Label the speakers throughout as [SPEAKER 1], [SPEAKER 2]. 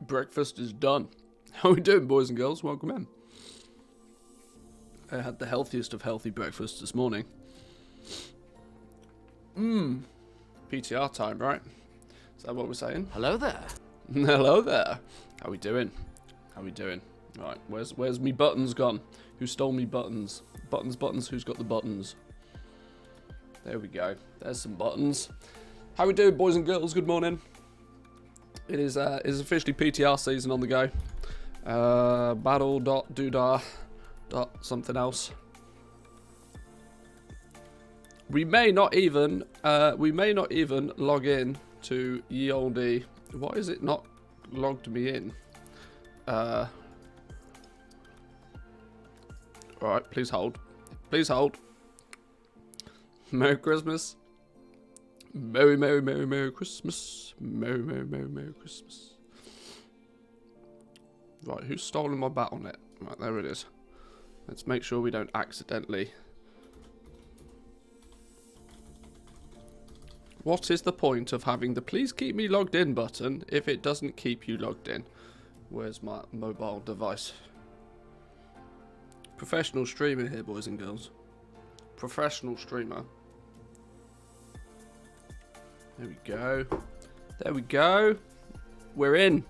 [SPEAKER 1] Breakfast is done. How are we doing, boys and girls? Welcome in. I had the healthiest of healthy breakfasts this morning. PTR time, right? Is that what we're saying?
[SPEAKER 2] Hello there.
[SPEAKER 1] Hello there. How we doing? How we doing? Right, where's me buttons gone? Who stole me buttons? Buttons, who's got the buttons? There we go. There's some buttons. How we doing, boys and girls? Good morning. It is officially PTR season on the go. Battle.doodah. Something else. We may not even log in to ye olde. Why is it not logged me in? Alright, please hold. Please hold. Merry Christmas. Merry Christmas. Merry Christmas. Right, who's stolen my Battle.net? Right, there it is. Let's make sure we don't accidentally. What is the point of having the please keep me logged in button if it doesn't keep you logged in? Where's my mobile device? Professional streamer here, boys and girls. Professional streamer. There we go. There we go. We're in.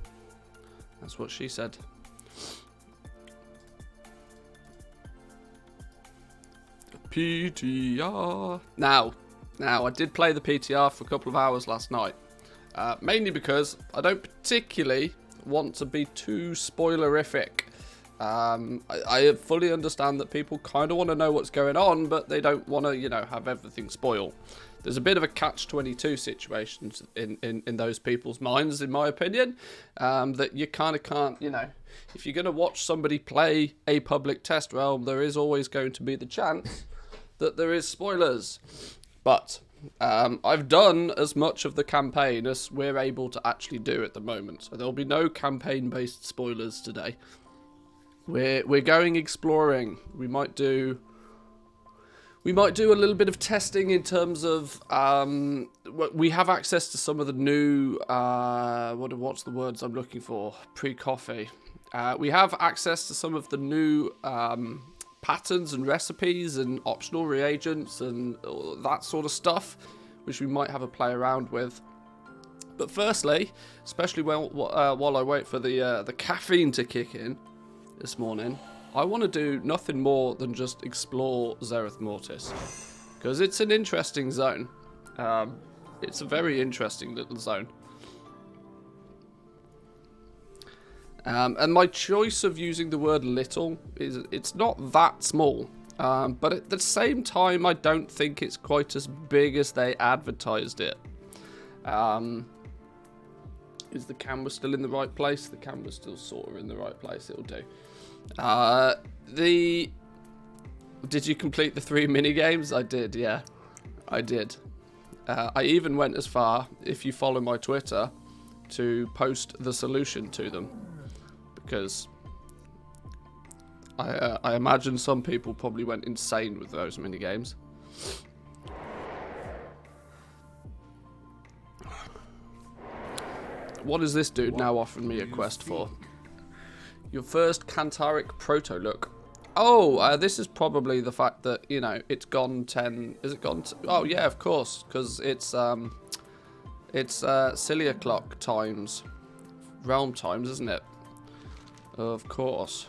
[SPEAKER 1] That's what she said. PTR. Now, I did play the PTR for a couple of hours last night. Mainly because I don't particularly want to be too spoilerific. I fully understand that people kind of want to know what's going on, but they don't want to, have everything spoiled. There's a bit of a catch-22 situation in those people's minds, in my opinion, that you kind of can't, if you're going to watch somebody play a public test realm, there is always going to be the chance that there is spoilers. But I've done as much of the campaign as we're able to actually do at the moment, so there'll be no campaign-based spoilers today. We're going exploring. We might do a little bit of testing in terms of we have access to some of the new what's the words I'm looking for? Pre-coffee. We have access to some of the new patterns and recipes and optional reagents and that sort of stuff, which we might have a play around with. But firstly, especially while I wait for the caffeine to kick in this morning, I want to do nothing more than just explore Zerith Mortis, because it's an interesting zone. It's a very interesting little zone. And my choice of using the word little is it's not that small, but at the same time I don't think it's quite as big as they advertised it. Is the camera still in the right place? The camera's still sort of in the right place. It'll do. Did you complete the 3 mini games? I did, yeah. I did. I even went as far, if you follow my Twitter, to post the solution to them, because I imagine some people probably went insane with those mini games. What is this dude now offering me a quest for? Your first Cantaric proto look. Oh, this is probably the fact that, it's gone 10... Is it gone... Oh, yeah, of course, because it's Cilia clock times. Realm times, isn't it? Of course.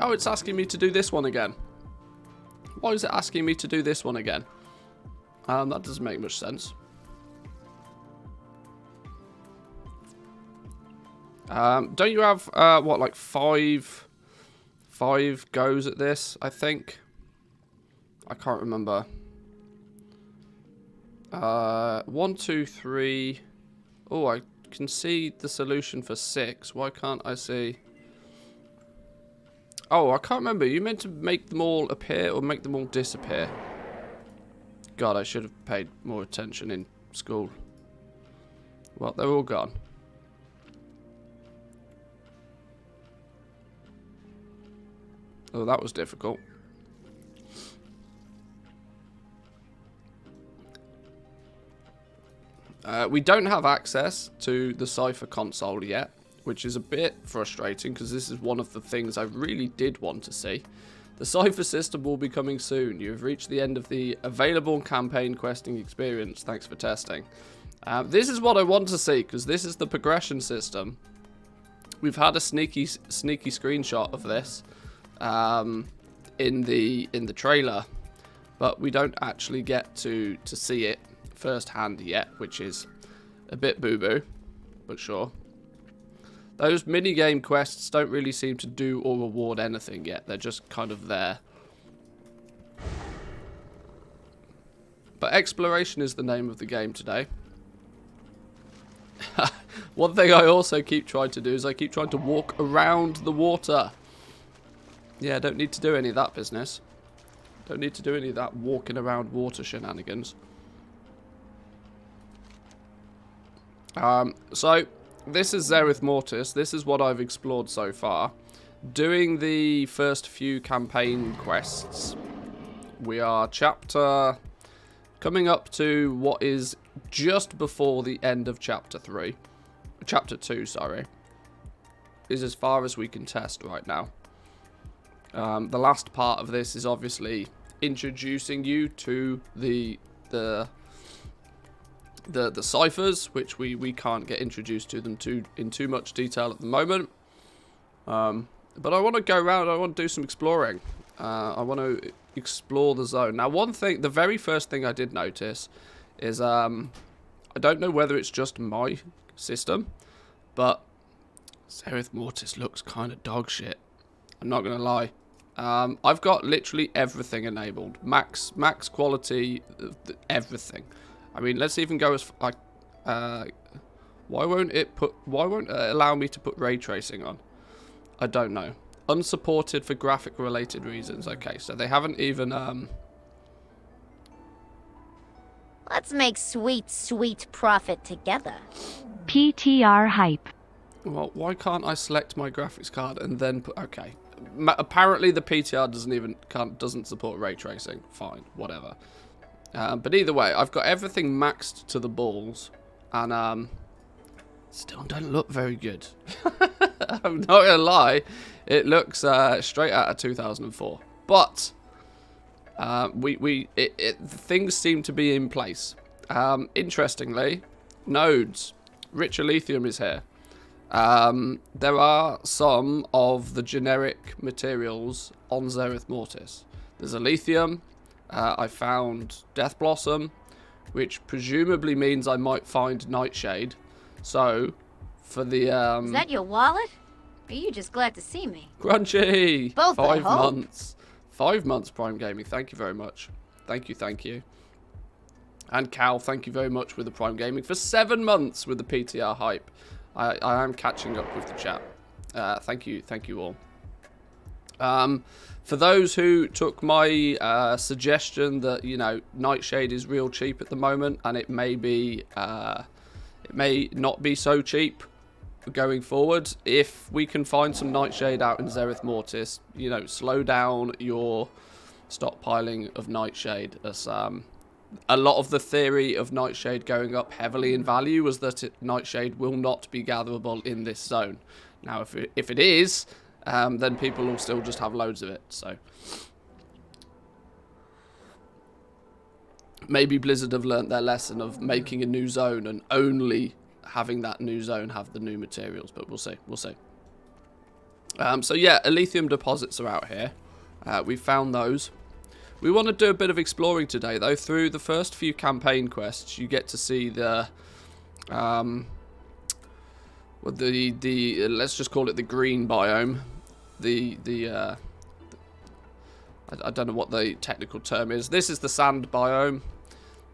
[SPEAKER 1] Oh, it's asking me to do this one again. Why is it asking me to do this one again? That doesn't make much sense. Don't you have, like five goes at this, I think? I can't remember. 1, 2, 3. Oh, I can see the solution for 6. Why can't I see? Oh, I can't remember. You meant to make them all appear or make them all disappear? God, I should have paid more attention in school. Well, they're all gone. Oh, that was difficult. We don't have access to the Cipher console yet, which is a bit frustrating because this is one of the things I really did want to see. The Cipher system will be coming soon. You have reached the end of the available campaign questing experience. Thanks for testing. This is what I want to see because this is the progression system. We've had a sneaky screenshot of this in the trailer, but we don't actually get to see it firsthand yet, which is a bit boo-boo, but sure. Those minigame quests don't really seem to do or reward anything yet. They're just kind of there. But exploration is the name of the game today. One thing I also keep trying to do is I keep trying to walk around the water. Yeah, don't need to do any of that business. Don't need to do any of that walking around water shenanigans. So, this is Zerith Mortis. This is what I've explored so far. Doing the first few campaign quests. We are coming up to what is just before the end of Chapter 3. Chapter 2, sorry. Is as far as we can test right now. The last part of this is obviously introducing you to the ciphers, which we can't get introduced to them in too much detail at the moment. But I want to go around. I want to do some exploring. I want to explore the zone. Now, one thing, the very first thing I did notice is I don't know whether it's just my system, but Zerith Mortis looks kind of dog shit. I'm not gonna lie. I've got literally everything enabled, max quality, everything. I mean, let's even go as like, why won't it allow me to put ray tracing on? I don't know. Unsupported for graphic related reasons. Okay, so they haven't even
[SPEAKER 2] Let's make sweet profit together.
[SPEAKER 3] PTR hype.
[SPEAKER 1] Well, why can't I select my graphics card and then put... Okay. Apparently the PTR doesn't support ray tracing. Fine, whatever. But either way, I've got everything maxed to the balls, and still don't look very good. I'm not gonna lie, it looks straight out of 2004. But things seem to be in place. Interestingly, nodes. Rich lithium is here. There are some of the generic materials on Zerith Mortis. There's a lithium. I found Death Blossom, which presumably means I might find Nightshade. So, for the...
[SPEAKER 2] Is that your wallet? Or are you just glad to see me?
[SPEAKER 1] Crunchy!
[SPEAKER 2] Both,
[SPEAKER 1] 5 months. 5 months Prime Gaming. Thank you very much. Thank you. And Cal, thank you very much with the Prime Gaming for 7 months with the PTR hype. I am catching up with the chat. Thank you all. For those who took my suggestion that, you know, Nightshade is real cheap at the moment, and it may not be so cheap going forward. If we can find some Nightshade out in Zerith Mortis, you know, slow down your stockpiling of Nightshade, as a lot of the theory of Nightshade going up heavily in value was that Nightshade will not be gatherable in this zone. Now, if it is, then people will still just have loads of it. So maybe Blizzard have learnt their lesson of making a new zone and only having that new zone have the new materials. But we'll see. So yeah, lithium deposits are out here. We found those. We want to do a bit of exploring today, though. Through the first few campaign quests, you get to see the let's just call it the green biome. I don't know what the technical term is. This is the sand biome.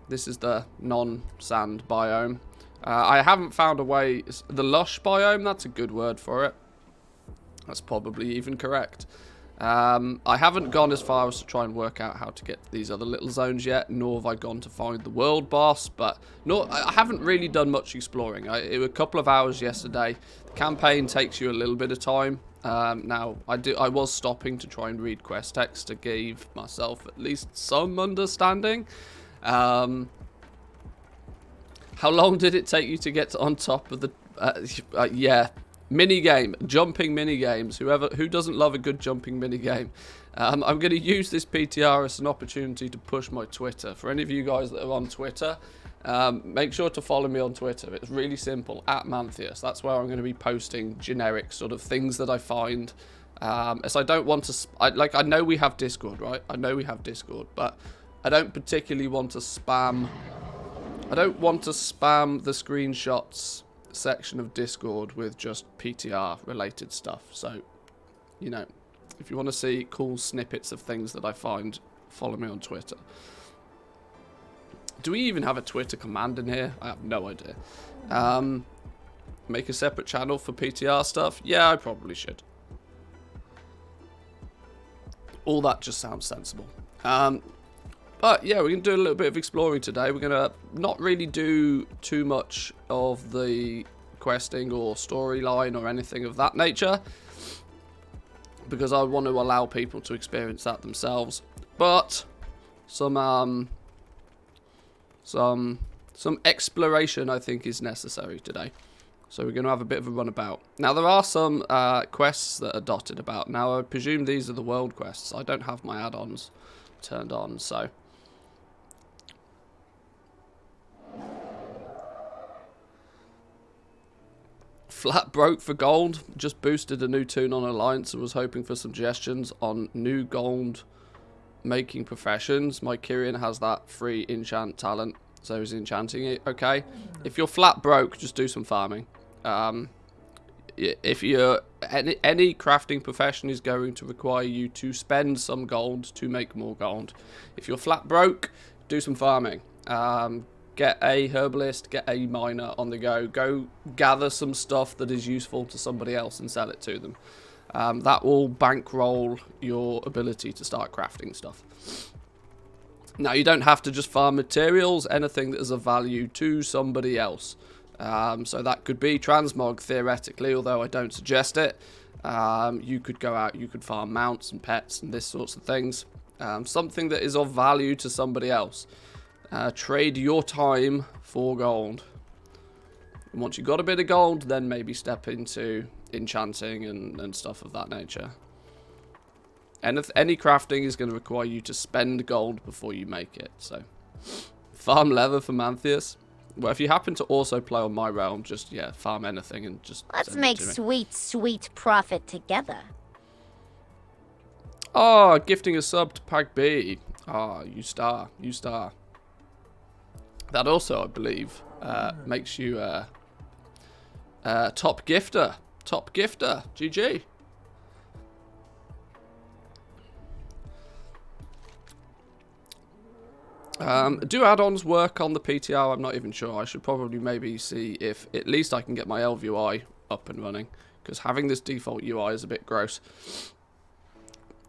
[SPEAKER 1] This is the non-sand biome. I haven't found a way. The lush biome, that's a good word for it. That's probably even correct. I haven't gone as far as to try and work out how to get these other little zones yet, nor have I gone to find the world boss, but I haven't really done much exploring. It was a couple of hours yesterday. The campaign takes you a little bit of time. Now, I was stopping to try and read quest text to give myself at least some understanding. How long did it take you to get on top of the... yeah, mini-game. Jumping mini-games. Who doesn't love a good jumping mini-game? I'm going to use this PTR as an opportunity to push my Twitter. For any of you guys that are on Twitter, make sure to follow me on Twitter. It's really simple, @Manthius. That's where I'm going to be posting generic sort of things that I find. As I don't want to... I know we have Discord, right? I know we have Discord, but I don't particularly want to spam... I don't want to spam the screenshots section of Discord with just PTR related stuff. So, you know, if you want to see cool snippets of things that I find, follow me on Twitter. Do we even have a Twitter command in here? I have no idea. Make a separate channel for PTR stuff? Yeah, I probably should. All that just sounds sensible. But yeah, we're going to do a little bit of exploring today. We're going to not really do too much of the questing or storyline or anything of that nature, because I want to allow people to experience that themselves. But some exploration I think is necessary today. So we're going to have a bit of a runabout. Now there are some quests that are dotted about. Now I presume these are the world quests. I don't have my add-ons turned on, so... Flat broke for gold. Just boosted a new toon on Alliance and was hoping for suggestions on new gold making professions. My Kyrian has that free enchant talent, so he's enchanting it. Okay, if you're flat broke, just do some farming. If you're any crafting profession is going to require you to spend some gold to make more gold. If you're flat broke, do some farming. Get a herbalist, get a miner on the go. Go gather some stuff that is useful to somebody else and sell it to them. That will bankroll your ability to start crafting stuff. Now, you don't have to just farm materials, anything that is of value to somebody else. So that could be transmog, theoretically, although I don't suggest it. You could go out, you could farm mounts and pets and this sorts of things. Something that is of value to somebody else. Trade your time for gold. And once you've got a bit of gold, then maybe step into enchanting and stuff of that nature. And if any crafting is going to require you to spend gold before you make it. So, farm leather for Manthius. Well, if you happen to also play on my realm, just, yeah, farm anything and just
[SPEAKER 2] let's make sweet, sweet profit together.
[SPEAKER 1] Oh, gifting a sub to Pag B. Ah, you star. You star. That also, I believe, makes you top gifter. Top gifter. GG. Do add-ons work on the PTR? I'm not even sure. I should probably maybe see if at least I can get my Elf UI up and running, because having this default UI is a bit gross.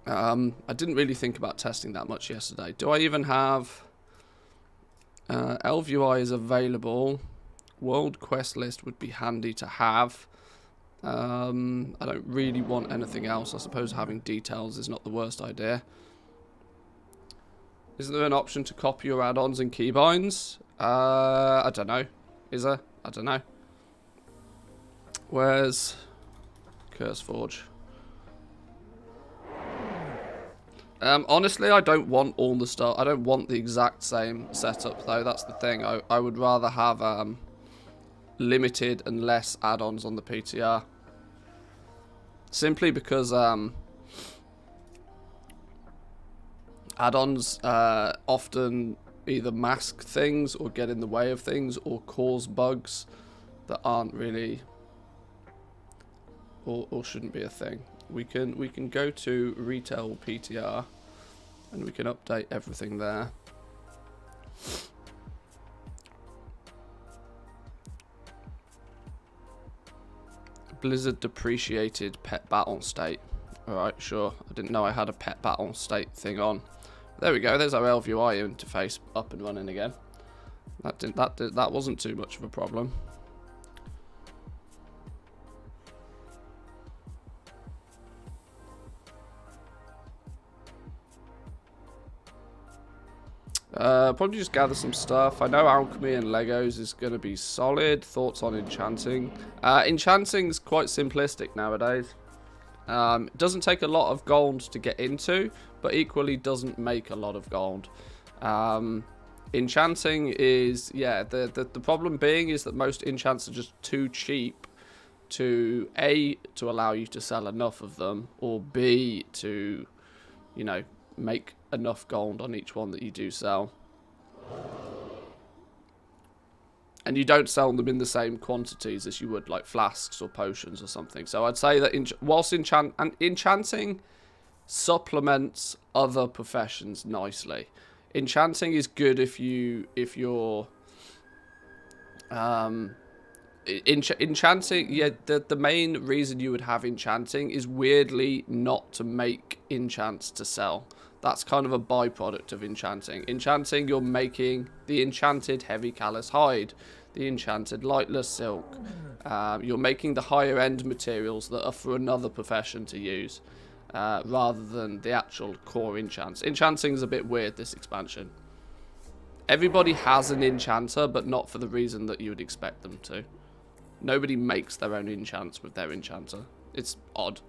[SPEAKER 1] I didn't really think about testing that much yesterday. Do I even have... Elf UI is available. World quest list would be handy to have. I don't really want anything else. I suppose having details is not the worst idea. Is there an option to copy your add-ons and keybinds? I don't know. Is there? I don't know. Where's CurseForge? Honestly, I don't want all the stuff. I don't want the exact same setup, though. That's the thing. I would rather have limited and less add-ons on the PTR. Simply because add-ons often either mask things or get in the way of things or cause bugs that aren't really or shouldn't be a thing. We can go to retail PTR and we can update everything there. Blizzard depreciated pet battle state. Alright, sure. I didn't know I had a pet battle state thing on. There we go. There's our Elf UI interface up and running again. That wasn't too much of a problem. Probably just gather some stuff. I know alchemy and Legos is going to be solid. Thoughts on enchanting? Enchanting's quite simplistic nowadays. It doesn't take a lot of gold to get into, but equally doesn't make a lot of gold. Enchanting is, yeah, the problem being is that most enchants are just too cheap to A, to allow you to sell enough of them, or B, to, you know, make enough gold on each one that you do sell. And you don't sell them in the same quantities as you would like flasks or potions or something. So I'd say that whilst enchanting supplements other professions nicely. Enchanting is good if you're enchanting, yeah, the main reason you would have enchanting is weirdly not to make enchants to sell. That's kind of a byproduct of enchanting. Enchanting, you're making the enchanted heavy callous hide, the enchanted lightless silk. You're making the higher end materials that are for another profession to use, rather than the actual core enchants. Enchanting is a bit weird, this expansion. Everybody has an enchanter, but not for the reason that you would expect them to. Nobody makes their own enchants with their enchanter. It's odd.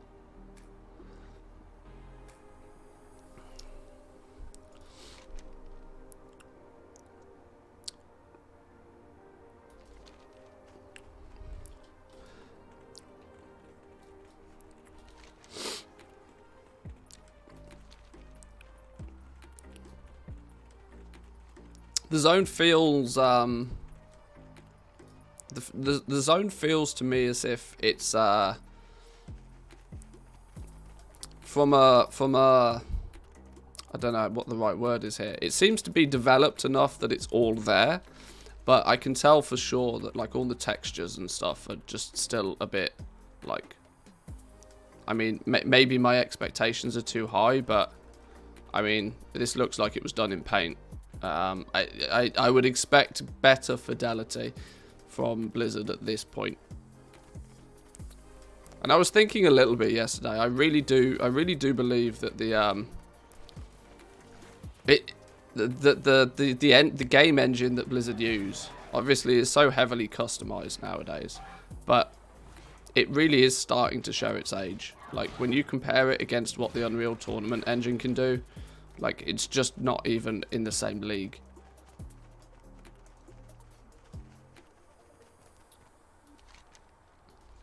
[SPEAKER 1] The zone feels the zone feels to me as if it's from a I don't know what the right word is here. It seems to be developed enough that it's all there, but I can tell for sure that like all the textures and stuff are just still a bit like, I mean, maybe my expectations are too high, but I mean, this looks like it was done in paint. I would expect better fidelity from Blizzard at this point. And I was thinking a little bit yesterday. I really do believe that the game engine that Blizzard use obviously is so heavily customized nowadays, but it really is starting to show its age. Like when you compare it against what the Unreal Tournament engine can do, like, it's just not even in the same league.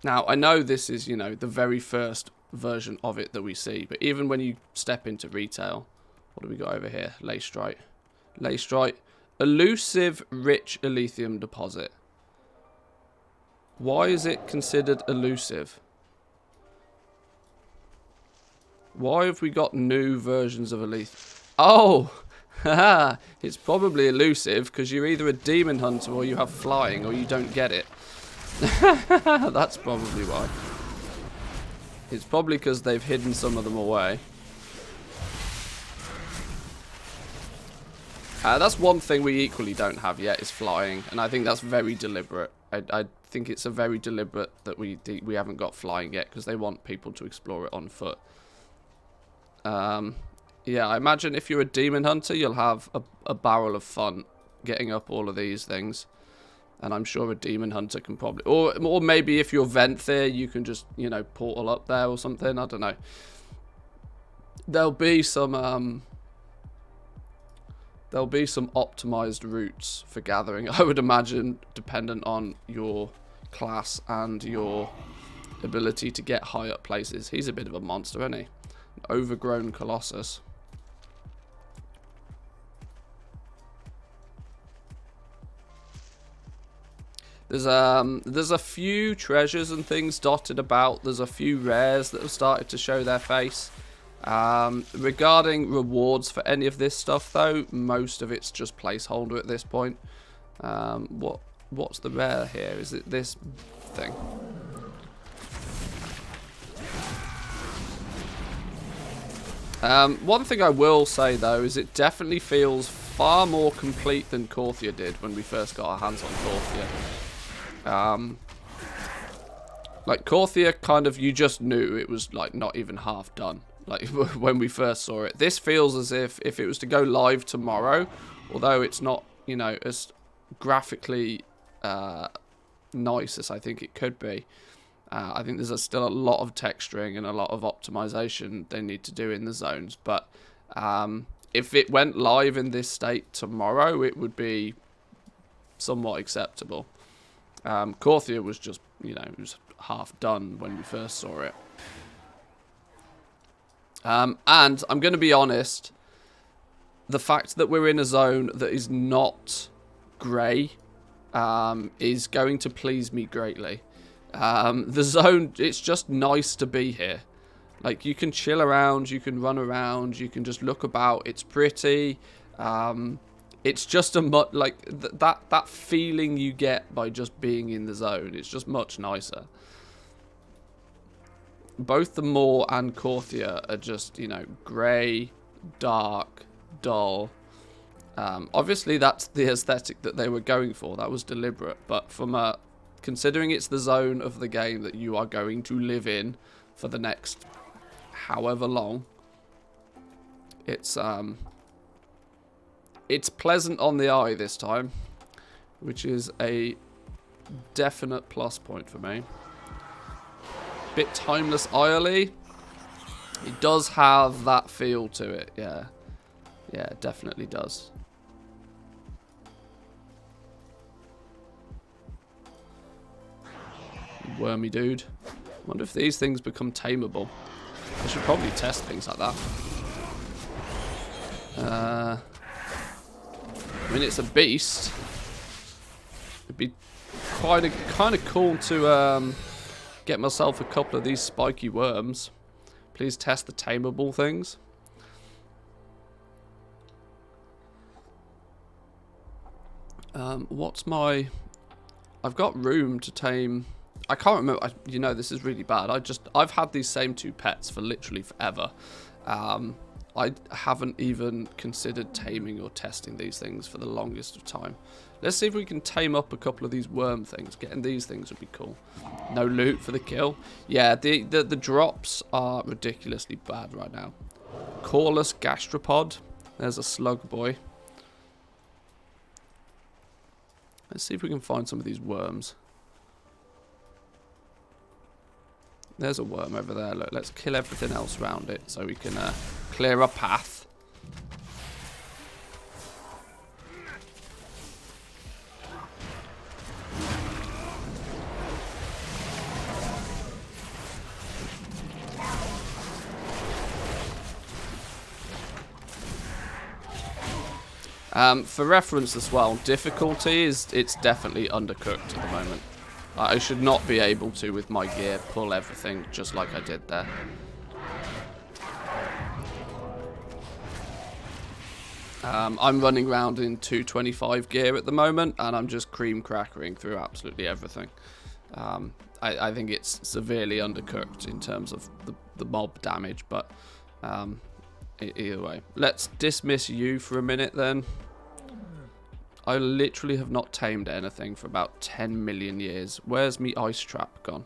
[SPEAKER 1] Now, I know this is, you know, the very first version of it that we see, but even when you step into retail, what do we got over here? Lacestrite. Lacestrite. Elusive rich Elithium deposit. Why is it considered elusive? Why have we got new versions of Elithium? Oh! Haha! It's probably elusive because you're either a demon hunter or you have flying or you don't get it. That's probably why. It's probably because they've hidden some of them away. That's one thing we equally don't have yet is flying, and I think that's very deliberate. I think it's a very deliberate that we haven't got flying yet because they want people to explore it on foot. Yeah, I imagine if you're a demon hunter, you'll have a barrel of fun getting up all of these things. And I'm sure a demon hunter can probably... Or maybe if you're Venthyr, you can just, you know, portal up there or something. I don't know. There'll be some optimized routes for gathering, I would imagine, dependent on your class and your ability to get high up places. He's a bit of a monster, isn't he? An overgrown Colossus. There's a few treasures and things dotted about. There's a few rares that have started to show their face. Regarding rewards for any of this stuff, though, most of it's just placeholder at this point. What's the rare here? Is it this thing? One thing I will say, though, is it definitely feels far more complete than Korthia did when we first got our hands on Korthia. Like Korthia, kind of, you just knew it was like not even half done. Like when we first saw it, this feels as if it was to go live tomorrow, although it's not, you know, as graphically nice as I think it could be. I think there's still a lot of texturing and a lot of optimization they need to do in the zones. But if it went live in this state tomorrow, it would be somewhat acceptable. Corthia was just, you know, it was half done when we first saw it. And I'm going to be honest, the fact that we're in a zone that is not grey is going to please me greatly. The zone, it's just nice to be here. Like, you can chill around, you can run around, you can just look about. It's pretty. It's just a much, like, that feeling you get by just being in the zone. It's just much nicer. Both the Moor and Corthia are just, you know, grey, dark, dull. Obviously, that's the aesthetic that they were going for. That was deliberate. But from a, considering it's the zone of the game that you are going to live in for the next however long, it's pleasant on the eye this time, which is a definite plus point for me. Bit timeless irely. It does have that feel to it, yeah. Yeah, it definitely does. Wormy dude. Wonder if these things become tameable. I should probably test things like that. I mean, it's a beast. It'd be kind of cool to get myself a couple of these spiky worms. Please test the tameable things. What's my... I've got room to tame... I can't remember. You know, this is really bad. I've had these same two pets for literally forever. I haven't even considered taming or testing these things for the longest of time. Let's see if we can tame up a couple of these worm things. Getting these things would be cool. No loot for the kill. Yeah, the drops are ridiculously bad right now. Coreless gastropod. There's a slug boy. Let's see if we can find some of these worms. There's a worm over there. Look, let's kill everything else around it so we can clear a path. For reference as well, difficulty it's definitely undercooked at the moment. I should not be able to, with my gear, pull everything just like I did there. I'm running around in 225 gear at the moment, and I'm just cream crackering through absolutely everything. I think it's severely undercooked in terms of the mob damage, but either way. Let's dismiss you for a minute then. I literally have not tamed anything for about 10 million years. Where's me ice trap gone?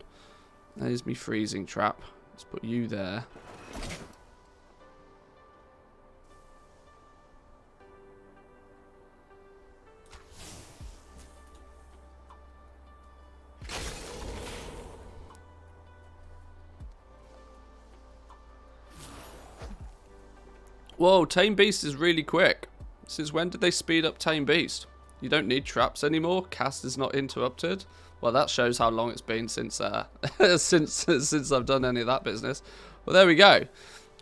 [SPEAKER 1] There's me freezing trap. Let's put you there. Whoa, Tame Beast is really quick. Since when did they speed up Tame Beast? You don't need traps anymore. Cast is not interrupted. Well, that shows how long it's been since since I've done any of that business. Well, there we go.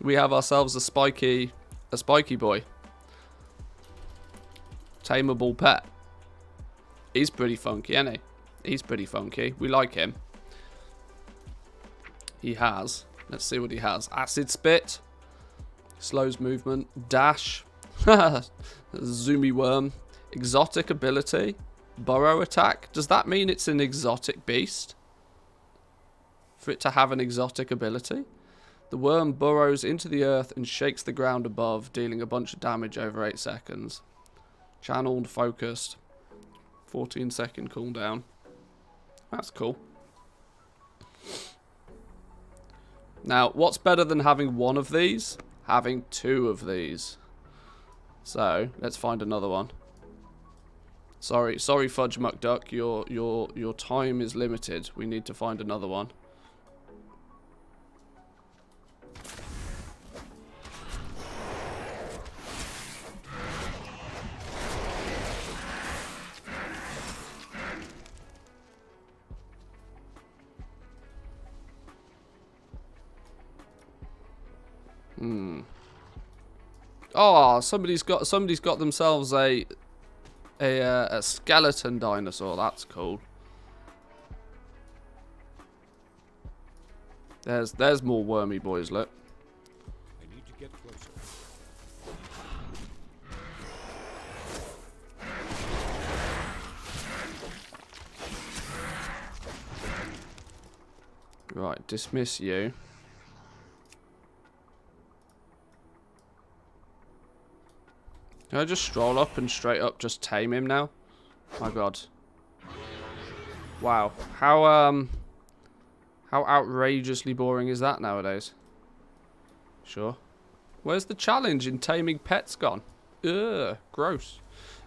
[SPEAKER 1] We have ourselves a spiky boy. Tameable pet. He's pretty funky, isn't he? He's pretty funky. We like him. He has. Let's see what he has. Acid spit. Slows movement. Dash. Zoomy worm. Exotic ability. Burrow attack. Does that mean it's an exotic beast? For it to have an exotic ability? The worm burrows into the earth and shakes the ground above, dealing a bunch of damage over 8 seconds. Channeled, focused. 14-second cooldown. That's cool. Now, what's better than having one of these? Having two of these. So let's find another one. Sorry, Fudge McDuck. Your time is limited. We need to find another one. Oh, somebody's got themselves a skeleton dinosaur. That's cool. There's more wormy boys. Look.
[SPEAKER 4] I need to get closer.
[SPEAKER 1] Right, dismiss you. Can I just stroll up and straight up just tame him now? My god. Wow. How outrageously boring is that nowadays? Sure. Where's the challenge in taming pets gone? Ugh, gross.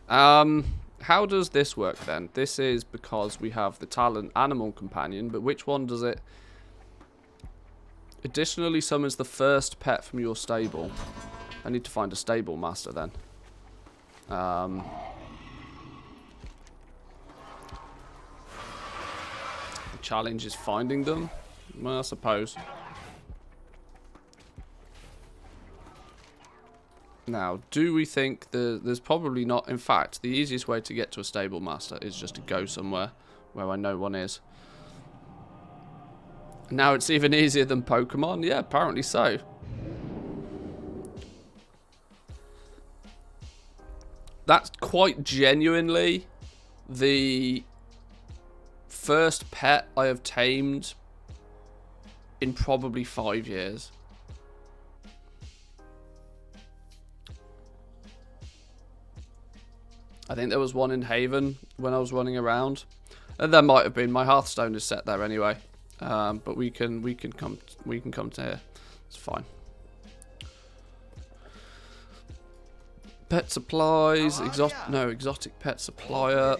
[SPEAKER 1] How does this work then? This is because we have the talent animal companion, but which one does it? Additionally summons the first pet from your stable. I need to find a stable master then. The challenge is finding them? Well, I suppose. Now, do we think there's probably not... In fact, the easiest way to get to a stable master is just to go somewhere where I know one is. Now it's even easier than Pokemon? Yeah, apparently so. That's quite genuinely the first pet I have tamed in probably 5 years. I think there was one in Haven when I was running around. And there might have been. My Hearthstone is set there anyway. But we can come to here. It's fine. Pet supplies, exotic pet supplier.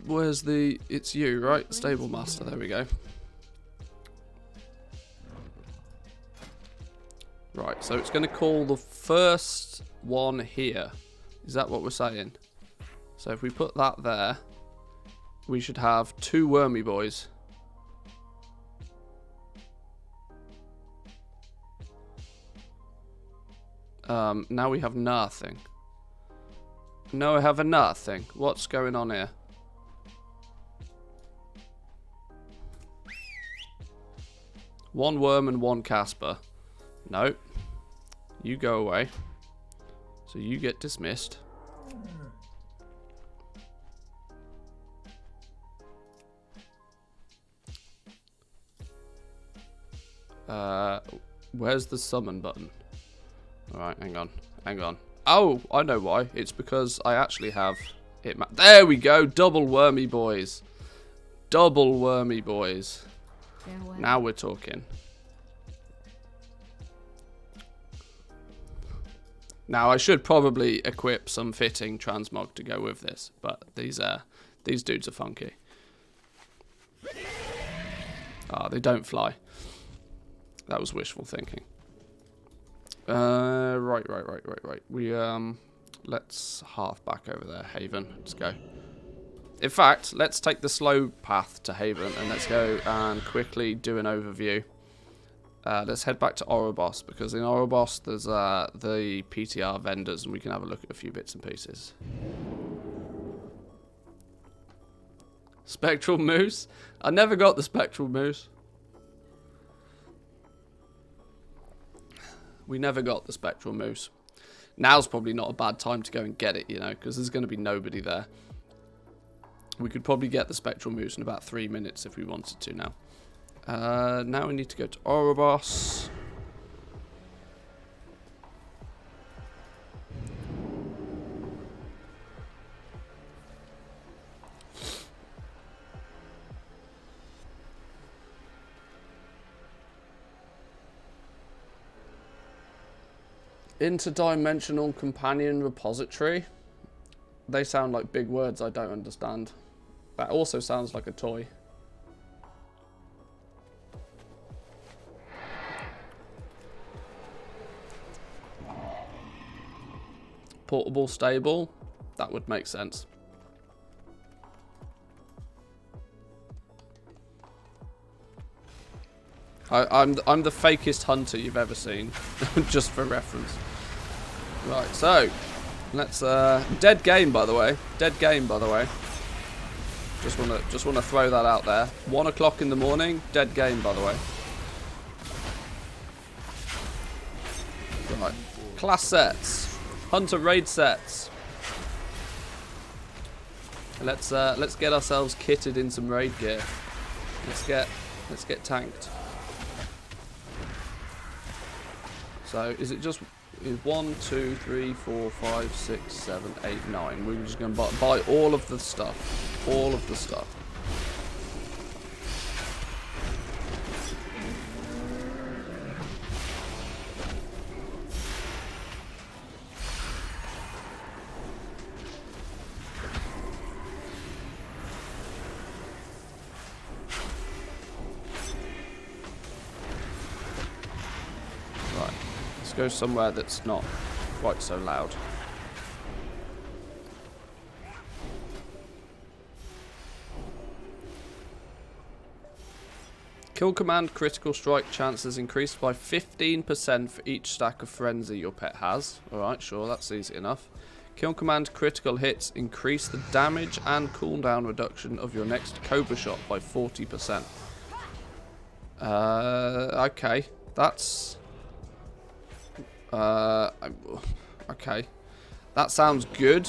[SPEAKER 1] Where's the... It's you, right? Stable master, there we go. Right, so it's going to call the first one here. Is that what we're saying? So if we put that there, we should have 2 wormy boys. Now we have nothing. No, I have a nothing. What's going on here? One worm and 1 Casper. Nope. You go away. So you get dismissed. Where's the summon button? Alright, hang on. Oh, I know why. It's because I actually have it. There we go. Double wormy boys. Double wormy boys.
[SPEAKER 2] Farewell.
[SPEAKER 1] Now we're talking. Now I should probably equip some fitting transmog to go with this, but these dudes are funky. Ah, they don't fly. That was wishful thinking. Right. We, let's half back over there. Haven, let's go. In fact, let's take the slow path to Haven and let's go and quickly do an overview. Let's head back to Orobos, because in Orobos there's the PTR vendors and we can have a look at a few bits and pieces. Spectral Moose? I never got the Spectral Moose. We never got the Spectral Moose. Now's probably not a bad time to go and get it, you know, because there's going to be nobody there. We could probably get the Spectral Moose in about 3 minutes if we wanted to now. Now we need to go to Orobos. Interdimensional companion repository. They sound like big words I don't understand. That also sounds like a toy. Portable stable. That would make sense. I'm the fakest hunter you've ever seen, just for reference. Right, so let's dead game by the way. Dead game by the way. Just wanna throw that out there. 1 o'clock in the morning. Dead game by the way. Right, class sets, hunter raid sets. Let's get ourselves kitted in some raid gear. Let's get tanked. So is it just 1, 2, 3, 4, 5, 6, 7, 8, 9? We're just going to buy all of the stuff. All of the stuff. Go somewhere that's not quite so loud. Kill command critical strike chances increased by 15% for each stack of frenzy your pet has. Alright, sure, that's easy enough. Kill command critical hits increase the damage and cooldown reduction of your next Cobra shot by 40%. Okay, that's... okay, that sounds good,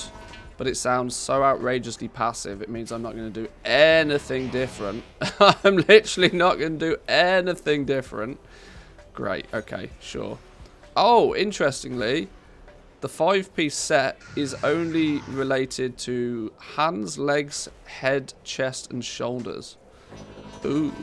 [SPEAKER 1] but it sounds so outrageously passive. It means I'm not going to do anything different. I'm literally not going to do anything different. Great, okay, sure. Oh, interestingly, the 5-piece set is only related to hands, legs, head, chest, and shoulders. Ooh.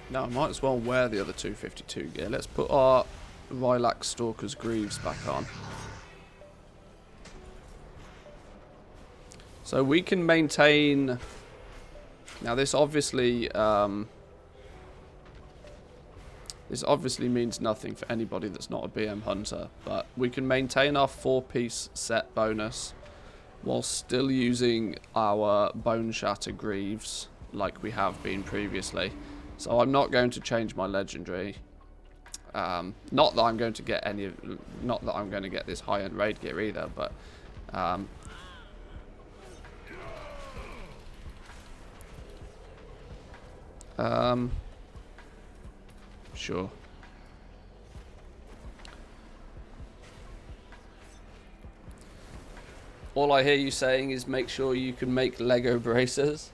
[SPEAKER 1] No, I might as well wear the other 252 gear. Let's put our Rylax Stalker's Greaves back on. So we can maintain... Now this obviously means nothing for anybody that's not a BM hunter, but we can maintain our 4-piece set bonus while still using our Bone Shatter Greaves like we have been previously. So I'm not going to change my legendary. Not that I'm going to get any, not that I'm going to get this high-end raid gear either, but sure. All I hear you saying is make sure you can make Lego bracers.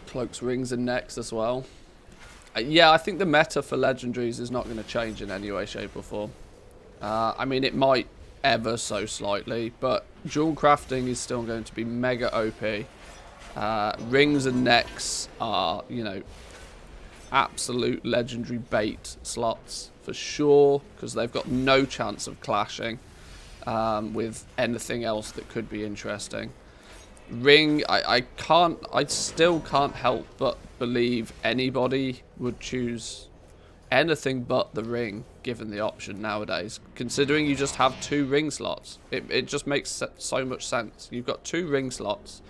[SPEAKER 1] Cloaks, rings, and necks as well. Yeah, I think the meta for legendaries is not going to change in any way, shape, or form. I mean, it might ever so slightly, but dual crafting is still going to be mega OP. Rings and necks are, you know, absolute legendary bait slots for sure, because they've got no chance of clashing with anything else that could be interesting. Ring, I still can't help but believe anybody would choose anything but the ring given the option nowadays, considering you just have 2 ring slots. It just makes so much sense. You've got 2 ring slots.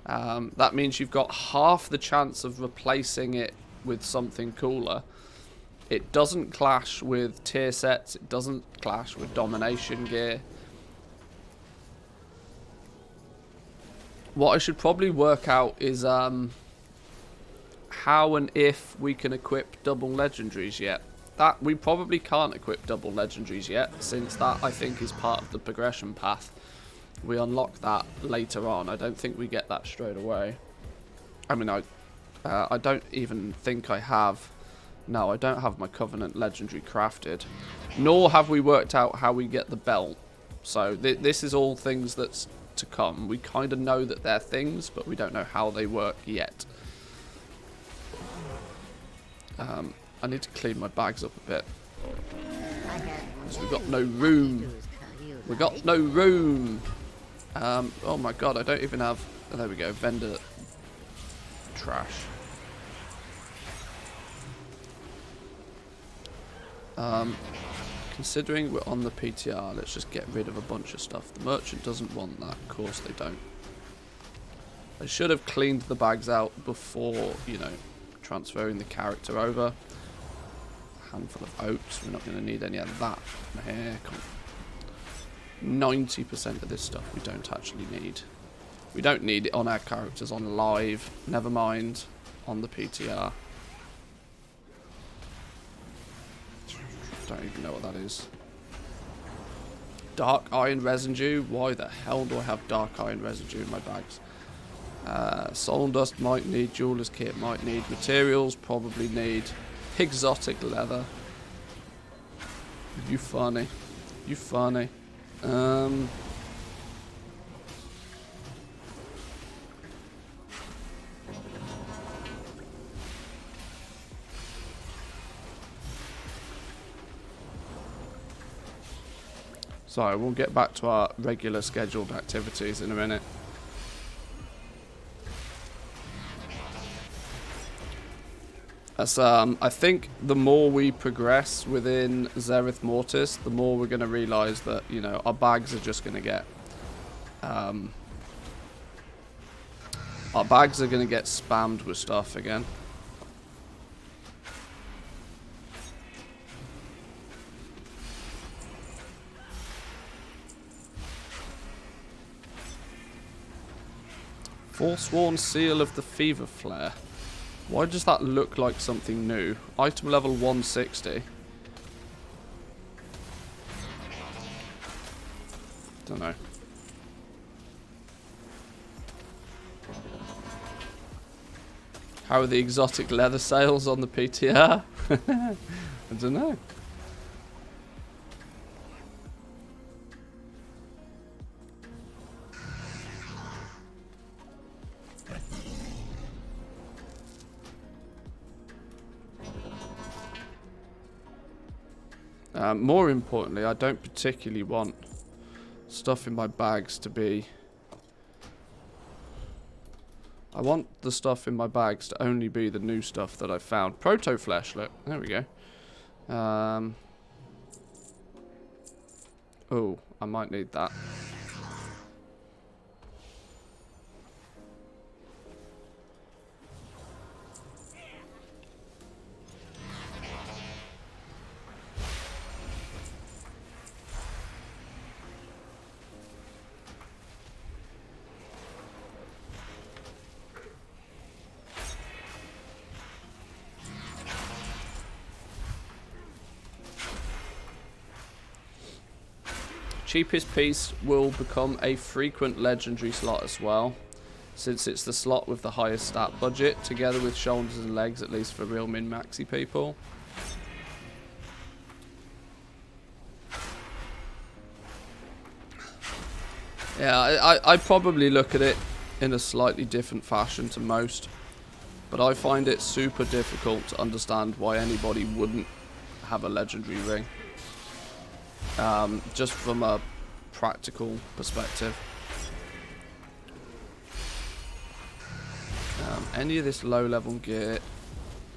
[SPEAKER 1] That means you've got half the chance of replacing it with something cooler. It doesn't clash with tier sets. It doesn't clash with domination gear. What I should probably work out is how and if we can equip double legendaries yet. That we probably can't equip double legendaries yet, since that I think is part of the progression path. We unlock that later on. I don't think we get that straight away. I mean, I don't even think I have No, I don't have my Covenant Legendary crafted. Nor have we worked out how we get the belt. So this is all things that's to come. We kind of know that they're things, but we don't know how they work yet. I need to clean my bags up a bit. Because we've got no room. We've got no room. Oh my god, I don't even have... Oh, there we go, vendor trash. Considering we're on the PTR, let's just get rid of a bunch of stuff. The merchant doesn't want that. Of course they don't. I should have cleaned the bags out before, you know, transferring the character over. A handful of oats. We're not going to need any of that. Here, come on. 90% of this stuff we don't actually need. We don't need it on our characters on live. Never mind on the PTR. Don't even know what that is. Dark iron residue. Why the hell do I have dark iron residue in my bags? Soul dust might need. Jeweler's kit might need. Materials probably need. Exotic leather. You funny. You funny. Sorry, we'll get back to our regular scheduled activities in a minute. As, I think the more we progress within Zerith Mortis, the more we're going to realise that, you know, our bags are just going to get... our bags are going to get spammed with stuff again. Forsworn Seal of the Fever Flare. Why does that look like something new? Item level 160. Don't know. How are the exotic leather sales on the PTR? I don't know. More importantly, I don't particularly want stuff in my bags to be... I want the stuff in my bags to only be the new stuff that I found. Proto Flesh, look. There we go. Oh, I might need that. Cheapest piece will become a frequent legendary slot as well, since it's the slot with the highest stat budget, together with shoulders and legs, at least for real min-maxy people. Yeah, I probably look at it in a slightly different fashion to most, but I find it super difficult to understand why anybody wouldn't have a legendary ring. Just from a practical perspective. Any of this low level gear,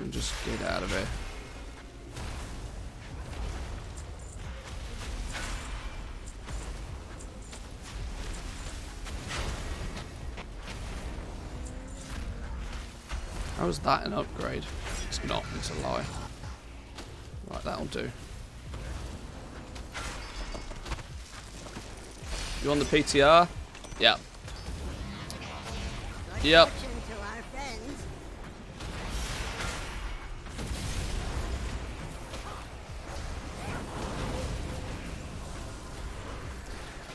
[SPEAKER 1] and just get out of here. How is that an upgrade? It's not, it's a lie. Right, that'll do. You on the PTR? Yep. Yep.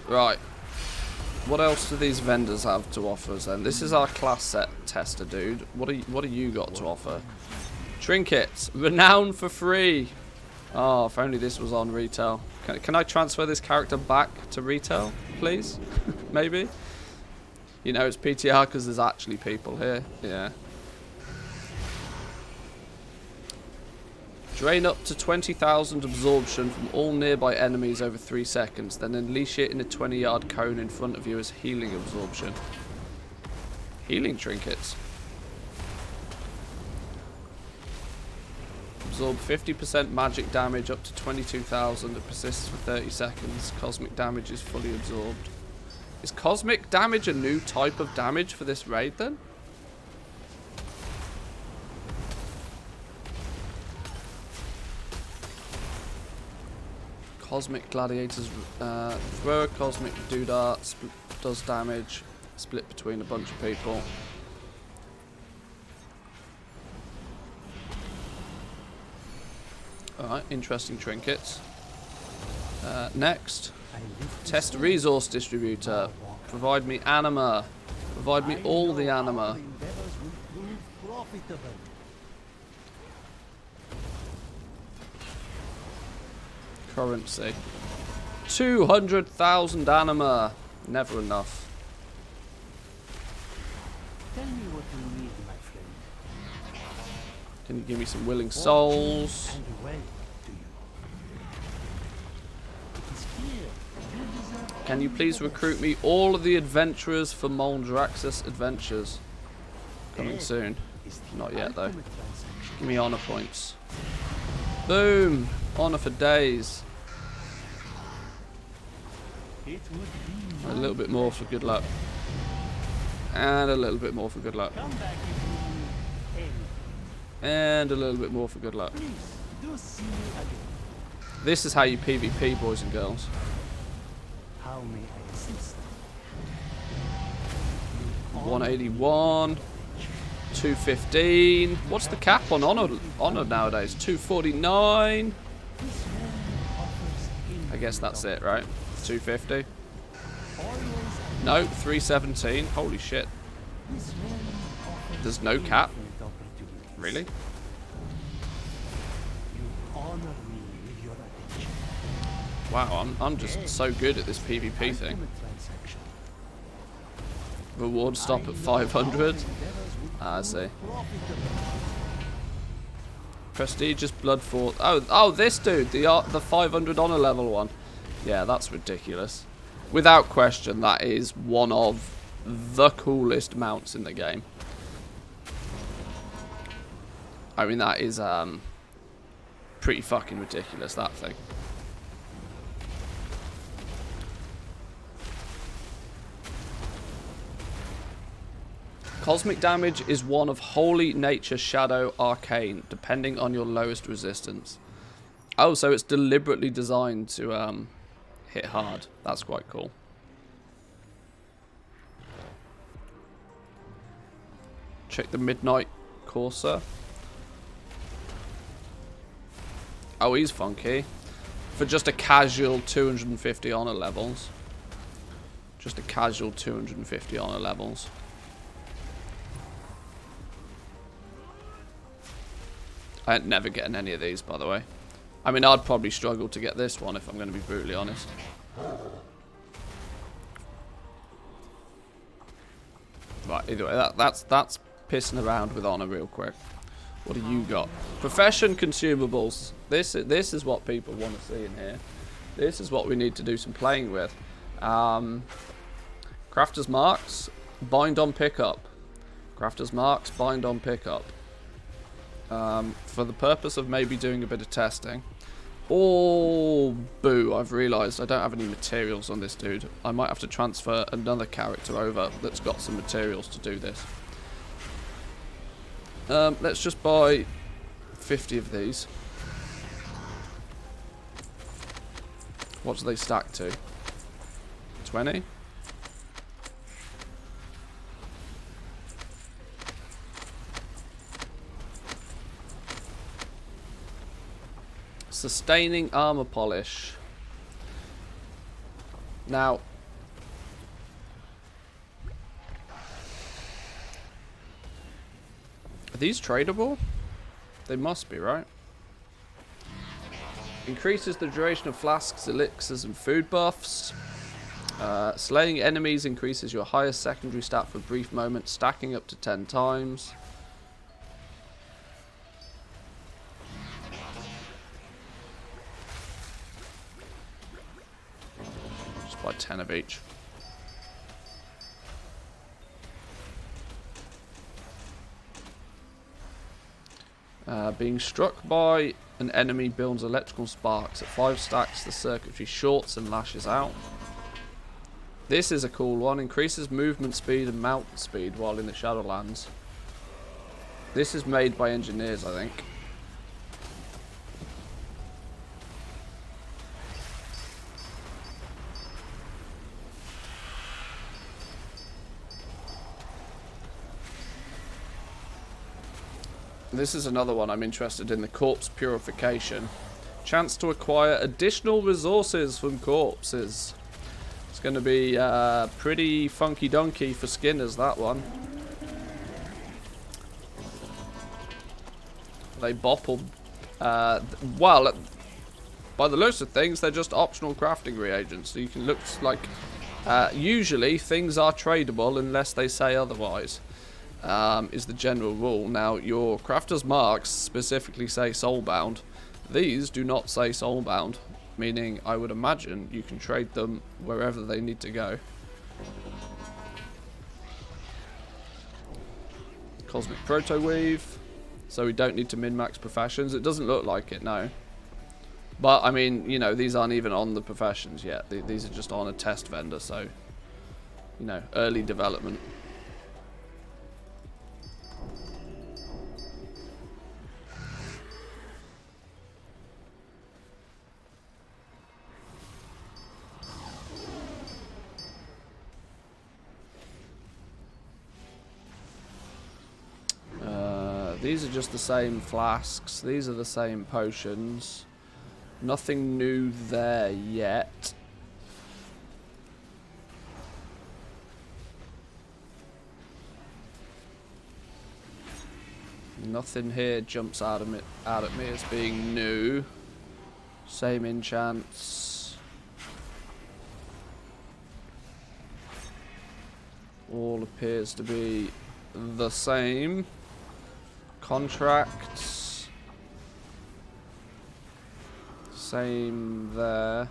[SPEAKER 1] Right. What else do these vendors have to offer us then? This is our class set tester, dude. What do you got to offer? Trinkets. Renown for free. Oh, if only this was on retail. Can I transfer this character back to retail, please? Maybe? You know, it's PTR because there's actually people here. Yeah. Drain up to 20,000 absorption from all nearby enemies over 3 seconds. Then unleash it in a 20-yard cone in front of you as healing absorption. Healing trinkets. Absorb 50% magic damage up to 22,000. It persists for 30 seconds. Cosmic damage is fully absorbed. Is cosmic damage a new type of damage for this raid then? Cosmic gladiators throw a cosmic doodah, does damage, split between a bunch of people. Alright, interesting trinkets. Next, test resource distributor. Provide me anima. Provide me all the anima. Currency. 200,000 anima. Never enough.
[SPEAKER 5] Tell me what you need, my friend.
[SPEAKER 1] Can you give me some willing souls?
[SPEAKER 5] And well to you. It is clear you deserve.
[SPEAKER 1] Can you please recruit me all of the adventurers for Moldraxxus Adventures? Coming soon. Not yet though. Give me honor points. Boom! Honor for days.
[SPEAKER 5] It would be
[SPEAKER 1] A little bit more for good luck. And a little bit more for good luck.
[SPEAKER 5] come back if you need
[SPEAKER 1] And a little bit more for good luck.
[SPEAKER 5] any. Please do see me again.
[SPEAKER 1] This is how you PvP, boys and girls.
[SPEAKER 5] How may I assist?
[SPEAKER 1] 181. 215. What's the cap on honor nowadays? 249.
[SPEAKER 5] This man offers
[SPEAKER 1] I guess that's it, right? 250.
[SPEAKER 5] always.
[SPEAKER 1] No, 317. Holy shit.
[SPEAKER 5] This man offers
[SPEAKER 1] There's no cap.
[SPEAKER 5] infinite opportunities.
[SPEAKER 1] Really?
[SPEAKER 5] You honor me with your attention.
[SPEAKER 1] Wow, I'm just so good at this PvP thing.
[SPEAKER 5] Ultimate transaction.
[SPEAKER 1] Reward stop at 500. I see. Prestigious blood fort. Oh, this dude, the 500 honor level one. Yeah, that's ridiculous. Without question, that is one of the coolest mounts in the game. I mean, that is pretty fucking ridiculous, that thing. Cosmic damage is one of Holy Nature, Shadow, Arcane, depending on your lowest resistance. Oh, so it's deliberately designed to hit hard. That's quite cool. Check the Midnight Courser. Oh, he's funky. For just a casual 250 honor levels. Just a casual 250 honor levels. I ain't never getting any of these, by the way. I mean, I'd probably struggle to get this one if I'm going to be brutally honest. Right, either way, that's pissing around with honor real quick. What do you got? Profession consumables. This is what people want to see in here. This is what we need to do some playing with. Crafter's marks, bind on pickup. Crafter's marks, bind on pickup. For the purpose of maybe doing a bit of testing. Oh, boo, I've realised I don't have any materials on this dude. I might have to transfer another character over that's got some materials to do this. Let's just buy 50 of these. What do they stack to? 20? Sustaining armor polish. Now, are these tradable? They must be, right? Increases the duration of flasks, elixirs, and food buffs. Slaying enemies increases your highest secondary stat for a brief moment, stacking up to 10 times. Just buy 10 of each. Being struck by an enemy builds electrical sparks. At 5 stacks, the circuitry shorts and lashes out. This is a cool one. Increases movement speed and mount speed while in the Shadowlands. This is made by engineers, I think. This is another one I'm interested in, the corpse purification. Chance to acquire additional resources from corpses. It's going to be pretty funky donkey for skinners, that one. They bopple. Well, by the looks of things, they're just optional crafting reagents. So you can look like. Usually, things are tradable unless they say otherwise. Is the general rule. Now, your crafter's marks specifically say soulbound. These do not say soulbound, meaning I would imagine you can trade them wherever they need to go. Cosmic Proto Weave, so we don't need to min-max professions. It doesn't look like it, no. But, I mean, you know, these aren't even on the professions yet. These are just on a test vendor, so, you know, early development. These are just the same flasks. These are the same potions. Nothing new there yet. Nothing here jumps out at me as being new. Same enchants. All appears to be the same. Contracts. Same there.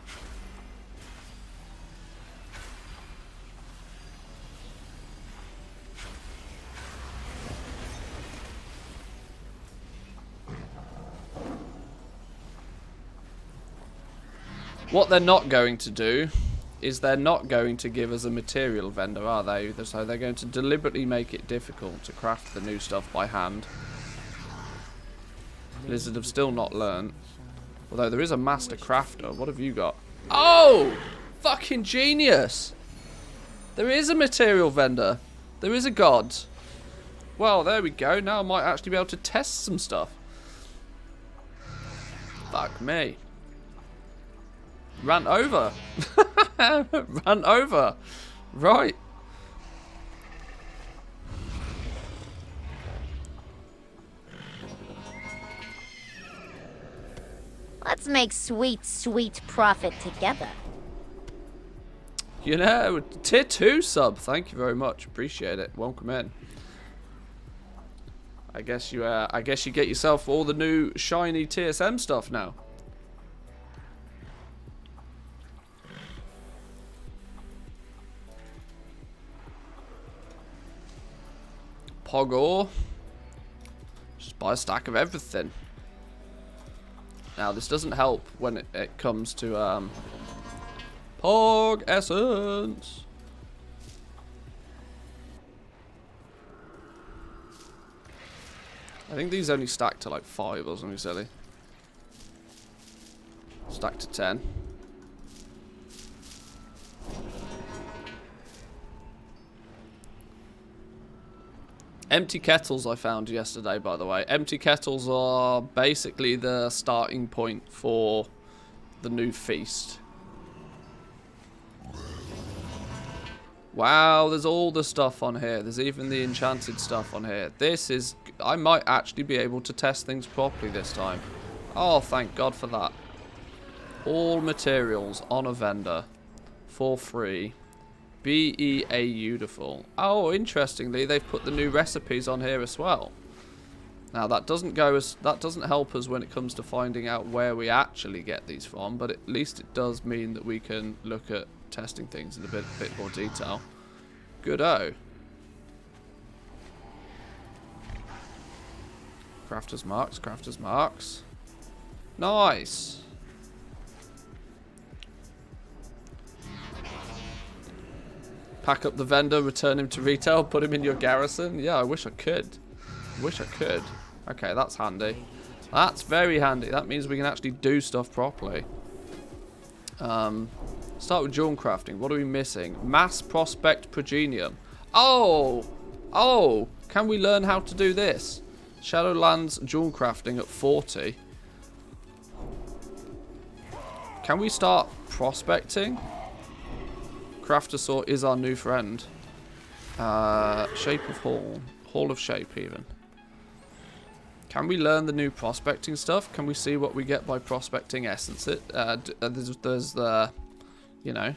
[SPEAKER 1] What they're not going to do is they're not going to give us a material vendor, are they? So they're going to deliberately make it difficult to craft the new stuff by hand. Blizzard have still not learned. Although there is a master crafter. What have you got? Oh! Fucking genius! There is a material vendor. There is a god. Well, there we go. Now I might actually be able to test some stuff. Fuck me. Ran over. Ran over. Right.
[SPEAKER 2] Let's make sweet, sweet profit together.
[SPEAKER 1] You know, tier 2 sub. Thank you very much. Appreciate it. Welcome in. I guess you get yourself all the new shiny TSM stuff now. Pogor. Just buy a stack of everything. Now, this doesn't help when it comes to Pog Essence. I think these only stack to like 5 or something silly. Stack to 10. Empty kettles I found yesterday, by the way. Empty kettles are basically the starting point for the new feast. Wow, there's all the stuff on here. There's even the enchanted stuff on here. This is... I might actually be able to test things properly this time. Oh, thank God for that. All materials on a vendor. For free. Beautiful. Oh, interestingly, they've put the new recipes on here as well. Now that doesn't help us when it comes to finding out where we actually get these from, but at least it does mean that we can look at testing things in a bit more detail. Good-o. Crafter's marks, crafter's marks. Nice. Pack up the vendor, return him to retail, put him in your garrison. Yeah, I wish I could. Wish I could. Okay, that's handy. That's very handy. That means we can actually do stuff properly. Start with jewel crafting. What are we missing? Mass prospect progenium. Oh! Oh! Can we learn how to do this? Shadowlands jewel crafting at 40. Can we start prospecting? Crafter saw is our new friend. Shape of Hall. Hall of Shape even. Can we learn the new prospecting stuff? Can we see what we get by prospecting essences? There's the, you know,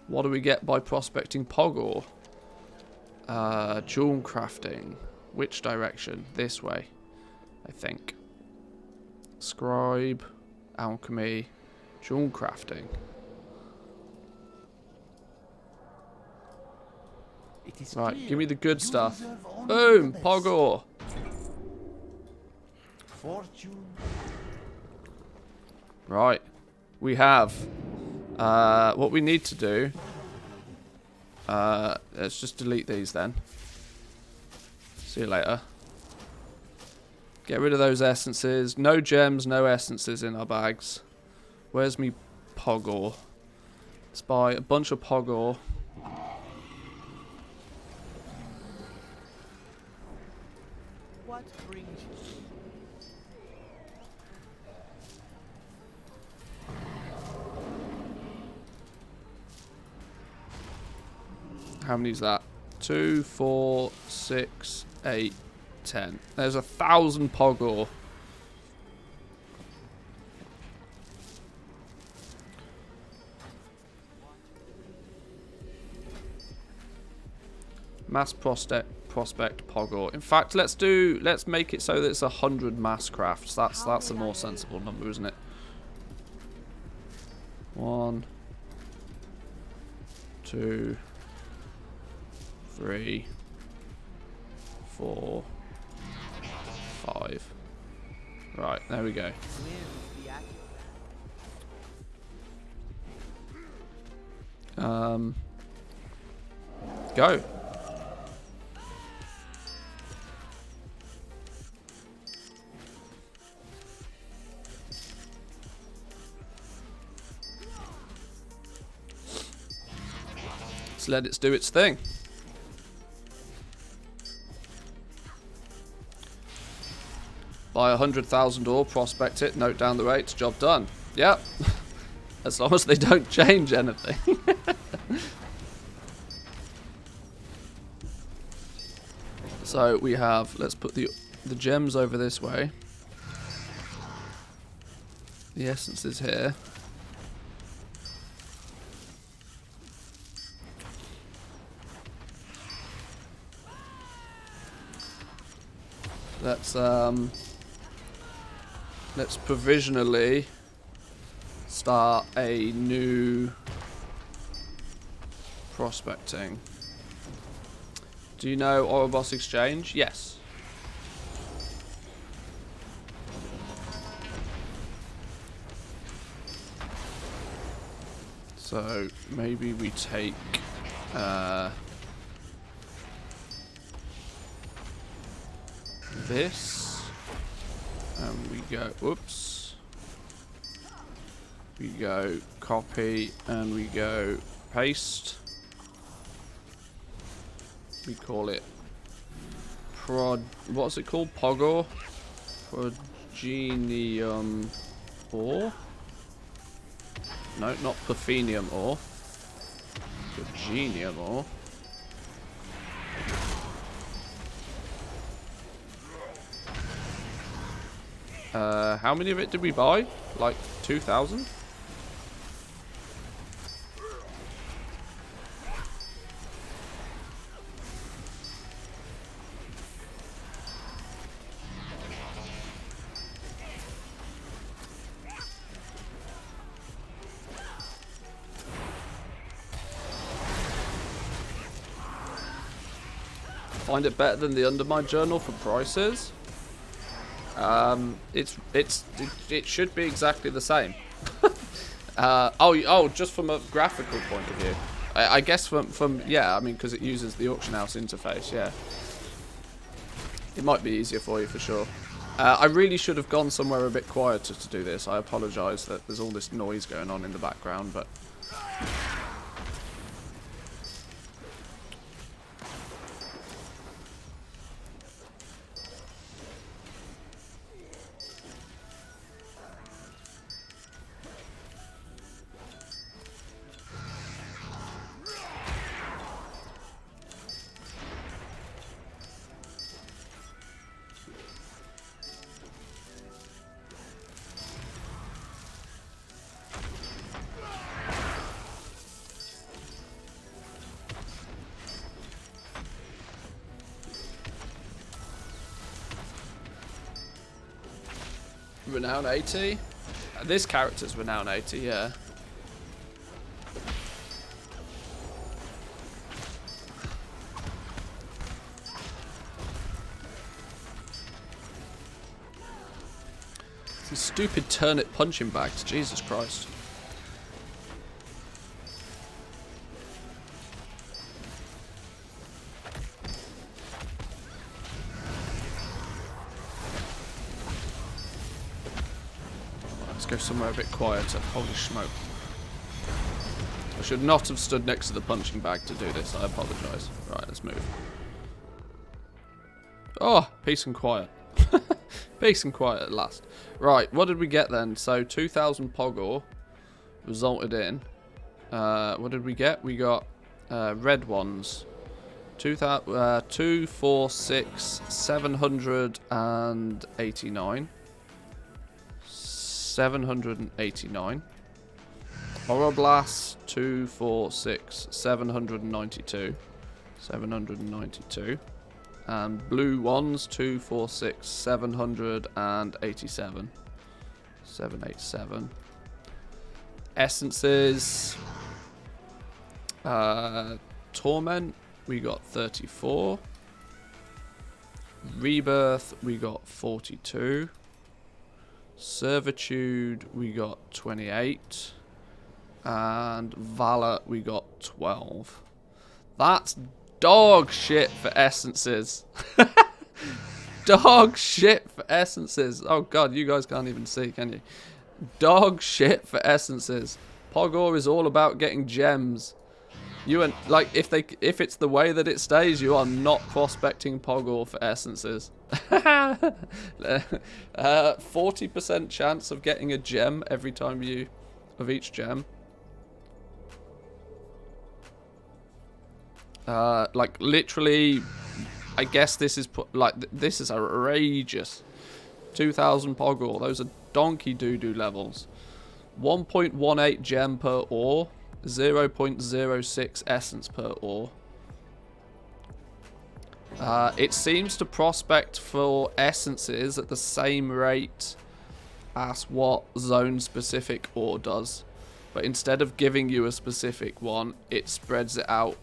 [SPEAKER 1] what do we get by prospecting Pogor? Jewel crafting. Which direction? This way, I think. Scribe, alchemy, jewel crafting. Right, give me the good stuff. Boom, Pogor. Right, we have what we need to do. Let's just delete these then. See you later. Get rid of those essences. No gems, no essences in our bags. Where's me Pogor? Let's buy a bunch of Pogor.
[SPEAKER 5] What brings you?
[SPEAKER 1] How many is that? 2, 4, 6, 8, 10. There's 1,000 Pogor. Mass prospect Pogor. In fact, let's make it so that it's 100 mass crafts. That's a more sensible number, isn't it? 1, 2, 3, 4, 5. Right, there we go. Go. Let's let it do its thing. Buy 100,000 ore, prospect it, note down the rates, job done. Yep. As long as they don't change anything. So we have, let's put the gems over this way. The essence is here. Let's provisionally start a new prospecting. Do you know Ouroboros Exchange? Yes. So maybe we take this, and we go, whoops, we go copy, and we go paste. We call it what's it called? Pogor? Progenium ore? No, not Perfenium ore. Progenium ore. How many of it did we buy? Like 2,000? Find it better than the Under My Journal for prices. It should be exactly the same. Just from a graphical point of view. I guess from yeah, I mean, because it uses the auction house interface. Yeah, it might be easier for you for sure. I really should have gone somewhere a bit quieter to do this. I apologise that there's all this noise going on in the background, but. Renown 80? This character's Renown 80, yeah. These stupid turnip punching bags, Jesus Christ. Go somewhere a bit quieter. Holy smoke. I should not have stood next to the punching bag to do this. I apologise. Right, let's move. Oh, peace and quiet. Peace and quiet at last. Right, what did we get then? So 2,000 Pogor resulted in. What did we get? We got red ones. 2, 4, 6, 789. 789. Oroblast 2, 4, 6, 792. 792. And blue ones 2, 4, 6, 787. 787. Essences. Torment, we got 34. Rebirth, we got 42. Servitude, we got 28. And Valor, we got 12. That's dog shit for essences. Dog shit for essences. Oh god, you guys can't even see, can you? Dog shit for essences. Pogor is all about getting gems. You and like if it's the way that it stays, you are not prospecting Pogor for essences. 40% chance of getting a gem every time you of each gem. Like literally, I guess this is this is outrageous. 2,000 Pogor. Those are donkey doo-doo levels. 1.18 gem per ore. 0.06 essence per ore. It seems to prospect for essences at the same rate as what zone specific ore does, but instead of giving you a specific one, it spreads it out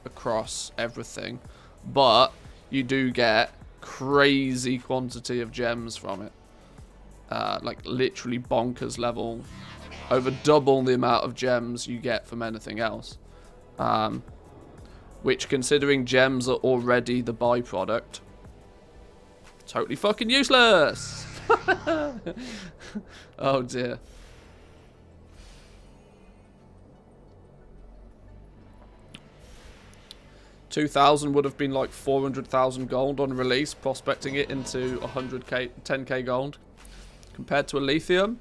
[SPEAKER 1] across everything, but you do get crazy quantity of gems from it, like literally bonkers level, over double the amount of gems you get from anything else. Which, considering gems are already the byproduct, totally fucking useless. Oh dear. $2,000 would have been like 400,000 gold on release, prospecting it into 100k, 10k gold. Compared to a lithium,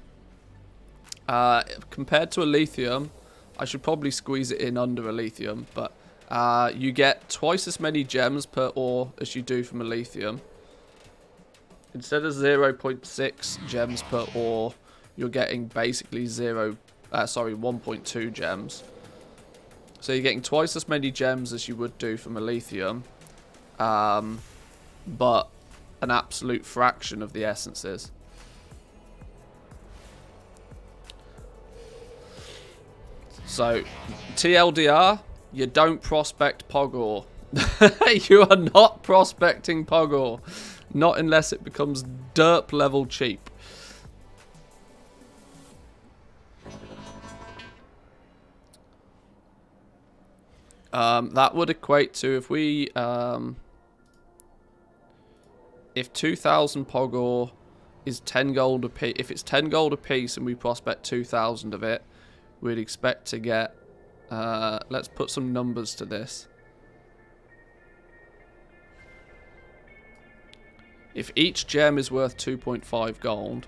[SPEAKER 1] I should probably squeeze it in under a lithium, but you get twice as many gems per ore as you do from a lithium. Instead of 0.6 gems per ore, you're getting basically 1.2 gems. So you're getting twice as many gems as you would do from a lithium, but an absolute fraction of the essences. So, TLDR, you don't prospect Pog ore. You are not prospecting Pog ore. Not unless it becomes derp level cheap. That would equate to if 2,000 Pog ore is 10 gold a piece. If it's 10 gold a piece and we prospect 2,000 of it, we'd expect to get. Let's put some numbers to this. If each gem is worth 2.5 gold,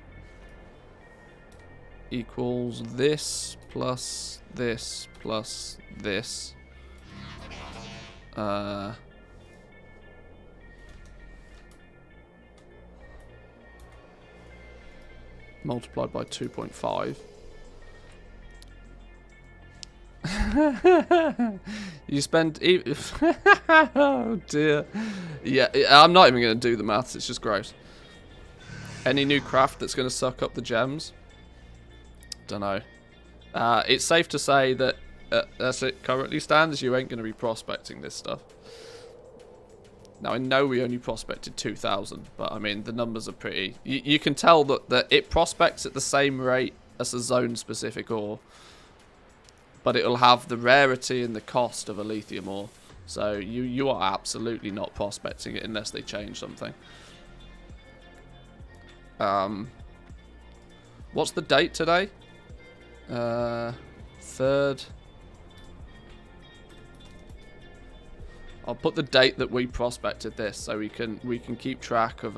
[SPEAKER 1] equals this plus this plus this. Multiplied by 2.5. You spend... Oh dear. Yeah, I'm not even going to do the maths, it's just gross. Any new craft that's going to suck up the gems? Don't know. It's safe to say that as it currently stands, you ain't going to be prospecting this stuff. Now, I know we only prospected 2,000, but I mean, the numbers are pretty... You can tell that it prospects at the same rate as a zone-specific ore, but it'll have the rarity and the cost of a lithium ore. So you are absolutely not prospecting it unless they change something. What's the date today? 3rd. I'll put the date that we prospected this so we can keep track of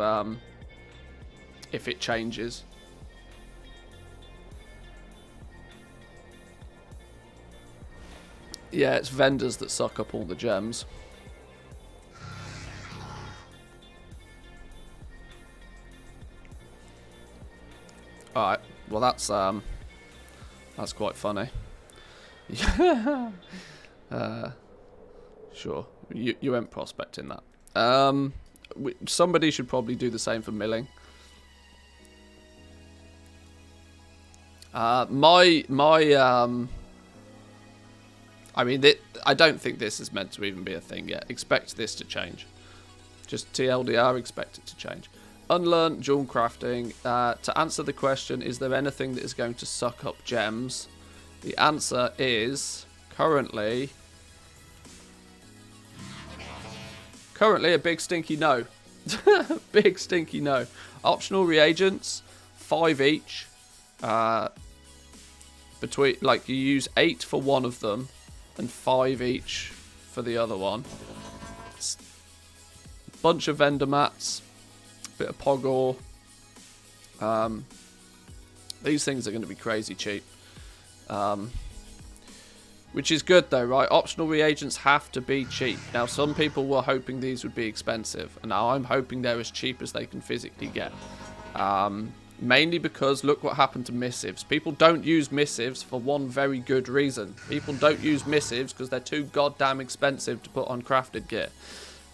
[SPEAKER 1] if it changes. Yeah, it's vendors that suck up all the gems. Alright, well that's quite funny. Sure, you went prospecting that. Somebody should probably do the same for milling. I mean, I don't think this is meant to even be a thing yet. Expect this to change. Just TLDR, expect it to change. Unlearned jewel crafting. To answer the question, is there anything that is going to suck up gems? The answer is currently a big stinky no. Big stinky no. Optional reagents, 5 each. Between, like, you use 8 for one of them and 5 each for the other one. Bunch of vendor mats, bit of Pog ore. These things are going to be crazy cheap. Which is good though, right? Optional reagents have to be cheap. Now, some people were hoping these would be expensive, and now I'm hoping they're as cheap as they can physically get. Mainly because look what happened to missives. People don't use missives for one very good reason. People don't use missives because they're too goddamn expensive to put on crafted gear.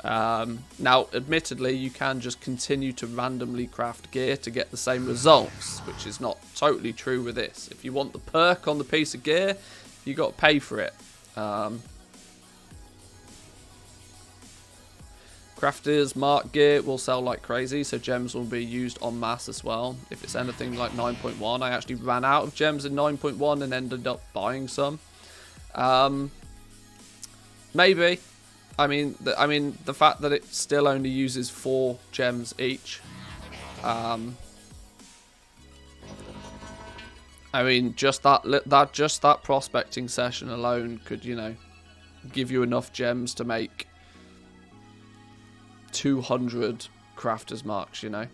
[SPEAKER 1] Now, admittedly, you can just continue to randomly craft gear to get the same results, which is not totally true with this. If you want the perk on the piece of gear, you got to pay for it. Crafters mark gear will sell like crazy, so gems will be used en masse as well. If it's anything like 9.1, I actually ran out of gems in 9.1 and ended up buying some. Maybe. I mean, the fact that it still only uses 4 gems each. I mean, just that prospecting session alone could, you know, give you enough gems to make 200 crafters marks, you know.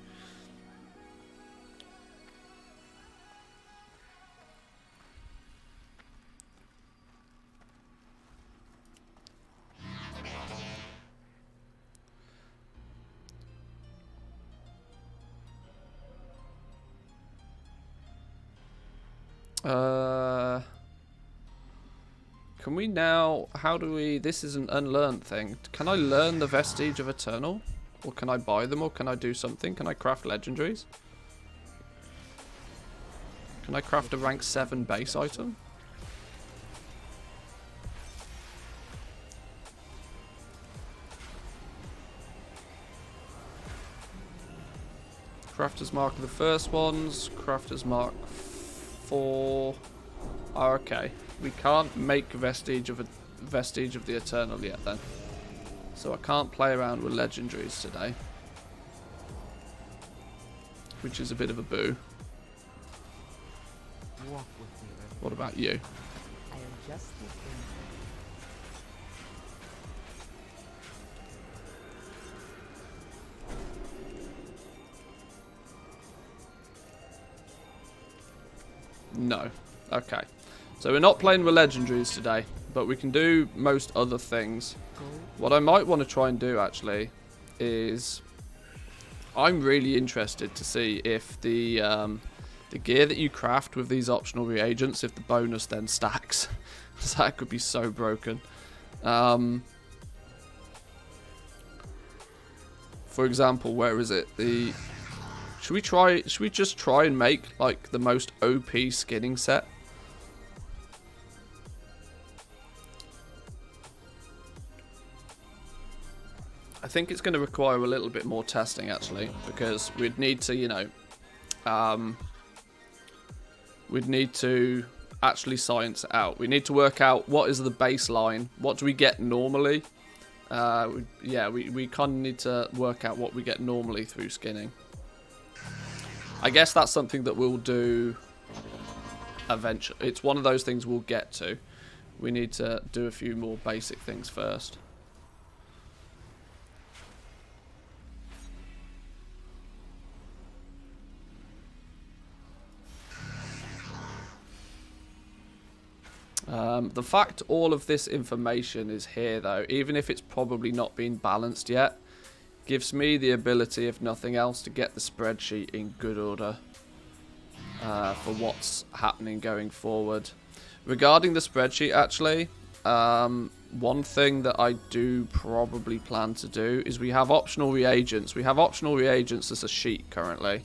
[SPEAKER 1] Can we now... How do we... This is an unlearned thing. Can I learn the Vestige of Eternal? Or can I buy them? Or can I do something? Can I craft legendaries? Can I craft a rank 7 base item? Crafter's Mark are the first ones. Crafter's Mark 4. Oh, okay. We can't make Vestige of the Eternal yet then. So I can't play around with legendaries today. Which is a bit of a boo.
[SPEAKER 5] Walk with me, Red.
[SPEAKER 1] What about you?
[SPEAKER 5] I am just the thing.
[SPEAKER 1] No. Okay. So we're not playing with legendaries today, but we can do most other things. What I might want to try and do actually is I'm really interested to see if the gear that you craft with these optional reagents, if the bonus then stacks. So that could be so broken. For example, where is it? Should we just try and make like the most OP skinning set? I think it's going to require a little bit more testing actually, because we'd need to, you know, we'd need to actually science it out. We need to work out what is the baseline, what do we get normally. Yeah, we kind of need to work out what we get normally through skinning. I guess that's something that we'll do eventually. It's one of those things we'll get to. We need to do a few more basic things first. The fact all of this information is here though, even if it's probably not been balanced yet, gives me the ability, if nothing else, to get the spreadsheet in good order for what's happening going forward. Regarding the spreadsheet actually, one thing that I do probably plan to do is we have optional reagents. We have optional reagents as a sheet currently.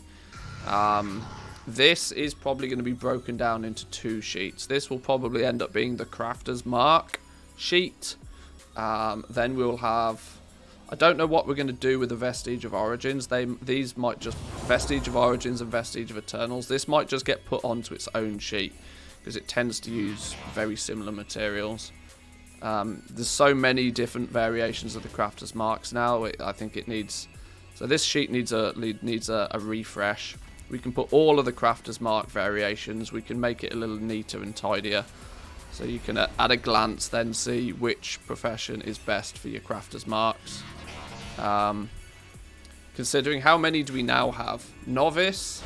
[SPEAKER 1] This is probably going to be broken down into 2 sheets. This will probably end up being the Crafter's Mark sheet. Then we'll have... I don't know what we're going to do with the Vestige of Origins. These might just... Vestige of Origins and Vestige of Eternals. This might just get put onto its own sheet, because it tends to use very similar materials. There's so many different variations of the Crafter's Marks now. I think it needs... So this sheet needs a refresh. We can put all of the Crafter's Mark variations. We can make it a little neater and tidier. So you can, at a glance, then see which profession is best for your Crafter's Marks. Considering how many do we now have? Novice,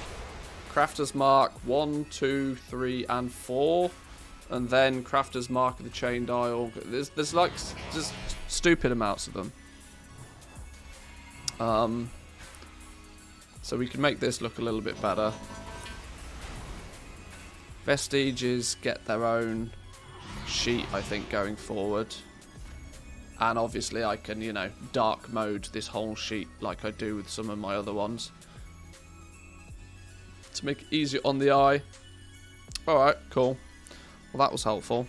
[SPEAKER 1] Crafter's Mark 1, 2, 3, and 4. And then Crafter's Mark of the Chain Dial. There's like just stupid amounts of them. So we can make this look a little bit better. Vestiges get their own sheet, I think, going forward. And obviously I can, you know, dark mode this whole sheet like I do with some of my other ones, to make it easier on the eye. Alright, cool. Well, that was helpful.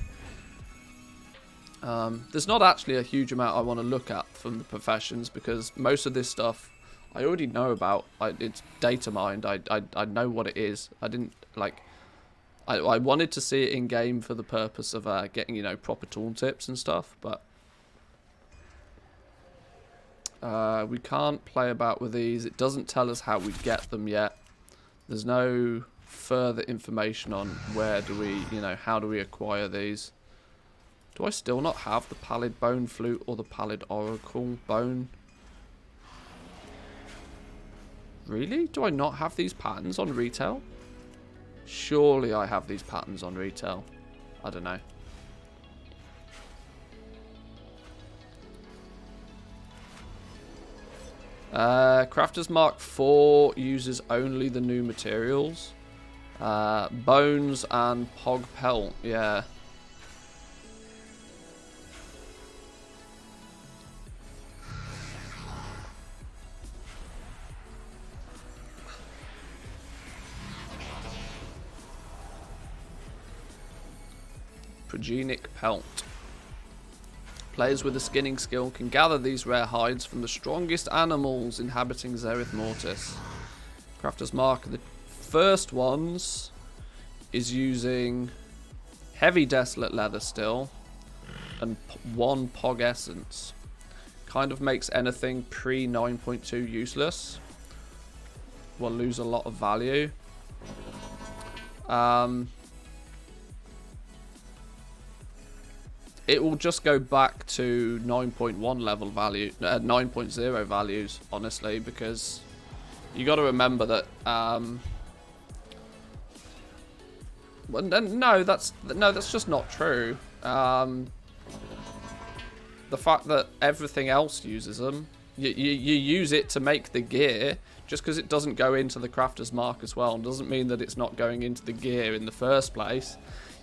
[SPEAKER 1] There's not actually a huge amount I want to look at from the professions, because most of this stuff I already know about. It's data mined. I know what it is. I didn't like. I wanted to see it in game for the purpose of getting, you know, proper tooltips and stuff, but we can't play about with these. It doesn't tell us how we get them yet. There's no further information on where do we, you know, how do we acquire these. Do I still not have the Pallid Bone Flute or the Pallid Oracle Bone? Really? Do I not have these patterns on retail? Surely I have these patterns on retail. I don't know. Crafter's Mark 4 uses only the new materials. Bones and Pog Pelt, yeah. Progenium Pelt. Players with a skinning skill can gather these rare hides from the strongest animals inhabiting Zerith Mortis. Crafter's Mark, the first ones, is using heavy desolate leather still and 1 Pog Essence. Kind of makes anything pre 9.2 useless. Will lose a lot of value. It will just go back to 9.1 level value, 9.0 values, honestly, because you got to remember that. Well, no, that's just not true. The fact that everything else uses them, you use it to make the gear. Just because it doesn't go into the crafter's mark as well, doesn't mean that it's not going into the gear in the first place.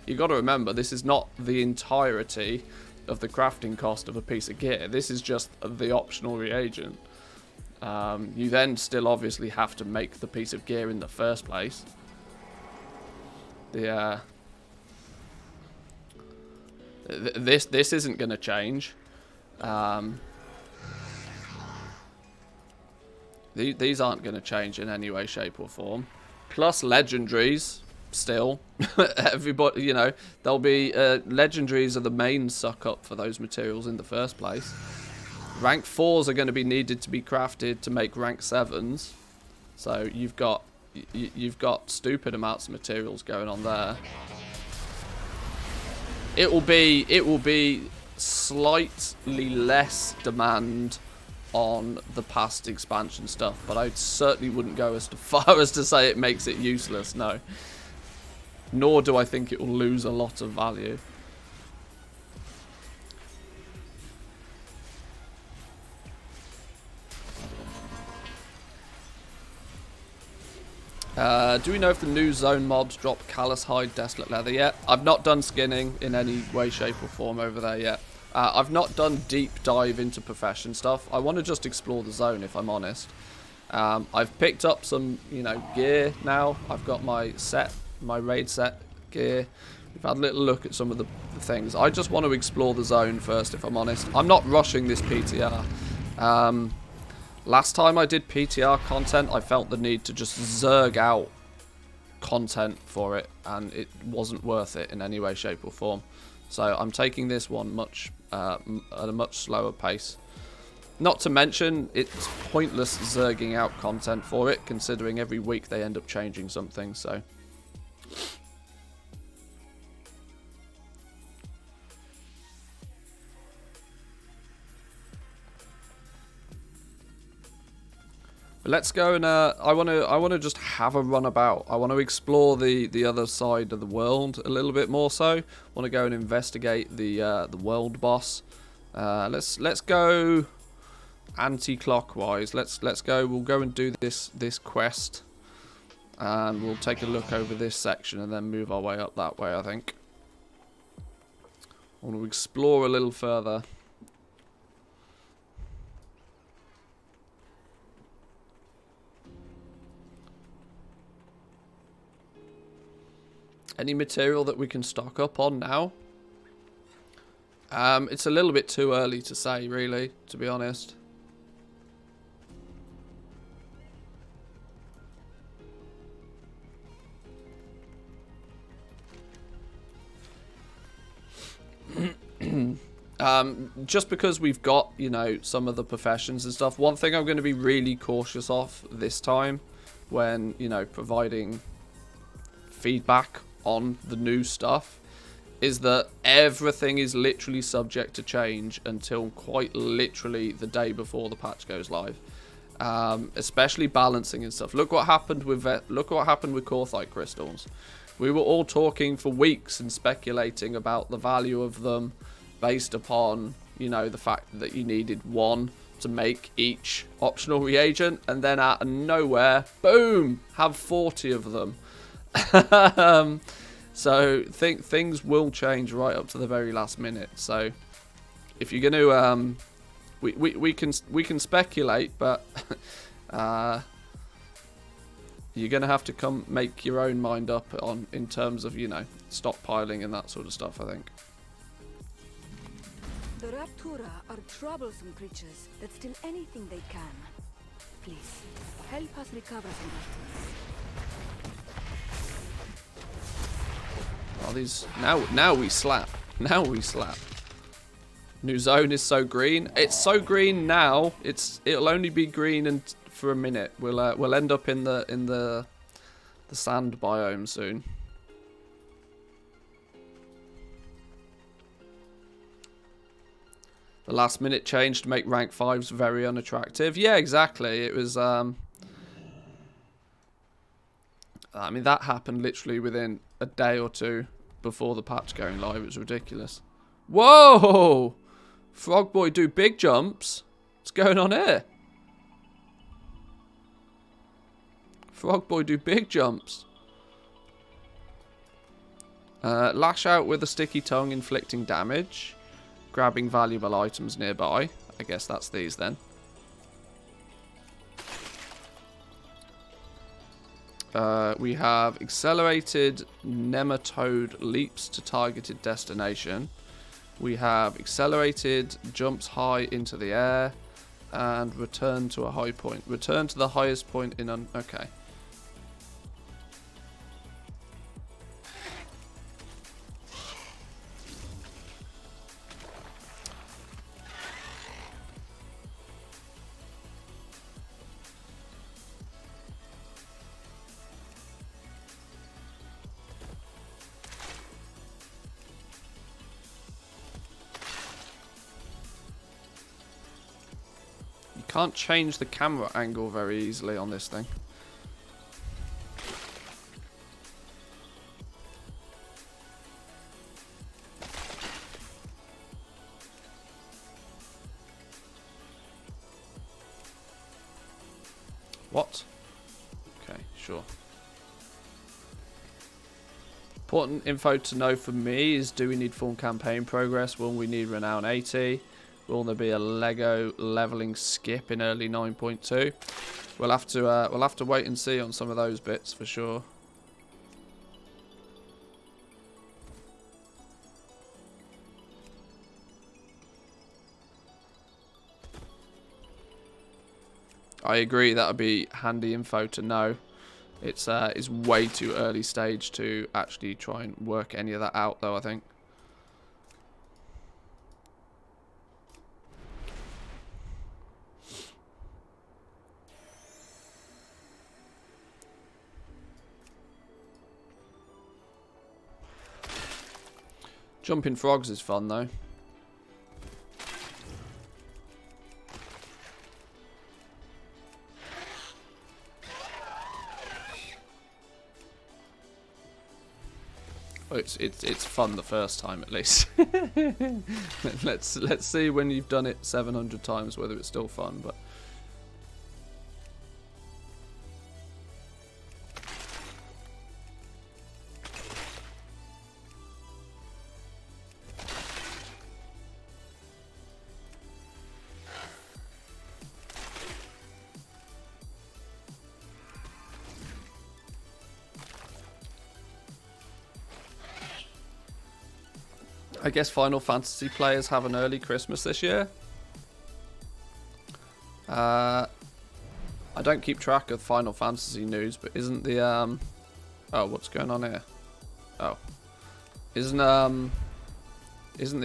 [SPEAKER 1] You got to remember, this is not the entirety of the crafting cost of a piece of gear. This is just the optional reagent. You then still obviously have to make the piece of gear in the first place. This isn't going to change. These aren't going to change in any way, shape or form. Plus legendaries. Still, everybody, you know, there'll be legendaries are the main suck up for those materials in the first place. Rank 4s are going to be needed to be crafted to make rank 7s, so you've got stupid amounts of materials going on there. It will be slightly less demand on the past expansion stuff, but I certainly wouldn't go as far as to say it makes it useless. No. Nor do I think it will lose a lot of value. Do we know if the new zone mobs drop Callous Hide Desolate Leather yet? I've not done skinning in any way, shape or form over there yet. I've not done deep dive into profession stuff. I want to just explore the zone, if I'm honest. I've picked up some, you know, gear now. I've got my set. My raid set gear. We've had a little look at some of the things. I just want to explore the zone first, if I'm honest. I'm not rushing this PTR. Last time I did PTR content, I felt the need to just zerg out content for it, and it wasn't worth it in any way, shape or form. So I'm taking this one at a much slower pace. Not to mention, it's pointless zerging out content for it, considering every week they end up changing something, so... But let's go and I want to just have a run about. I want to explore the other side of the world a little bit more so. I want to go and investigate the world boss. Let's go anti-clockwise. Let's go. We'll go and do this quest. And we'll take a look over this section and then move our way up that way, I think. I want to explore a little further. Any material that we can stock up on now? It's a little bit too early to say, really, to be honest. Just because we've got, you know, some of the professions and stuff, one thing I'm going to be really cautious of this time when, you know, providing feedback on the new stuff is that everything is literally subject to change until quite literally the day before the patch goes live. Especially balancing and stuff. Look what happened with Corthite crystals. We were all talking for weeks and speculating about the value of them based upon, you know, the fact that you needed one to make each optional reagent, and then out of nowhere, boom, have 40 of them. So things will change right up to the very last minute. So if you're going to, we can speculate, but you're going to have to come make your own mind up on in terms of, you know, stockpiling and that sort of stuff, I think.
[SPEAKER 6] The Raptura are troublesome creatures that steal anything they can. Please, help us recover some Raptors.
[SPEAKER 1] Oh, these now we slap. Now we slap. New zone is so green. It's so green now. It'll only be green and for a minute. We'll end up in the sand biome soon. The last minute change to make rank 5s very unattractive. Yeah, exactly. It was I mean, that happened literally within a day or two before the patch going live. It was ridiculous. Whoa! Frog Boy do big jumps. What's going on here? Frog Boy do big jumps. Lash out with a sticky tongue, inflicting damage. Grabbing valuable items nearby. I guess that's these then. We have accelerated nematode leaps to targeted destination. We have accelerated jumps high into the air. And return to a high point. Return to the highest point in okay. Can't change the camera angle very easily on this thing. What? Okay, sure. Important info to know for me is, do we need full campaign progress? Will we need renown 80? Will there be a Lego leveling skip in early 9.2? We'll have to wait and see on some of those bits for sure. I agree, that would be handy info to know. It's way too early stage to actually try and work any of that out though, I think. Jumping frogs is fun though. Oh, it's fun the first time at least. let's see when you've done it 700 times whether it's still fun, but I guess Final Fantasy players have an early Christmas this year. I don't keep track of Final Fantasy news, but isn't the oh, what's going on here? Oh, isn't the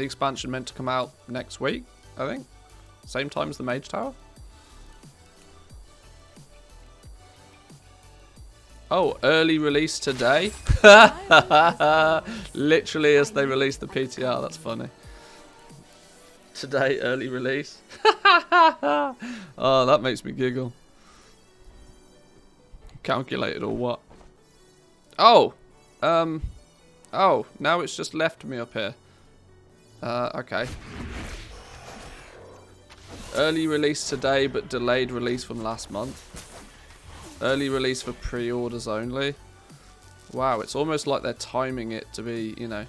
[SPEAKER 1] expansion meant to come out next week? I think same time as the Mage Tower. Oh, early release today. Literally as they release the PTR, that's funny. Today, early release. Oh, that makes me giggle. Calculated or what? Oh, oh, now it's just left me up here. Okay. Early release today, but delayed release from last month. Early release for pre-orders only. Wow, it's almost like they're timing it to be, you know.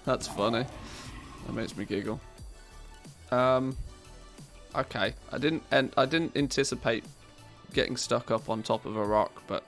[SPEAKER 1] That's funny. That makes me giggle. Okay, I didn't anticipate getting stuck up on top of a rock, but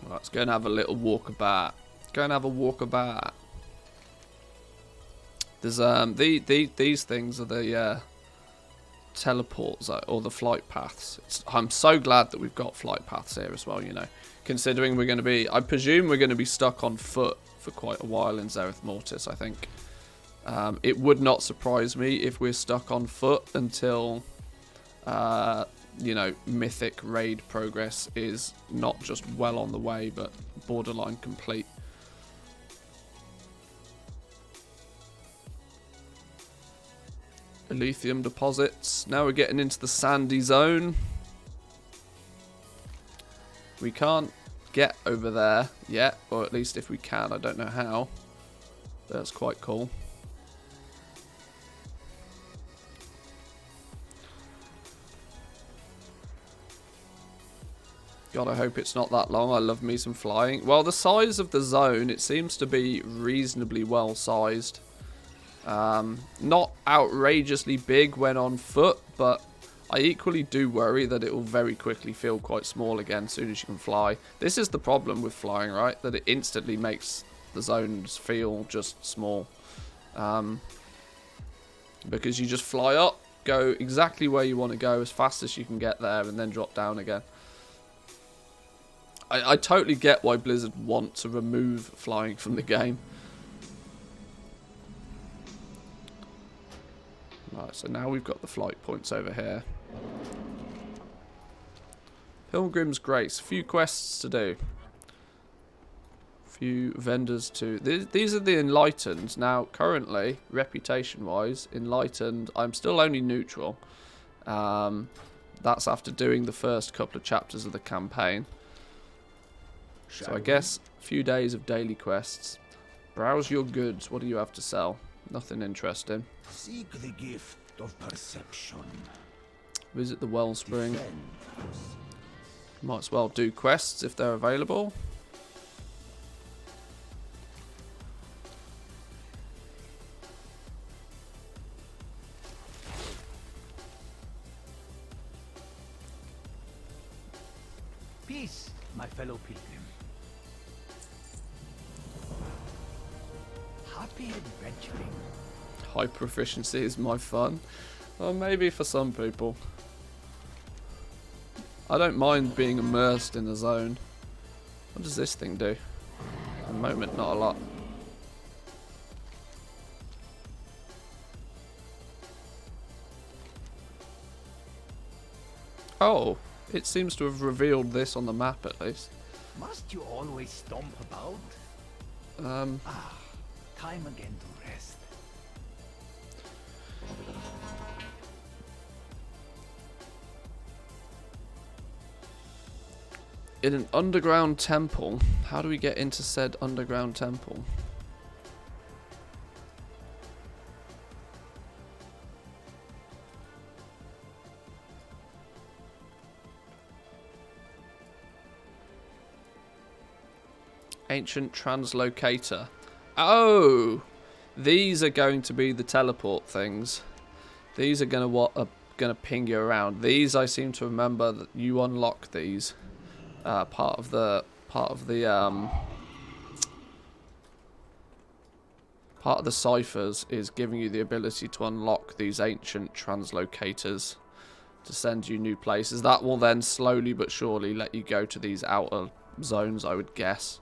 [SPEAKER 1] let's go and have a little walk about. Go and have a walk about. There's these things are the teleports or the flight paths. I'm so glad that we've got flight paths here as well. You know, considering we're going to be, I presume we're going to be stuck on foot for quite a while in Zerith Mortis. I think it would not surprise me if we're stuck on foot until you know, mythic raid progress is not just well on the way, but borderline complete. Lithium deposits. Now we're getting into the sandy zone. We can't get over there yet, or at least if we can, I don't know how. That's quite cool. God, I hope it's not that long. I love me some flying. Well, the size of the zone, it seems to be reasonably well sized. Not outrageously big when on foot, but I equally do worry that it will very quickly feel quite small again as soon as you can fly. This is the problem with flying, right? That it instantly makes the zones feel just small. Because you just fly up, go exactly where you want to go as fast as you can get there, and then drop down again. I totally get why Blizzard want to remove flying from the game. Right, so now we've got the flight points over here. Pilgrim's Grace. A few quests to do. A few vendors to... These are the Enlightened. Now, currently, reputation-wise, Enlightened, I'm still only neutral. That's after doing the first couple of chapters of the campaign. So I guess a few days of daily quests. Browse your goods. What do you have to sell? Nothing interesting.
[SPEAKER 5] Seek the gift of perception.
[SPEAKER 1] Visit the wellspring. Might as well do quests if they're available.
[SPEAKER 5] Peace, my fellow pilgrim. Happy adventuring.
[SPEAKER 1] High proficiency is my fun. Well, maybe for some people. I don't mind being immersed in the zone. What does this thing do? At the moment, not a lot. Oh, it seems to have revealed this on the map at least.
[SPEAKER 5] Must you always stomp about? Time again to rest.
[SPEAKER 1] In an underground temple. How do we get into said underground temple? Ancient Translocator. Oh! These are going to be the teleport things. These are going to ping you around. These, I seem to remember that you unlock these. Part of the ciphers is giving you the ability to unlock these ancient translocators to send you new places. That will then slowly but surely let you go to these outer zones, I would guess.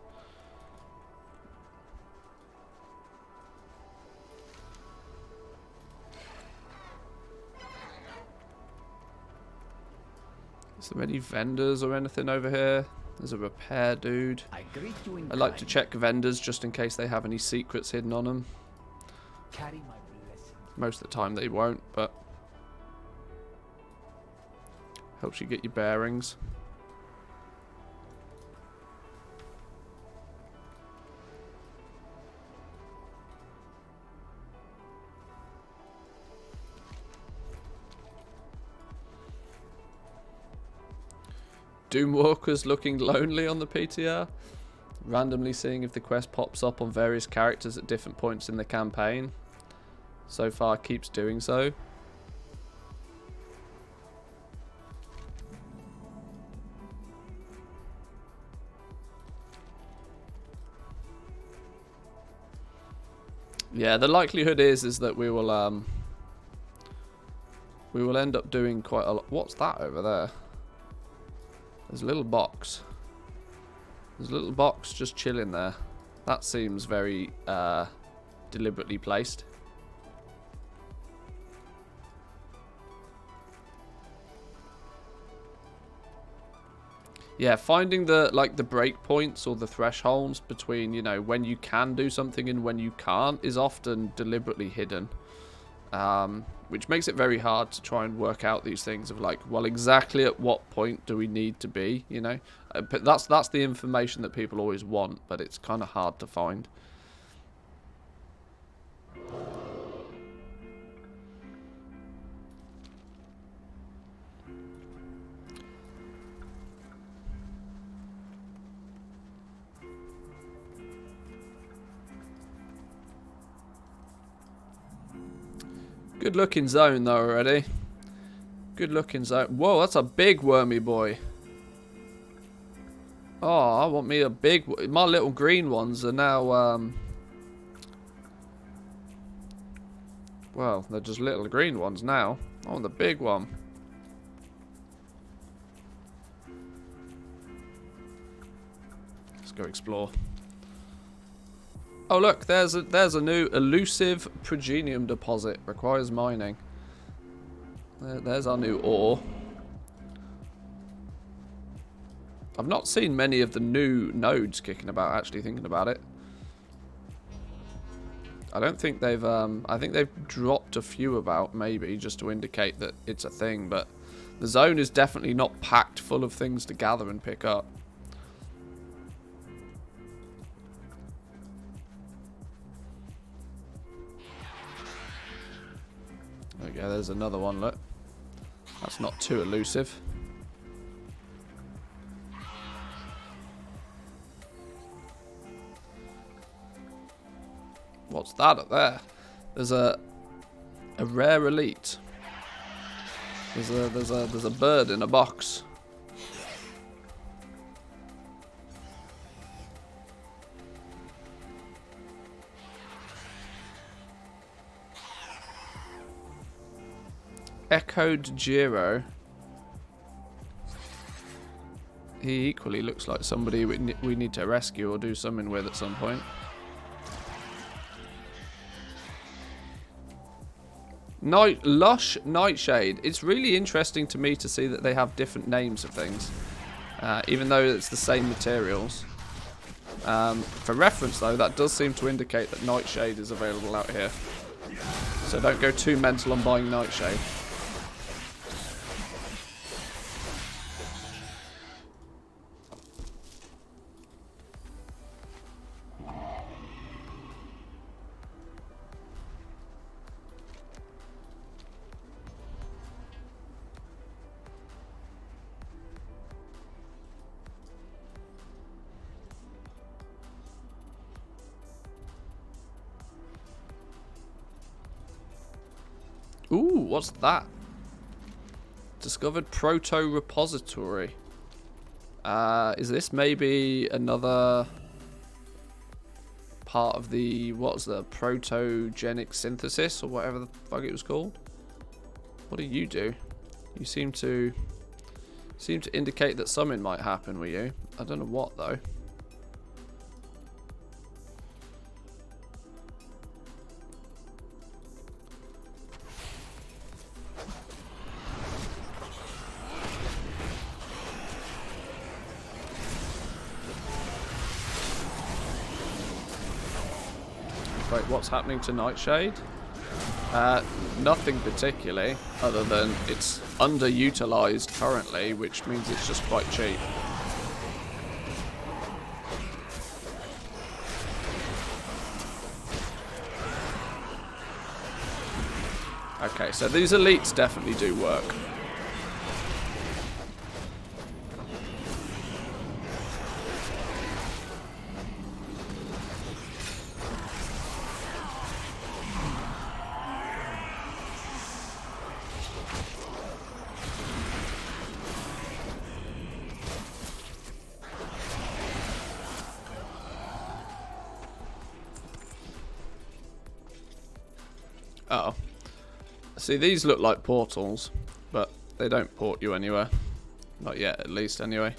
[SPEAKER 1] Is there any vendors or anything over here? There's a repair dude.
[SPEAKER 5] I greet you in
[SPEAKER 1] I like to
[SPEAKER 5] kind.
[SPEAKER 1] check vendors just in case they have any secrets hidden on them.
[SPEAKER 5] Carry my blessing.
[SPEAKER 1] Most of the time they won't, but helps you get your bearings. Doomwalker's looking lonely on the PTR. Randomly seeing if the quest pops up on various characters at different points in the campaign. So far keeps doing so. Yeah, the likelihood is that we will end up doing quite a lot. What's that over there? There's a little box. There's a little box just chilling there. That seems very deliberately placed. Yeah, finding the break points or the thresholds between, you know, when you can do something and when you can't is often deliberately hidden. Which makes it very hard to try and work out these things of like, well, exactly at what point do we need to be, you know? But that's the information that people always want, but it's kind of hard to find. Good looking zone though already. Good looking zone. Whoa, that's a big wormy boy. Oh, I want me a big... My little green ones are now... Well, they're just little green ones now. I want the big one. Let's go explore. Oh look, there's a new elusive Progenium Deposit. Requires mining. There's our new ore. I've not seen many of the new nodes kicking about, actually thinking about it. I don't think they've, I think they've dropped a few about, maybe, just to indicate that it's a thing, but the zone is definitely not packed full of things to gather and pick up. Okay, there's another one, look. That's not too elusive. What's that up there? There's a rare elite. There's a bird in a box. Echoed Giro. He equally looks like somebody we need to rescue or do something with at some point. Lush Nightshade. It's really interesting to me to see that they have different names of things, even though it's the same materials. For reference, though, that does seem to indicate that Nightshade is available out here. So don't go too mental on buying Nightshade. Ooh, what's that? Discovered proto repository. Is this maybe another part of the, what's the protogenic synthesis or whatever the fuck it was called? What do you do? You seem to indicate that something might happen with you. I don't know what though. Wait, what's happening to Nightshade? Nothing particularly, other than it's underutilized currently, which means it's just quite cheap. Okay, so these elites definitely do work. Uh-oh. See, these look like portals, but they don't port you anywhere. Not yet, at least, anyway.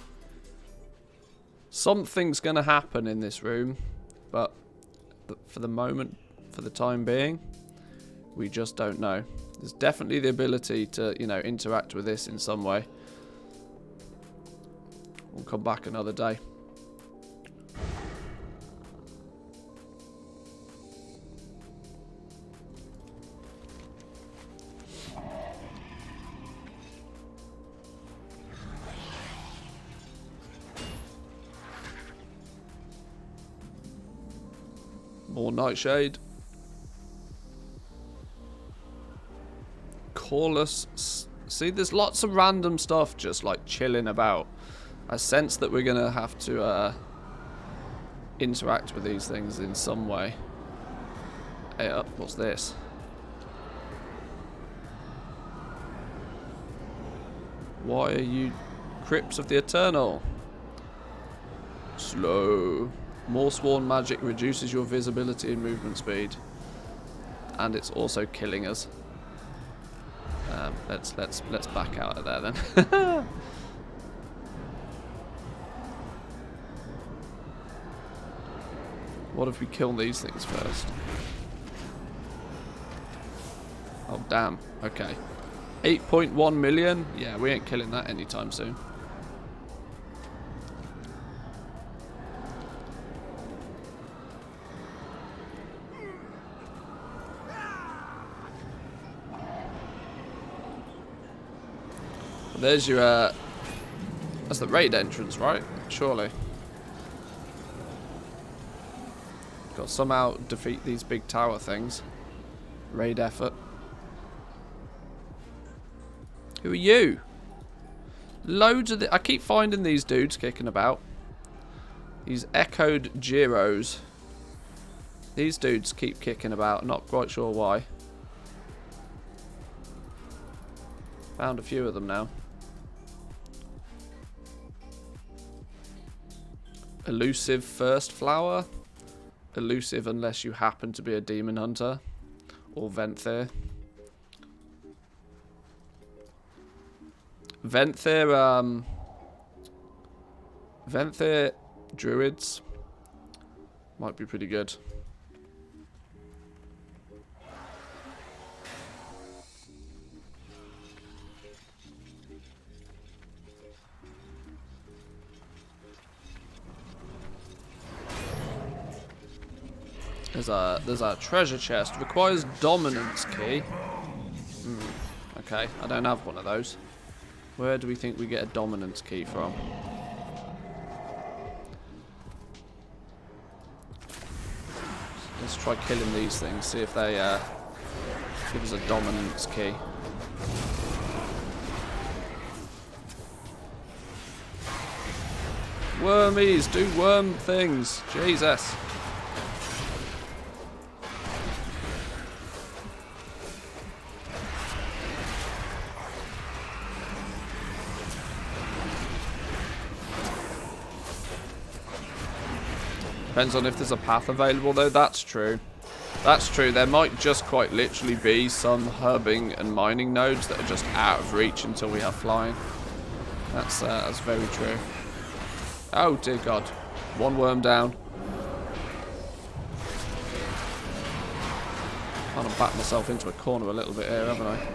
[SPEAKER 1] Something's going to happen in this room, but for the moment, for the time being, we just don't know. There's definitely the ability to, you know, interact with this in some way. We'll come back another day. More Nightshade. Call us. See, there's lots of random stuff just like chilling about. I sense that we're going to have to interact with these things in some way. Hey, what's this? Why are you Crypts of the Eternal? Slow. More sworn magic reduces your visibility and movement speed, and it's also killing us. Let's back out of there then. What if we kill these things first? Oh damn. Okay. 8.1 million. Yeah, we ain't killing that anytime soon. There's your, that's the raid entrance, right? Surely. Got to somehow defeat these big tower things. Raid effort. Who are you? Loads of I keep finding these dudes kicking about. These echoed Gyros. These dudes keep kicking about, not quite sure why. Found a few of them now. Elusive first flower. Elusive unless you happen to be a demon hunter. Or Venthyr. Venthyr druids might be pretty good. There's a treasure chest. Requires dominance key. Okay, I don't have one of those. Where do we think we get a dominance key from? Let's try killing these things. See if they give us a dominance key. Wormies, do worm things. Jesus. Depends on if there's a path available though, that's true. That's true, there might just quite literally be some hubbing and mining nodes that are just out of reach until we have flying. That's very true. Oh dear God. One worm down. Kind of backed myself into a corner a little bit here, haven't I?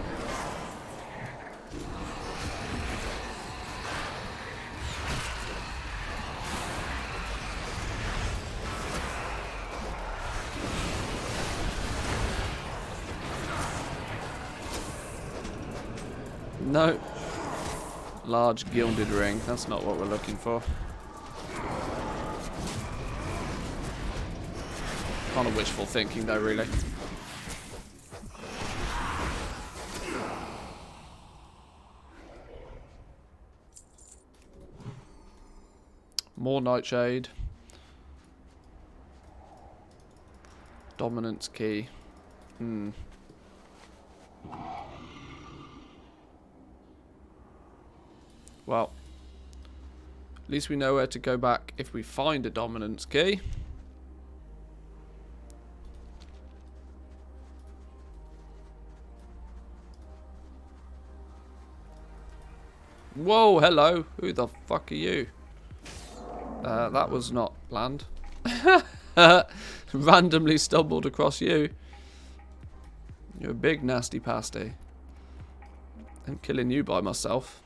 [SPEAKER 1] No. Large gilded ring. That's not what we're looking for. Kind of wishful thinking though, really. More nightshade. Dominance key. Well, at least we know where to go back if we find a dominance key. Whoa, hello. Who the fuck are you? That was not planned. Randomly stumbled across you. You're a big nasty pasty. I'm killing you by myself.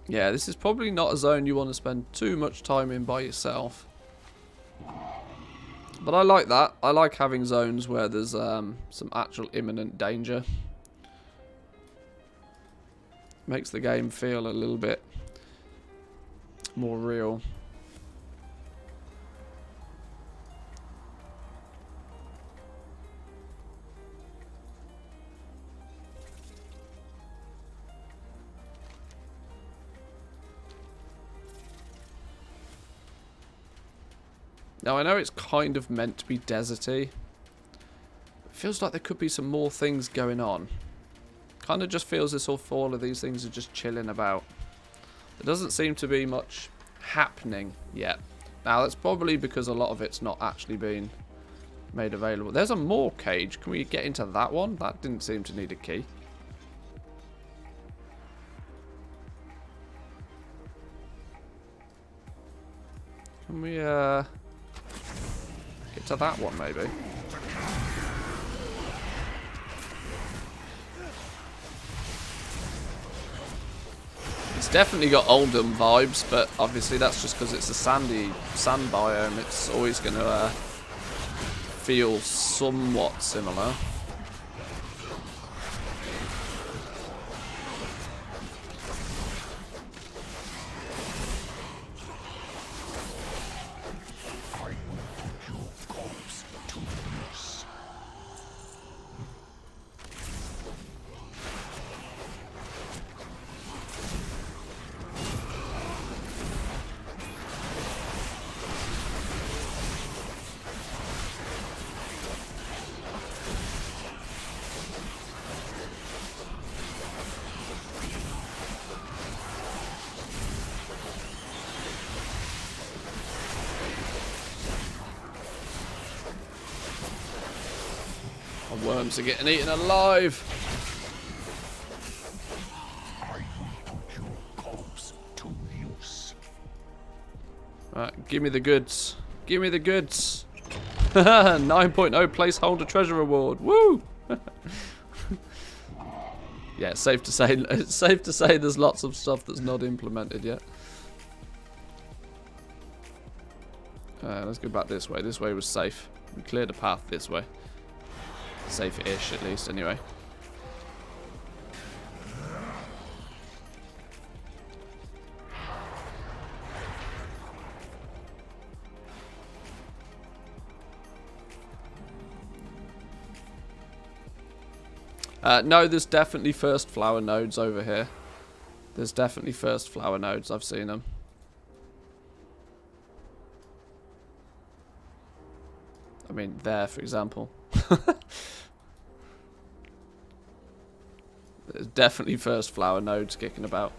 [SPEAKER 1] Yeah, this is probably not a zone you want to spend too much time in by yourself. But I like that. I like having zones where there's some actual imminent danger. Makes the game feel a little bit more real. Now I know it's kind of meant to be deserty. It feels like there could be some more things going on. Kind of just feels as if all of these things are just chilling about. There doesn't seem to be much happening yet. Now that's probably because a lot of it's not actually been made available. There's a more cage. Can we get into that one? That didn't seem to need a key. Can we get to that one maybe? It's definitely got Oldham vibes, but obviously that's just because it's a sand biome. It's always going to feel somewhat similar. Worms are getting eaten alive. Right, give me the goods. Give me the goods. 9.0 placeholder treasure reward. Woo! Yeah, it's safe to say there's lots of stuff that's not implemented yet. Let's go back this way. This way was safe. We cleared a path this way. Safe-ish, at least, anyway. No, there's definitely first flower nodes over here. There's definitely first flower nodes. I've seen them. I mean, there, for example. There's definitely first flower nodes kicking about.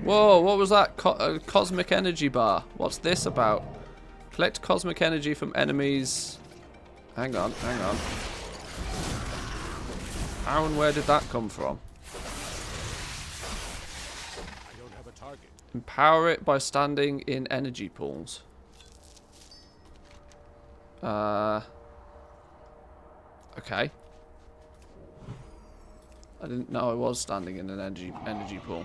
[SPEAKER 1] Whoa, what was that? Cosmic energy bar. What's this about? Collect cosmic energy from enemies. Hang on, hang on. How and where did that come from?
[SPEAKER 4] I don't have a target.
[SPEAKER 1] Empower it by standing in energy pools. Okay. I didn't know I was standing in an energy pool.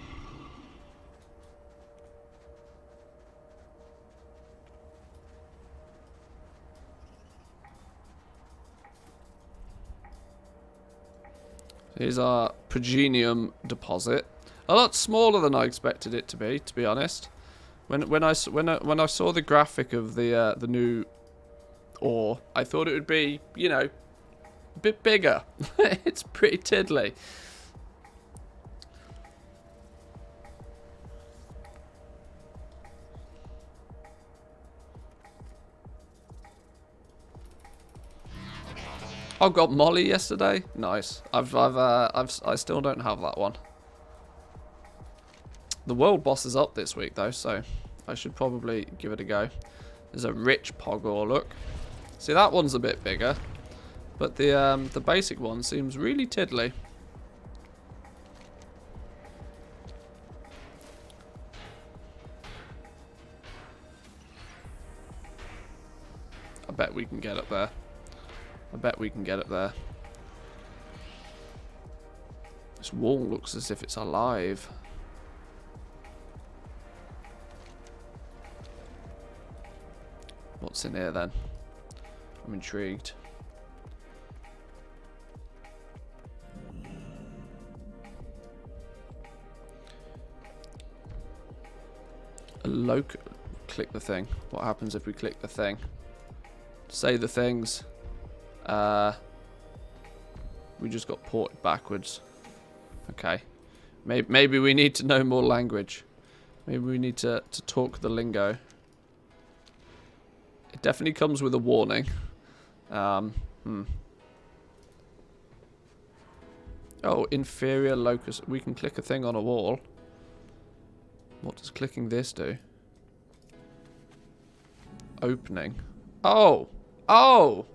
[SPEAKER 1] Here's our Progenium Deposit. A lot smaller than I expected it to be honest. When I saw the graphic of the new ore, I thought it would be, you know, a bit bigger. It's pretty tiddly. I got Molly yesterday. Nice. I still don't have that one. The world boss is up this week though, so I should probably give it a go. There's a rich Pogor, look. See, that one's a bit bigger, but the basic one seems really tiddly. I bet we can get up there. I bet we can get up there. This wall looks as if it's alive. What's in here then? I'm intrigued. Click the thing. What happens if we click the thing? Say the things. We just got ported backwards. Okay. Maybe we need to know more language. Maybe we need to talk the lingo. It definitely comes with a warning. Oh, inferior locus. We can click a thing on a wall. What does clicking this do? Opening. Oh! Oh!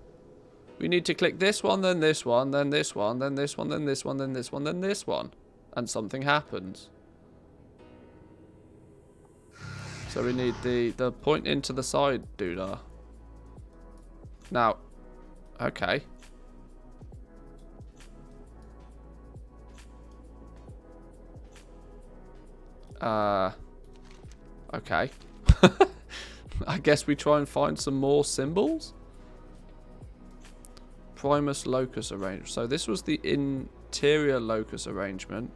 [SPEAKER 1] We need to click this one, then this one, then this one, then this one, then this one, then this one, then this one. And something happens. So we need the point into the side doodah. Now, okay. Okay. I guess we try and find some more symbols. Primus locus arrangement. So this was the interior locus arrangement.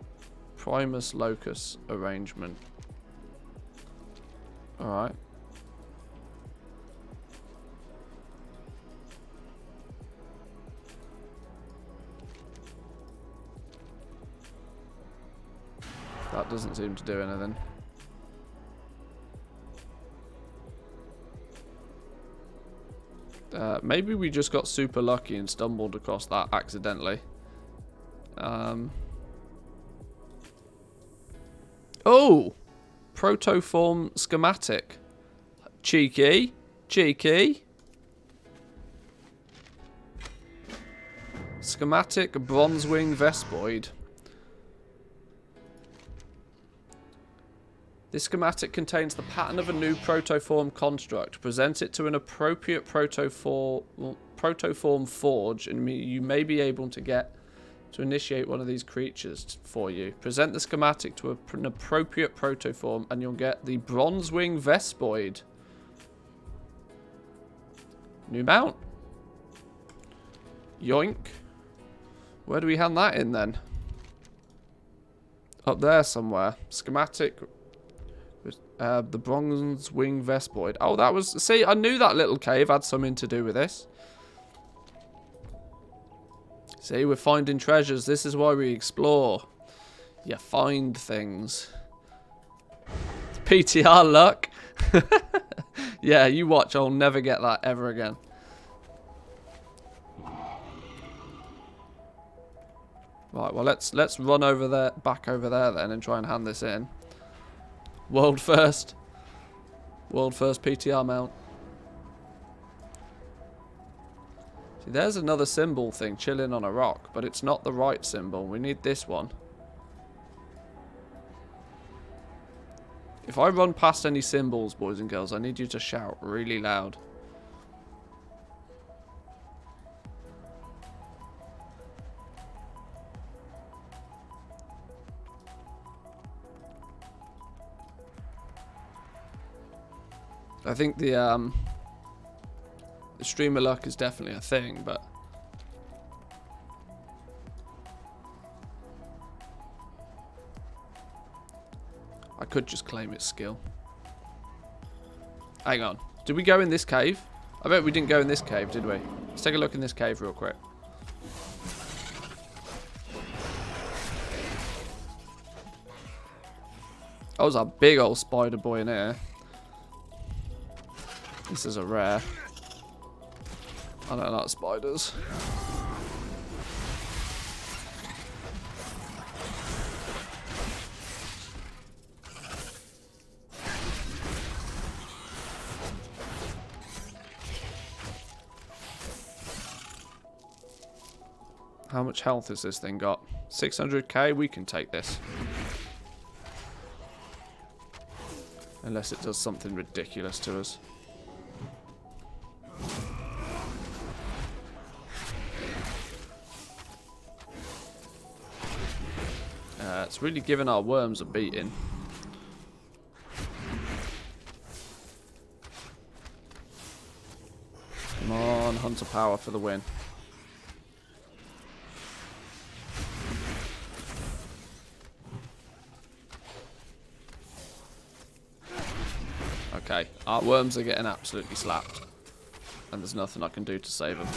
[SPEAKER 1] Primus locus arrangement. Alright. That doesn't seem to do anything. Maybe we just got super lucky and stumbled across that accidentally. Oh! Protoform schematic. Cheeky. Cheeky. Schematic Bronzewing Vespoid. This schematic contains the pattern of a new protoform construct. Present it to an appropriate protoform forge, and you may be able to get to initiate one of these creatures for you. Present the schematic to an appropriate protoform, and you'll get the Bronzewing Vespoid. New mount. Yoink. Where do we hand that in then? Up there somewhere. Schematic. The Bronzewing Vespoid. Oh, that was... See, I knew that little cave had something to do with this. See, we're finding treasures. This is why we explore. You find things. PTR luck. Yeah, you watch. I'll never get that ever again. Right, well, let's run over there, back over there then, and try and hand this in. World first. World first PTR mount. See, there's another symbol thing chilling on a rock, but it's not the right symbol. We need this one. If I run past any symbols, boys and girls, I need you to shout really loud. I think the streamer luck is definitely a thing, but I could just claim it's skill. Hang on. Did we go in this cave? I bet we didn't go in this cave, did we? Let's take a look in this cave real quick. Oh, there's a big old spider boy in here. This is a rare. I don't like spiders. How much health has this thing got? 600k? We can take this. Unless it does something ridiculous to us. It's really giving our worms a beating. Come on, Hunter Power for the win. Okay, our worms are getting absolutely slapped. And there's nothing I can do to save them.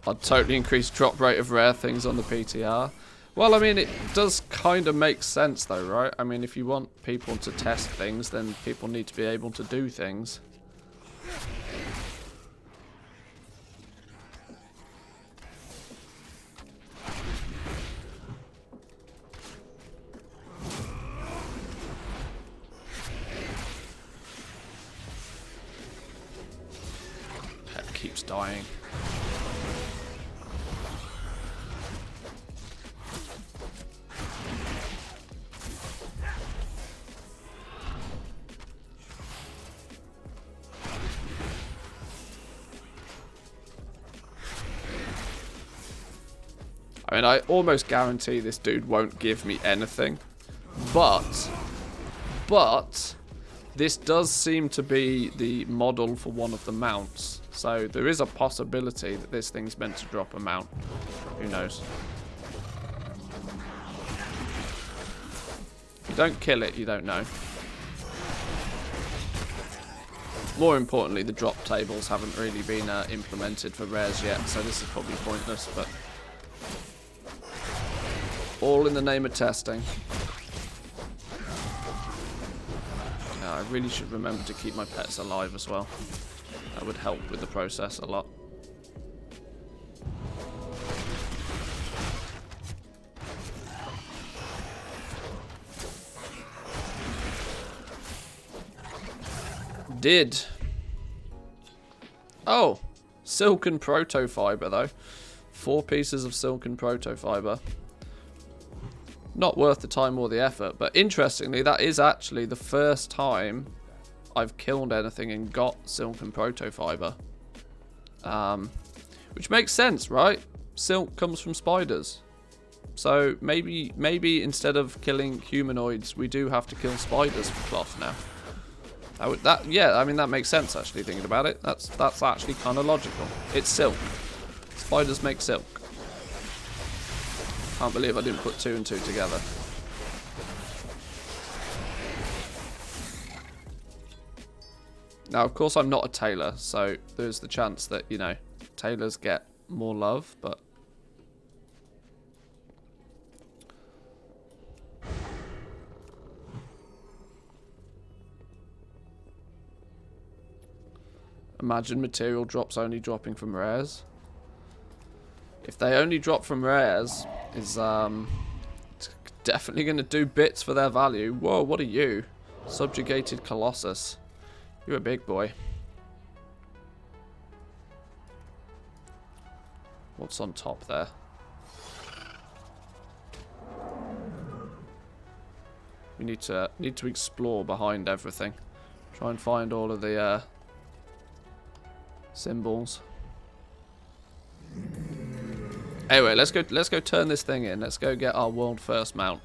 [SPEAKER 1] I'd totally increase drop rate of rare things on the PTR. Well, I mean, it does kind of make sense though, right? I mean, if you want people to test things, then people need to be able to do things. Pet keeps dying. I mean, I almost guarantee this dude won't give me anything. But this does seem to be the model for one of the mounts. So there is a possibility that this thing's meant to drop a mount. Who knows? If you don't kill it, you don't know. More importantly, the drop tables haven't really been implemented for rares yet, so this is probably pointless, but all in the name of testing. I really should remember to keep my pets alive as well. That would help with the process a lot. Did. Oh, silken protofiber though. 4 pieces of silken protofiber. Not worth the time or the effort, but interestingly, that is actually the first time I've killed anything and got silken protofiber. Which makes sense, right? Silk comes from spiders. So maybe instead of killing humanoids, we do have to kill spiders for cloth now. Yeah, I mean that makes sense actually thinking about it. That's actually kind of logical. It's silk. Spiders make silk. Can't believe I didn't put 2 and 2 together. Now, of course, I'm not a tailor, so there's the chance that, you know, tailors get more love, but imagine material drops only dropping from rares. If they only drop from rares, is it's definitely going to do bits for their value. Whoa, what are you? Subjugated Colossus. You're a big boy. What's on top there? We need to explore behind everything. Try and find all of the symbols. Anyway, let's go turn this thing in. Let's go get our world first mount.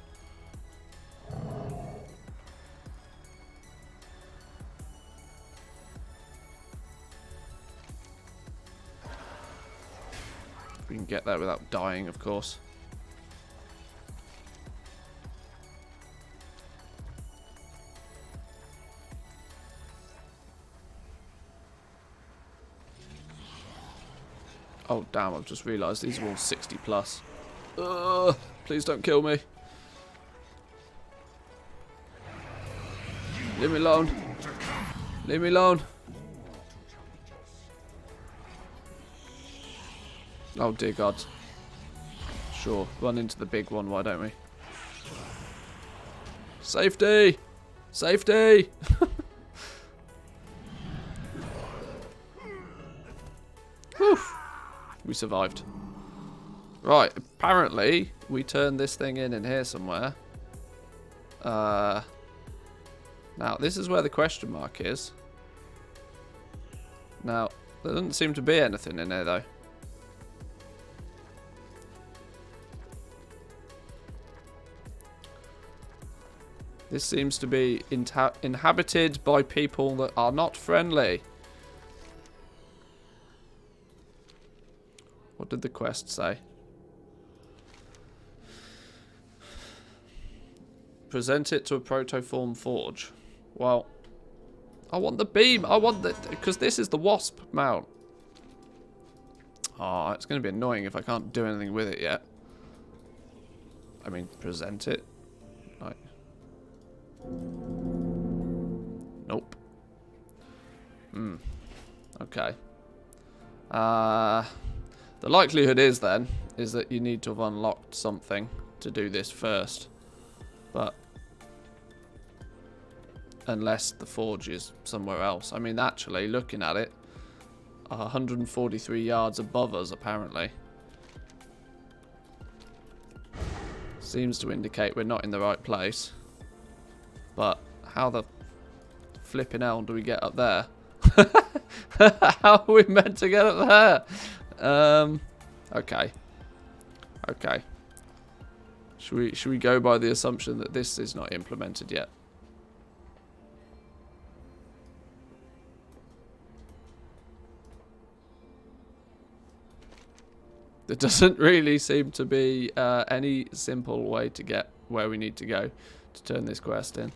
[SPEAKER 1] We can get there without dying, of course. Oh damn, I've just realised these are all 60 plus. Please don't kill me. Leave me alone. Leave me alone. Oh dear God. Sure, run into the big one, why don't we? Safety! Safety! Whew. We survived. Right, apparently we turned this thing in here somewhere. Now, this is where the question mark is. Now, there doesn't seem to be anything in here, though. This seems to be inhabited by people that are not friendly. What did the quest say? Present it to a protoform forge. Well, I want the beam. I want the... Because this is the wasp mount. Oh, it's going to be annoying if I can't do anything with it yet. I mean, present it. Like... Nope. Okay. The likelihood is then is that you need to have unlocked something to do this first. But unless the forge is somewhere else. I mean, actually, looking at it, 143 yards above us, apparently. Seems to indicate we're not in the right place. But how the flipping hell do we get up there? How are we meant to get up there? Okay. Okay. Should we go by the assumption that this is not implemented yet? There doesn't really seem to be any simple way to get where we need to go to turn this quest in.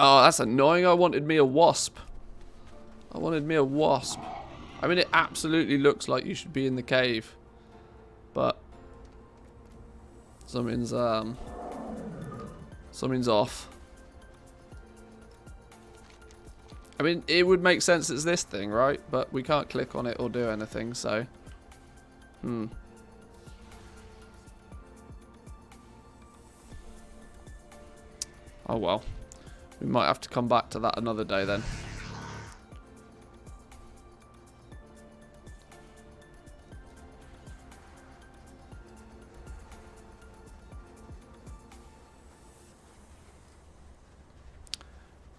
[SPEAKER 1] Oh, that's annoying. I wanted me a wasp. I wanted me a wasp. I mean, it absolutely looks like you should be in the cave. But something's off. I mean, it would make sense it's this thing, right? But we can't click on it or do anything, so... Oh well. We might have to come back to that another day then.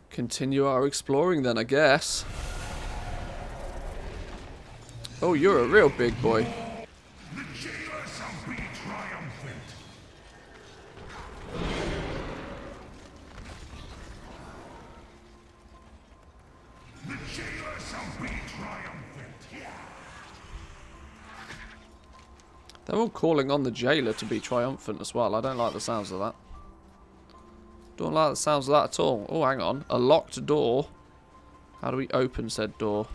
[SPEAKER 1] Continue our exploring then, I guess. Oh, you're a real big boy.
[SPEAKER 4] The jailer shall be triumphant. The jailer shall be triumphant.
[SPEAKER 1] They're all calling on the jailer to be triumphant as well. I don't like the sounds of that. Don't like the sounds of that at all. Oh, hang on. A locked door. How do we open said door?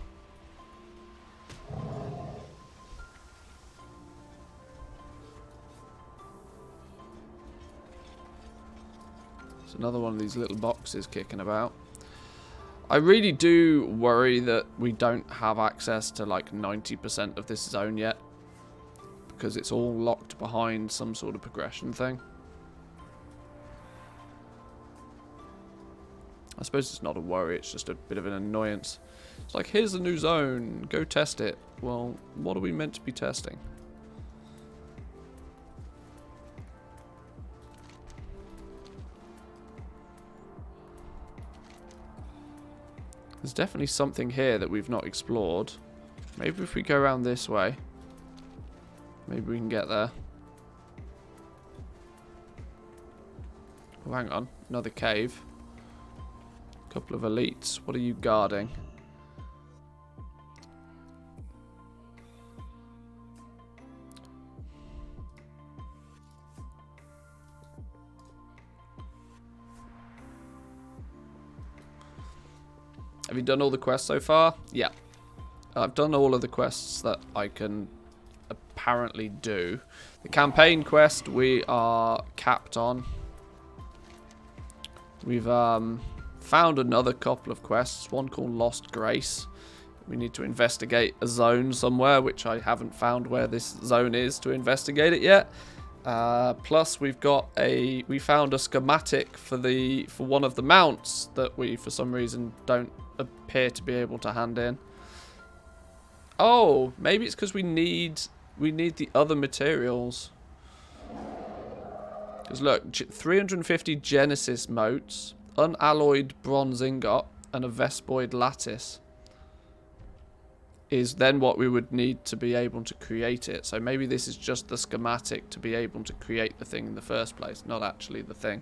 [SPEAKER 1] It's another one of these little boxes kicking about. I really do worry that we don't have access to like 90% of this zone yet. Because it's all locked behind some sort of progression thing. I suppose it's not a worry, it's just a bit of an annoyance. It's like, here's a new zone, go test it. Well, what are we meant to be testing? There's definitely something here that we've not explored. Maybe if we go around this way, maybe we can get there. Oh, hang on. Another cave. Couple of elites. What are you guarding? Have you done all the quests so far? Yeah. I've done all of the quests that I can apparently do. The campaign quest we are capped on. We've found another couple of quests. One called Lost Grace. We need to investigate a zone somewhere, which I haven't found where this zone is to investigate it yet. Plus, we found a schematic for one of the mounts that we, for some reason, don't appear to be able to hand in. Oh, maybe it's because we need the other materials. Because look, 350 Genesis motes, unalloyed bronze ingot, and a Vespoid lattice is then what we would need to be able to create it. So maybe this is just the schematic to be able to create the thing in the first place, not actually the thing.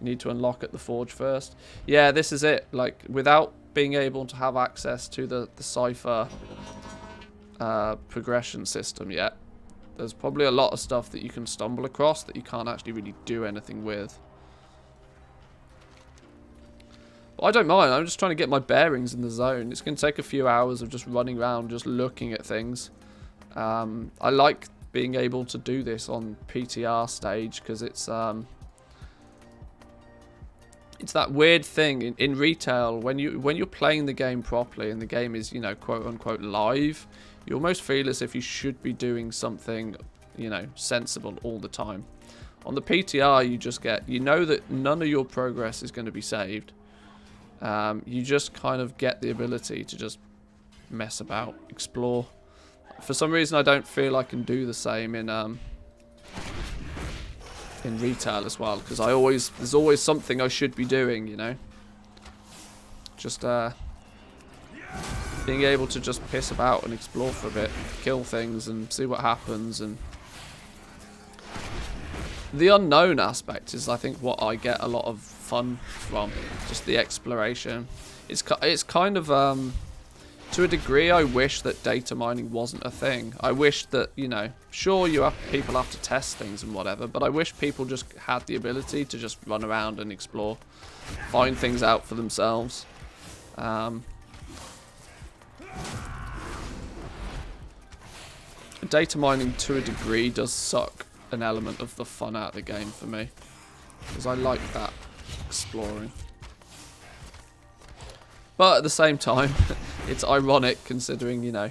[SPEAKER 1] You need to unlock at the forge first. Yeah, this is it. Like, without being able to have access to the Cipher progression system yet, there's probably a lot of stuff that you can stumble across that you can't actually really do anything with. But I don't mind. I'm just trying to get my bearings in the zone. It's going to take a few hours of just running around, just looking at things. I like being able to do this on PTR stage because it's that weird thing in retail when you're playing the game properly and the game is, you know, quote unquote live. You almost feel as if you should be doing something, you know, sensible all the time. On the PTR, you just get, you know that none of your progress is going to be saved. You just kind of get the ability to just mess about, explore. For some reason, I don't feel I can do the same in retail as well, because there's always something I should be doing, you know. Just being able to just piss about and explore for a bit, kill things and see what happens, and the unknown aspect is, I think, what I get a lot of fun from. Just the exploration. It's kind of to a degree, I wish that data mining wasn't a thing. I wish that, you know, sure, people have to test things and whatever, but I wish people just had the ability to just run around and explore, find things out for themselves. Data mining, to a degree, does suck an element of the fun out of the game for me, because I like that exploring. But at the same time, it's ironic considering, you know,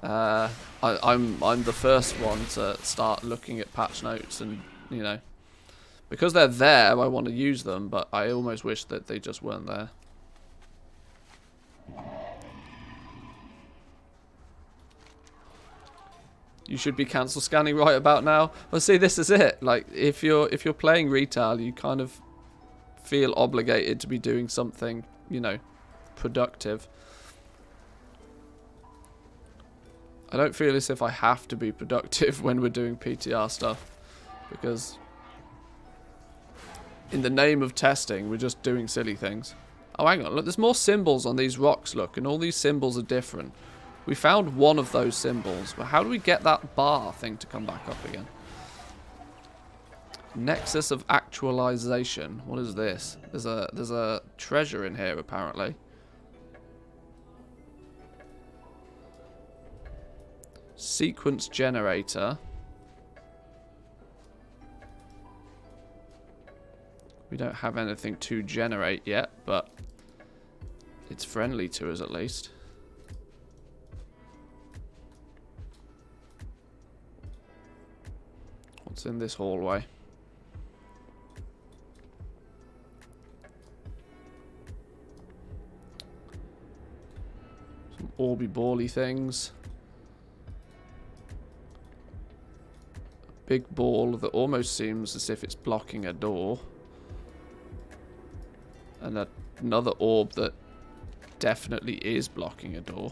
[SPEAKER 1] I'm the first one to start looking at patch notes, and, you know, because they're there, I want to use them, but I almost wish that they just weren't there. You should be cancel scanning right about now. Well, see, this is it. Like, if you're playing retail, you kind of feel obligated to be doing something, you know, productive. I don't feel as if I have to be productive when we're doing PTR stuff, because in the name of testing, we're just doing silly things. Oh, hang on, look, there's more symbols on these rocks, look, and all these symbols are different. We found one of those symbols, but how do we get that bar thing to come back up again? Nexus of actualization. What is this? There's a treasure in here, apparently. Sequence generator. We don't have anything to generate yet, but it's friendly to us at least. What's in this hallway? Some orby-bally things. Big ball that almost seems as if it's blocking a door. And another orb that definitely is blocking a door.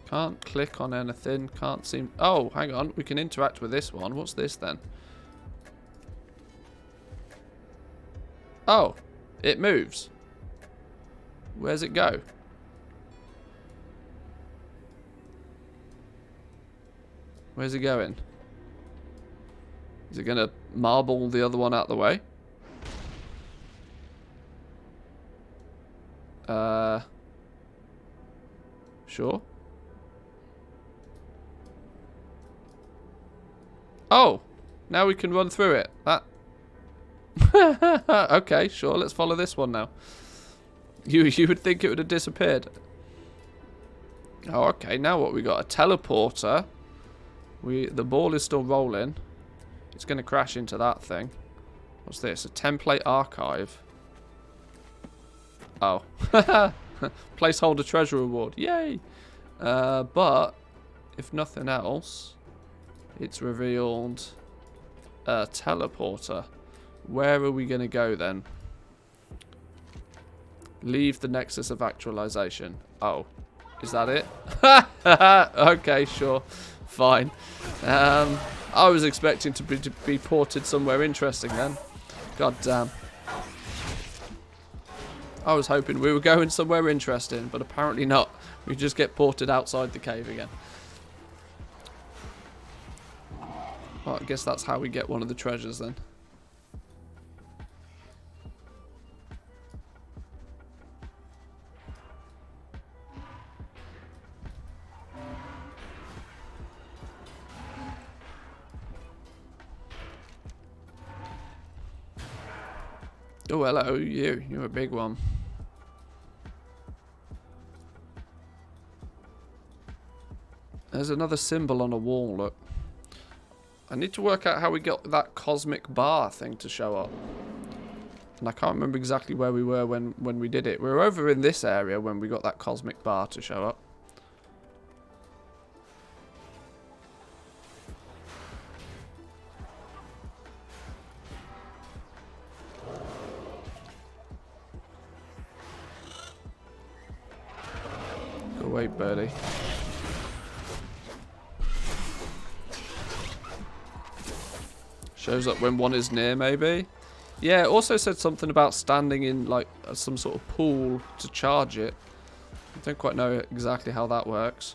[SPEAKER 1] Can't click on anything. Can't seem... Oh, hang on. We can interact with this one. What's this then? Oh, it moves. Where's it go? Where's it going? Is it going to marble the other one out the way? Sure. Oh, now we can run through it. That. Okay, sure. Let's follow this one now. You would think it would have disappeared. Oh, okay. Now what we got? A teleporter. The ball is still rolling. It's going to crash into that thing. What's this? A template archive. Oh. Placeholder treasure reward. Yay! But, if nothing else, it's revealed a teleporter. Where are we going to go then? Leave the Nexus of Actualization. Oh. Is that it? Okay, sure. Fine. I was expecting to be ported somewhere interesting then. God damn. I was hoping we were going somewhere interesting, but apparently not. We just get ported outside the cave again. Well, I guess that's how we get one of the treasures then. Oh, hello, you. You're a big one. There's another symbol on a wall, look. I need to work out how we got that cosmic bar thing to show up. And I can't remember exactly where we were when we did it. We were over in this area when we got that cosmic bar to show up. Go away, birdie. Shows up when one is near, maybe. Yeah, it also said something about standing in like some sort of pool to charge it. I don't quite know exactly how that works.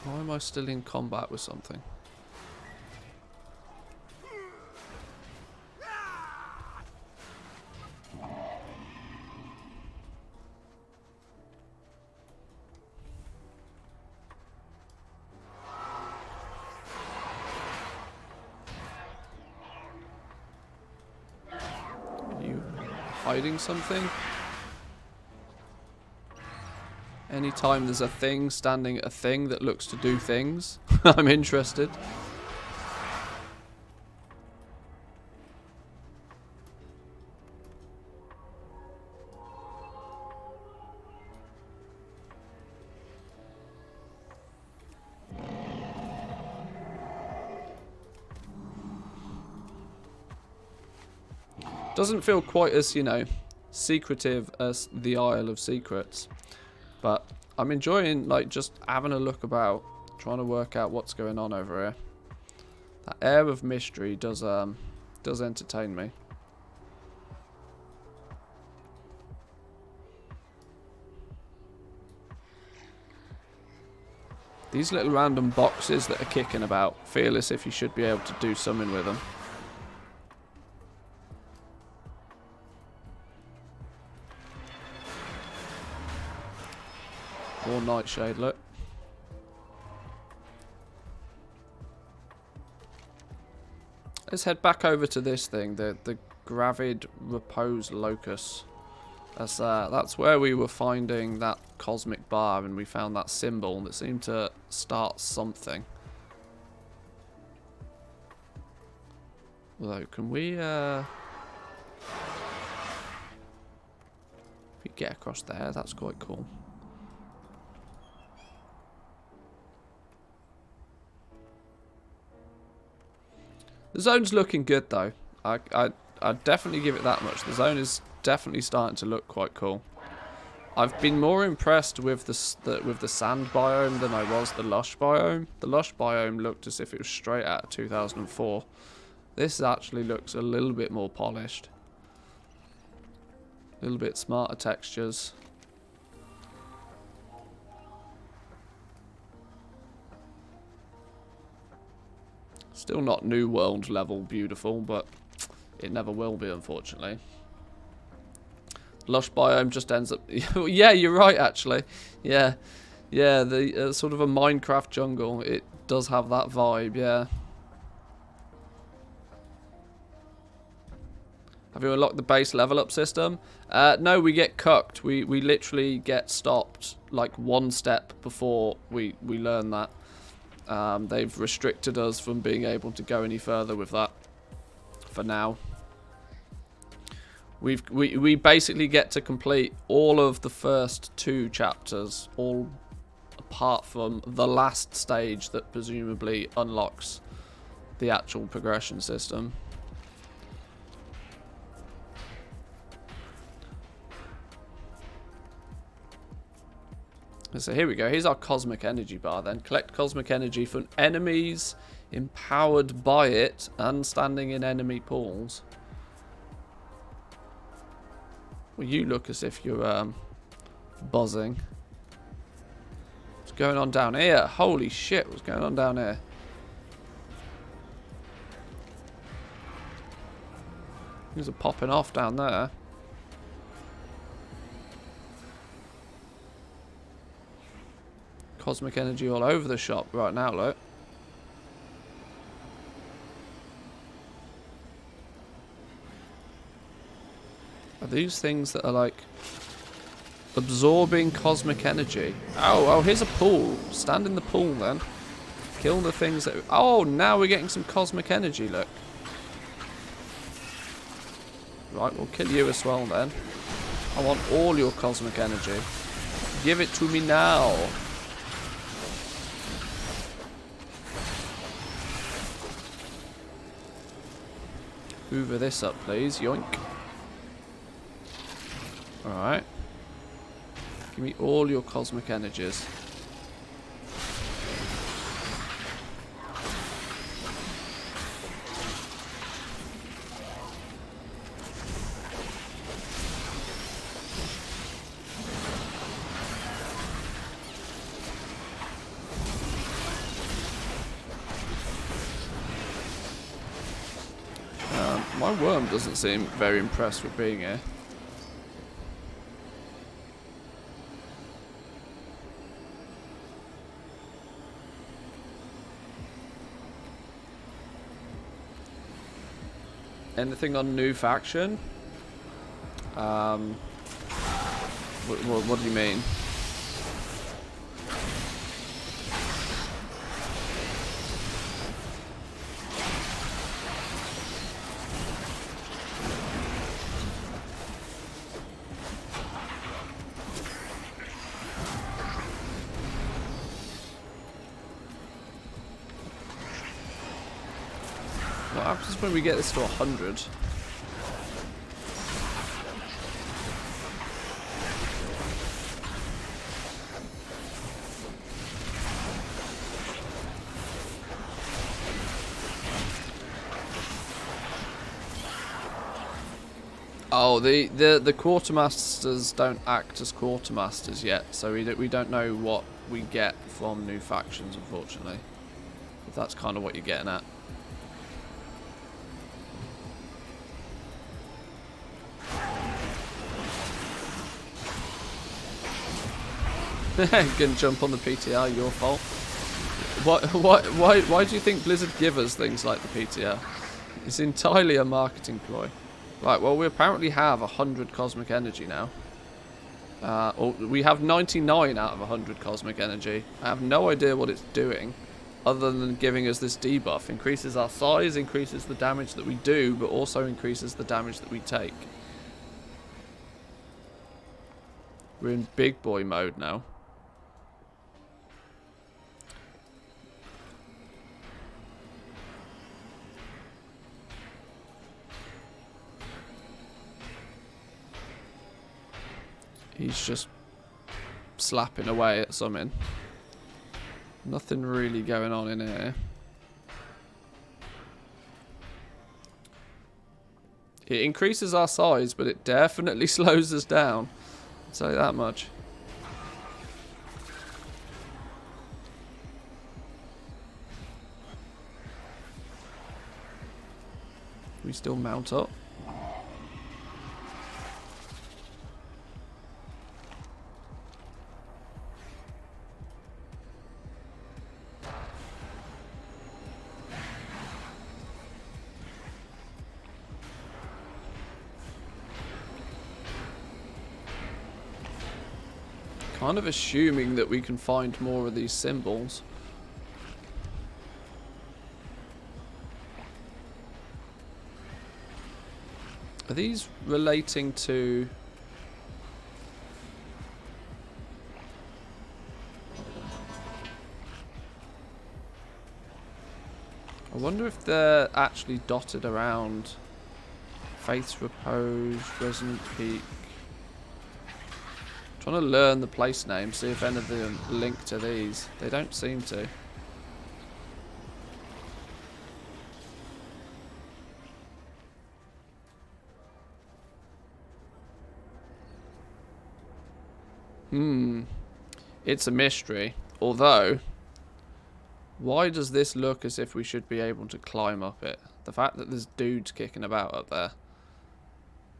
[SPEAKER 1] Why am I still in combat with something? Hiding something? Anytime there's a thing standing at a thing that looks to do things, I'm interested. Doesn't feel quite as, you know, secretive as the Isle of Secrets. But I'm enjoying, like, just having a look about, trying to work out what's going on over here. That air of mystery does entertain me. These little random boxes that are kicking about feel as if you should be able to do something with them. More nightshade, look. Let's head back over to this thing, the Gravid Repose Locus. That's where we were finding that cosmic bar, and we found that symbol that seemed to start something. Although, can we if we get across there, that's quite cool. The zone's looking good though. I'd definitely give it that much. The zone is definitely starting to look quite cool. I've been more impressed with the sand biome than I was the lush biome. The lush biome looked as if it was straight out of 2004. This actually looks a little bit more polished. A little bit smarter textures. Still not New World level beautiful, but it never will be, unfortunately. Lush biome just ends up... Yeah, you're right, actually. Yeah, the sort of a Minecraft jungle. It does have that vibe, yeah. Have you unlocked the base level up system? No, we get cucked. We literally get stopped like one step before we learn that. They've restricted us from being able to go any further with that for now. We basically get to complete all of the first 2 chapters, all apart from the last stage that presumably unlocks the actual progression system. So here we go. Here's our cosmic energy bar then. Collect cosmic energy from enemies empowered by it and standing in enemy pools. Well, you look as if you're buzzing. What's going on down here? Holy shit, what's going on down here? Things are popping off down there. Cosmic energy all over the shop right now, look. Are these things that are like absorbing cosmic energy? Oh, here's a pool. Stand in the pool then. Kill the things that... Oh, now we're getting some cosmic energy, look. Right, we'll kill you as well then. I want all your cosmic energy. Give it to me now. Hoover this up, please. Yoink. Alright. Give me all your cosmic energies. My worm doesn't seem very impressed with being here. Anything on new faction? What do you mean? What happens when we get this to 100? Oh, the quartermasters don't act as quartermasters yet, so we don't know what we get from new factions, unfortunately. If that's kind of what you're getting at. Gonna jump on the PTR, your fault. Why do you think Blizzard give us things like the PTR? It's entirely a marketing ploy. Right, well, we apparently have 100 cosmic energy now. Or we have 99 out of 100 cosmic energy. I have no idea what it's doing, other than giving us this debuff. Increases our size, increases the damage that we do, but also increases the damage that we take. We're in big boy mode now. He's just slapping away at something. Nothing really going on in here. It increases our size, but it definitely slows us down. I'll tell you that much. We still mount up. Kind of assuming that we can find more of these symbols. Are these relating to... I wonder if they're actually dotted around Faith's Repose, Resonant Peak. Trying to learn the place names, see if any of them link to these. They don't seem to. It's a mystery. Although, why does this look as if we should be able to climb up it? The fact that there's dudes kicking about up there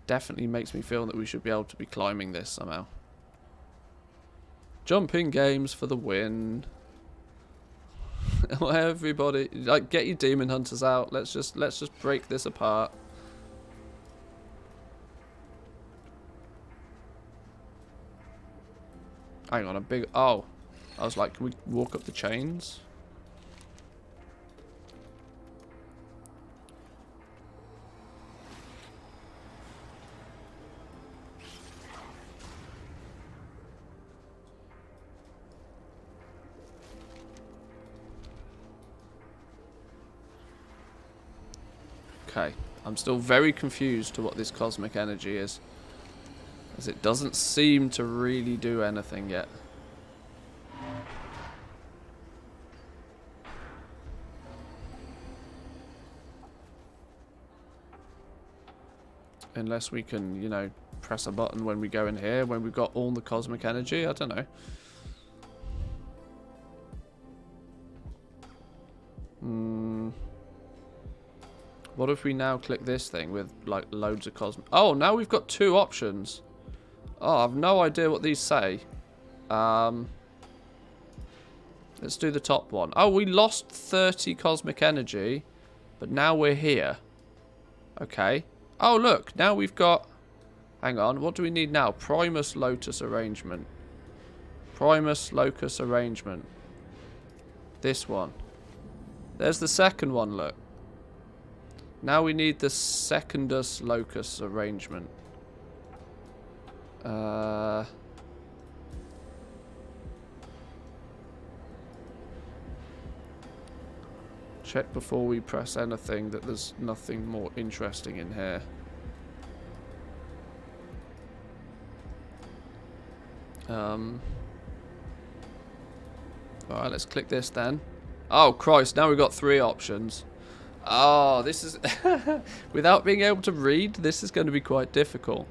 [SPEAKER 1] definitely makes me feel that we should be able to be climbing this somehow. Jumping games for the win. Everybody, like, get your demon hunters out. Let's just break this apart. Hang on, a big... Oh. I was like, can we walk up the chains? Okay. I'm still very confused to what this cosmic energy is, as it doesn't seem to really do anything yet. Unless we can, you know, press a button when we go in here, when we've got all the cosmic energy. I don't know. What if we now click this thing with, like, loads of cosmic... Oh, now we've got two options. Oh, I've no idea what these say. Let's do the top one. Oh, we lost 30 cosmic energy, but now we're here. Okay. Oh, look. Now we've got... Hang on. What do we need now? Primus Lotus Arrangement. Primus Locus Arrangement. This one. There's the second one, look. Now we need the Secundus Locus Arrangement. Check before we press anything that there's nothing more interesting in here. Alright, let's click this then. Oh, Christ, now we've got 3 options. Oh, this is... Without being able to read, this is going to be quite difficult.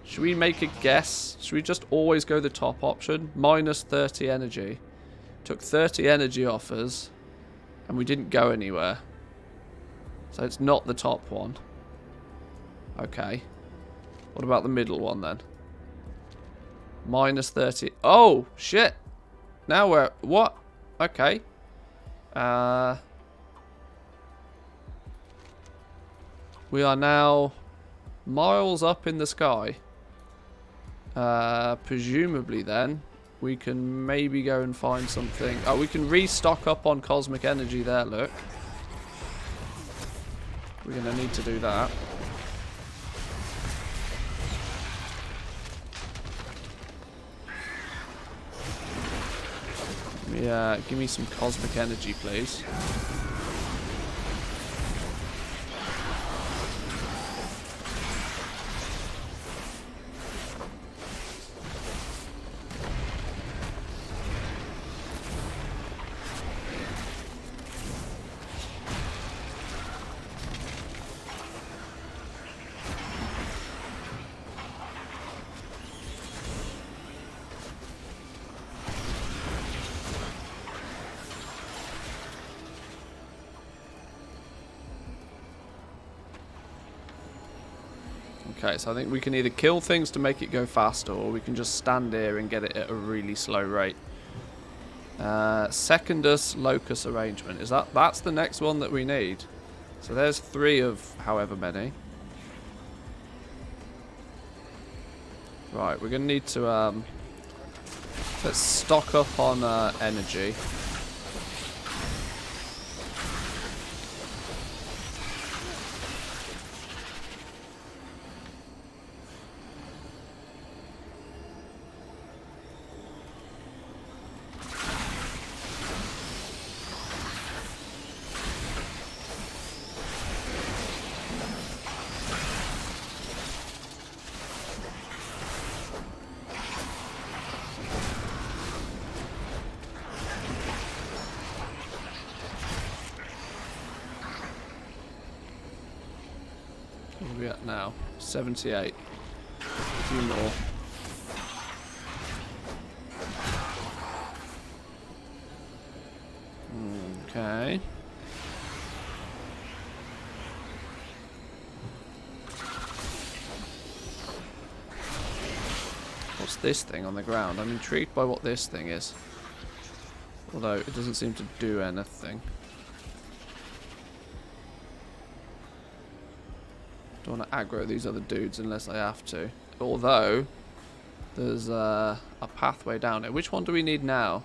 [SPEAKER 1] Should we make a guess? Should we just always go the top option? Minus 30 energy. Took 30 energy off us, and we didn't go anywhere. So it's not the top one. Okay. What about the middle one then? Minus 30. Oh, shit. Now we're... What? Okay. We are now miles up in the sky. Presumably then, we can maybe go and find something. Oh, we can restock up on cosmic energy there, look. We're going to need to do that. Yeah, give me some cosmic energy, please. Okay, so I think we can either kill things to make it go faster, or we can just stand here and get it at a really slow rate. Secondus locus arrangement. That's the next one that we need. So there's 3 of however many. Right, we're going to need to let's stock up on energy. What are we at now? 78. A few more. Okay. What's this thing on the ground? I'm intrigued by what this thing is. Although it doesn't seem to do anything. Don't want to aggro these other dudes unless I have to. Although, there's a pathway down it. Which one do we need now?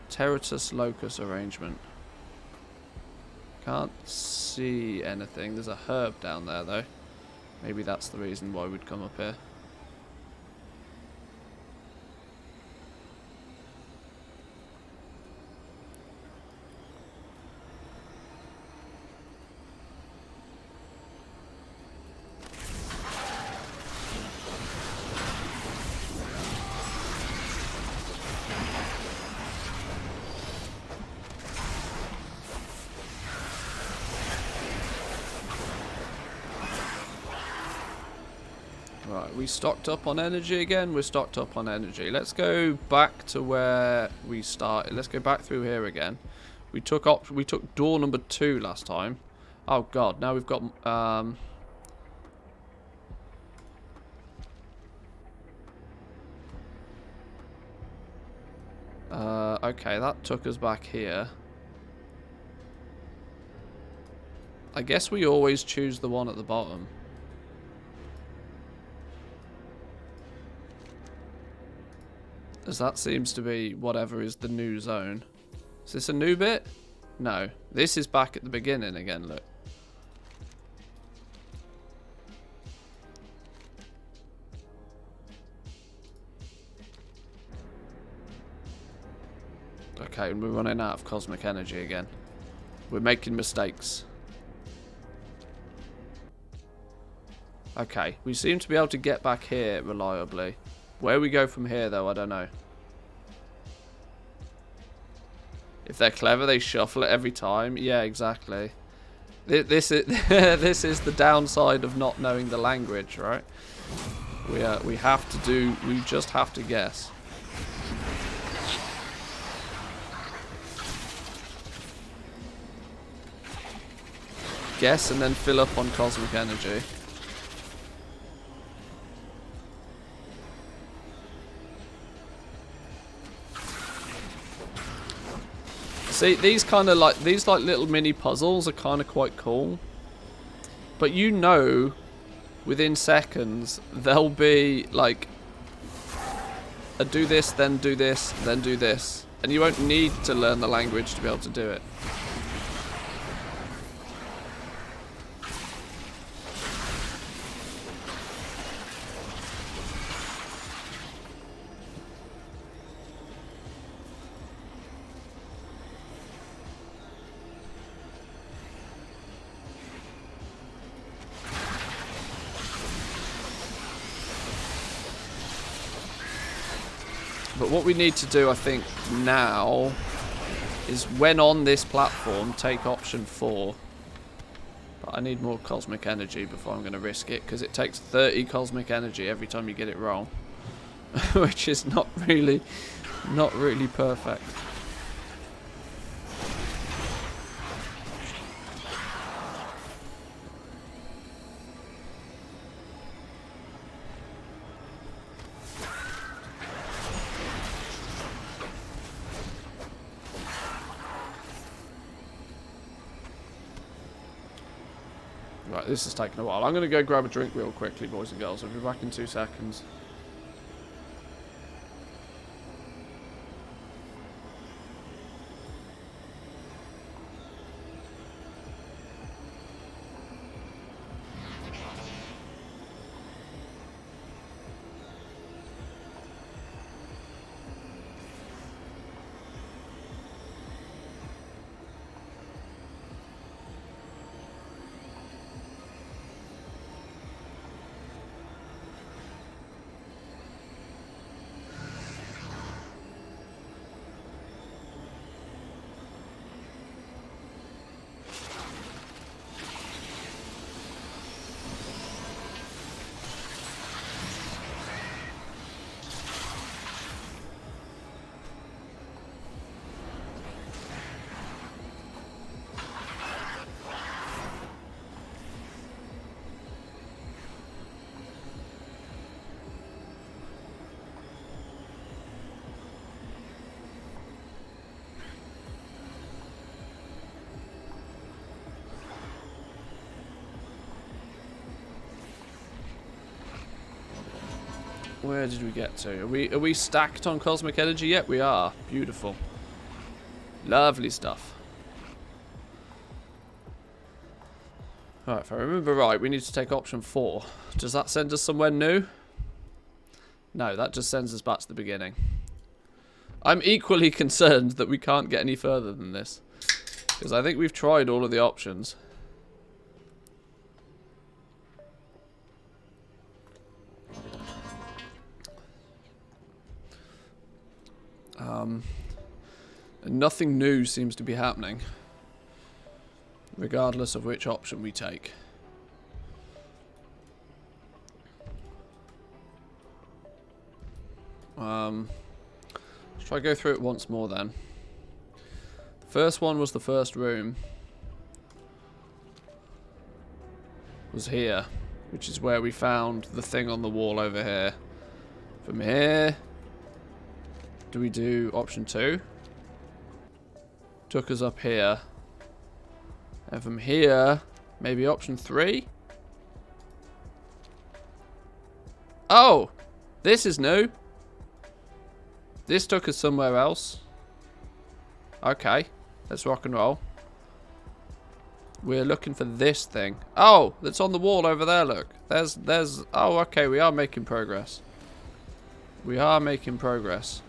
[SPEAKER 1] Terratus locus arrangement. Can't see anything. There's a herb down there though. Maybe that's the reason why we'd come up here. Right, we stocked up on energy again. We're stocked up on energy. Let's go back to where we started. Let's go back through here again. We took door number 2 last time. Oh god, now we've got okay, that took us back here. I guess we always choose the one at the bottom. As that seems to be whatever is the new zone. Is this a new bit? No. This is back at the beginning again, look. Okay, and we're running out of cosmic energy again. We're making mistakes. Okay, we seem to be able to get back here reliably. Where we go from here, though, I don't know. If they're clever, they shuffle it every time. Yeah, exactly. This is this is the downside of not knowing the language, right? We have to do. We just have to guess. Guess and then fill up on cosmic energy. See, these little mini puzzles are kind of quite cool. But you know, within seconds, they'll be like, do this, then do this, then do this. And you won't need to learn the language to be able to do it. But what we need to do, I think, now is when on this platform, take option 4. But I need more cosmic energy before I'm going to risk it, because it takes 30 cosmic energy every time you get it wrong. Which is not really perfect. Right, this is taking a while. I'm going to go grab a drink real quickly, boys and girls. I'll be back in 2 seconds. Where did we get to? Are we stacked on cosmic energy yet? We are. Beautiful. Lovely stuff. Alright, if I remember right, we need to take option 4. Does that send us somewhere new? No, that just sends us back to the beginning. I'm equally concerned that we can't get any further than this. Because I think we've tried all of the options. And nothing new seems to be happening, regardless of which option we take. Let's try to go through it once more then. The first one was the first room. Was here, which is where we found the thing on the wall over here. From here, do we do option 2? Took us up here. And from here, maybe option 3? Oh! This is new. This took us somewhere else. Okay. Let's rock and roll. We're looking for this thing. Oh! That's on the wall over there, look. There's... Oh, okay. We are making progress. We are making progress.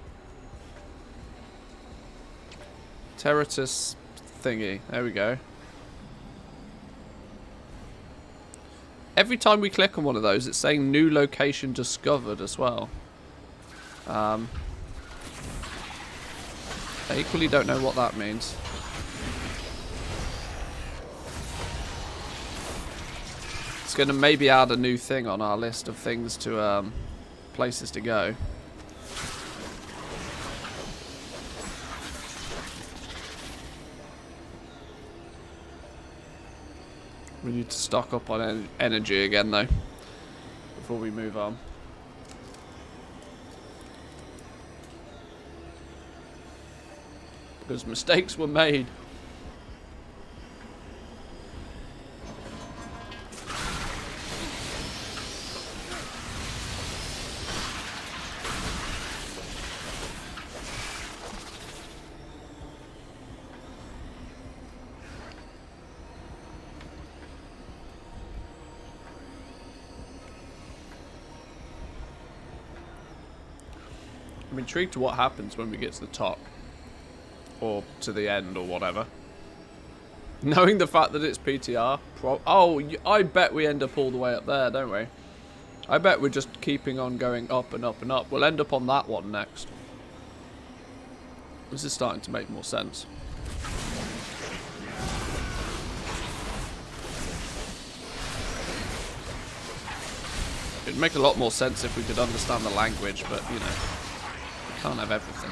[SPEAKER 1] Terratus thingy. There we go. Every time we click on one of those, it's saying new location discovered as well. I equally don't know what that means. It's going to maybe add a new thing on our list of things to, places to go. We need to stock up on energy again, though, before we move on. Because mistakes were made. I'm intrigued to what happens when we get to the top. Or to the end, or whatever. Knowing the fact that it's PTR. Oh, I bet we end up all the way up there, don't we? I bet we're just keeping on going up and up and up. We'll end up on that one next. This is starting to make more sense. It'd make a lot more sense if we could understand the language, but, you know, we can't have everything.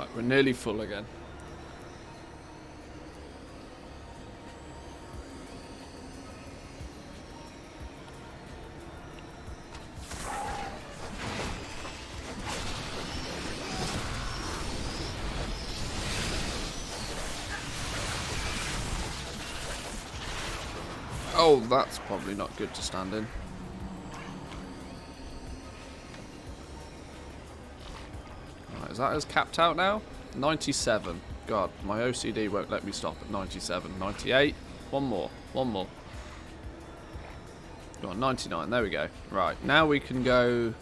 [SPEAKER 1] Right, we're nearly full again. Oh, that's probably not good to stand in. Right, is that us capped out now? 97. God, my OCD won't let me stop at 97. 98. One more. One more. Go on, 99. There we go. Right, now we can go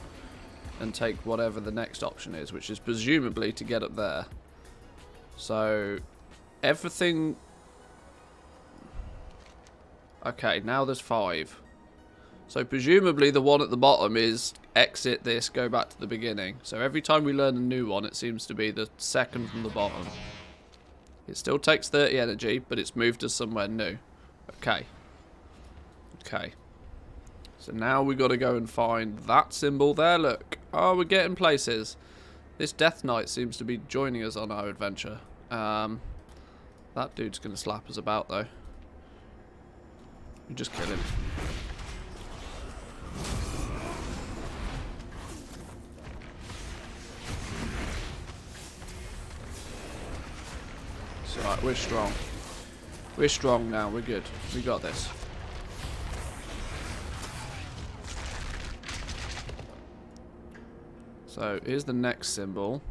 [SPEAKER 1] and take whatever the next option is, which is presumably to get up there. So, everything... Okay, now there's 5. So presumably the one at the bottom is exit this, go back to the beginning. So every time we learn a new one, it seems to be the second from the bottom. It still takes 30 energy, but it's moved us somewhere new. Okay. Okay. So now we got to go and find that symbol there, look. Oh, we're getting places. This Death Knight seems to be joining us on our adventure. That dude's going to slap us about, though. You just kill him. It's alright, we're strong. We're strong now, we're good. We got this. So, here's the next symbol.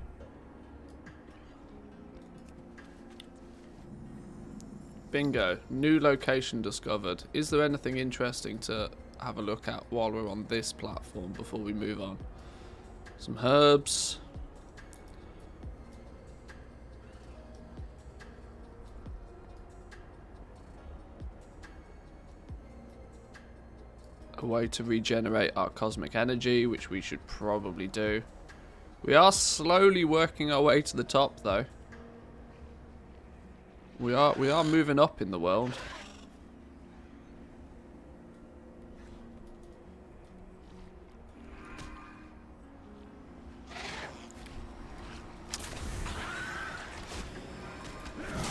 [SPEAKER 1] Bingo. New location discovered. Is there anything interesting to have a look at while we're on this platform before we move on? Some herbs. A way to regenerate our cosmic energy, which we should probably do. We are slowly working our way to the top, though. We are moving up in the world.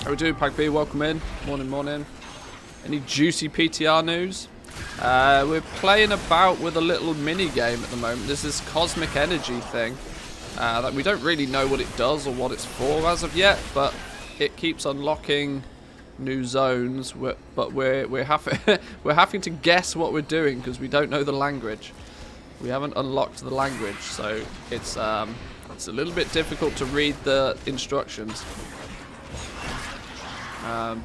[SPEAKER 1] How we doing, Pag B? Welcome in. Morning, morning. Any juicy PTR news? We're playing about with a little mini game at the moment. There's this cosmic energy thing that we don't really know what it does or what it's for as of yet, but it keeps unlocking new zones. But we're having to guess what we're doing because we don't know the language. We haven't unlocked the language, so it's a little bit difficult to read the instructions.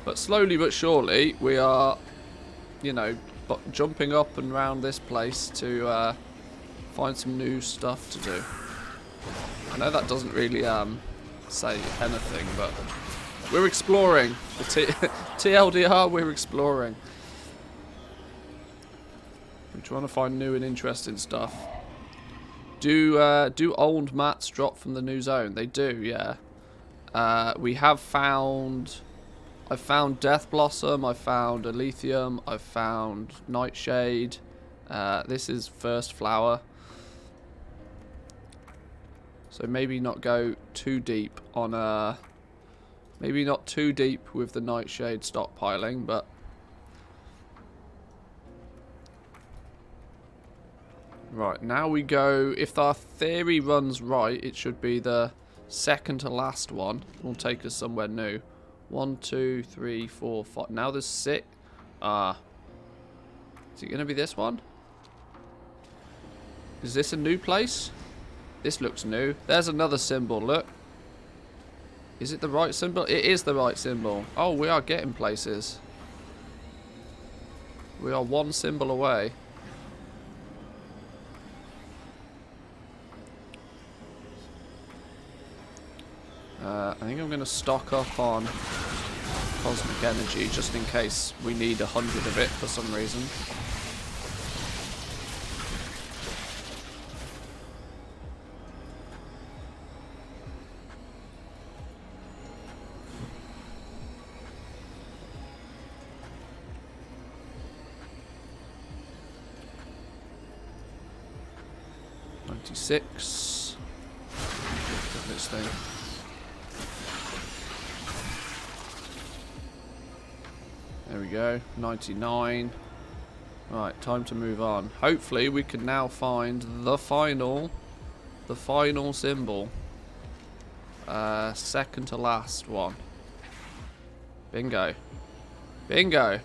[SPEAKER 1] But slowly but surely we are, you know, jumping up and around this place to find some new stuff to do. I know that doesn't really say anything, but we're exploring. The TLDR, we're exploring. We're trying to find new and interesting stuff. Do old mats drop from the new zone? They do, yeah. We have found... I found Death Blossom, I found Elythium, I found Nightshade. This is first flower. So maybe not go too deep on maybe not too deep with the Nightshade stockpiling, but right, now we go, if our theory runs right, it should be the second to last one. Will take us somewhere new. 1, 2, 3, 4, 5. Now there's 6. Is it going to be this one? Is this a new place? This looks new. There's another symbol, look. Is it the right symbol? It is the right symbol. Oh, we are getting places. We are one symbol away. I think I'm going to stock up on cosmic energy just in case we need 100 of it for some reason. This thing. There we go. 99. Right, time to move on. Hopefully we can now find the final symbol. Second to last one. Bingo. Bingo.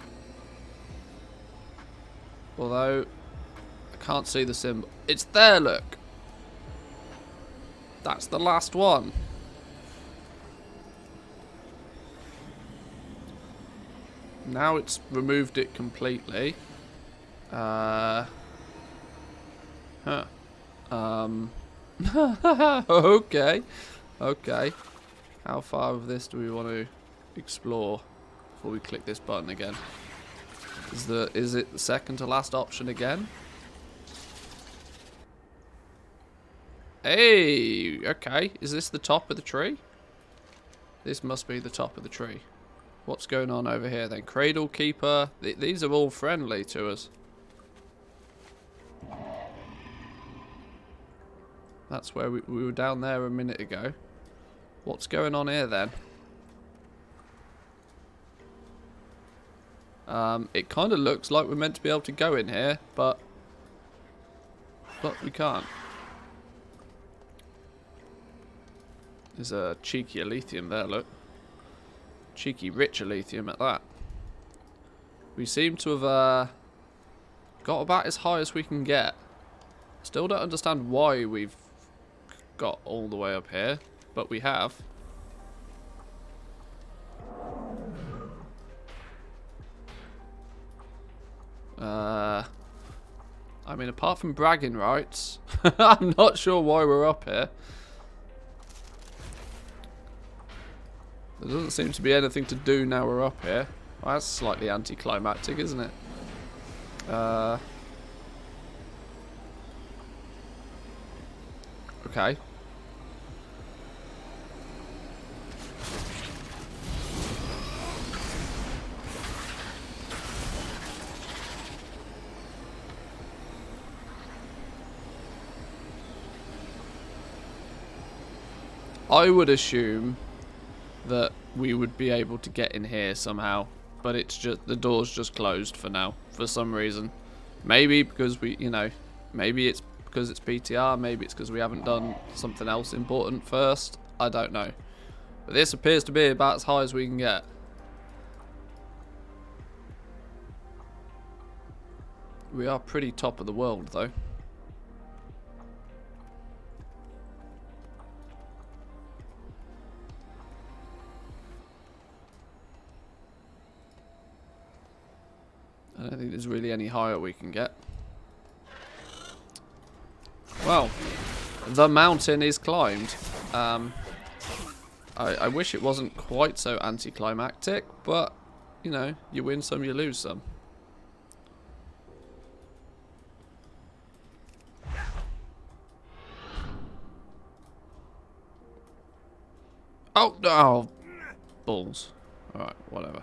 [SPEAKER 1] Although, I can't see the symbol. It's there, look. That's the last one. Now it's removed it completely. Huh. Okay. Okay. How far of this do we want to explore before we click this button again? Is it the second to last option again? Hey, okay. Is this the top of the tree? This must be the top of the tree. What's going on over here then? Cradle Keeper. These are all friendly to us. That's where we were down there a minute ago. What's going on here then? It kind of looks like we're meant to be able to go in here, but we can't. There's a cheeky Elysium there, look. Cheeky rich Elysium at that. We seem to have got about as high as we can get. Still don't understand why we've got all the way up here, but we have. I mean, apart from bragging rights, I'm not sure why we're up here. There doesn't seem to be anything to do now we're up here. Well, that's slightly anticlimactic, isn't it? Okay. I would assume that we would be able to get in here somehow, but it's just the door's just closed for now for some reason. Maybe because maybe it's because it's PTR, maybe it's because we haven't done something else important first. I don't know. But this appears to be about as high as we can get. We are pretty top of the world though. I don't think there's really any higher we can get. Well, the mountain is climbed. I wish it wasn't quite so anticlimactic, but, you know, you win some, you lose some. Oh, no! Balls. Alright, whatever.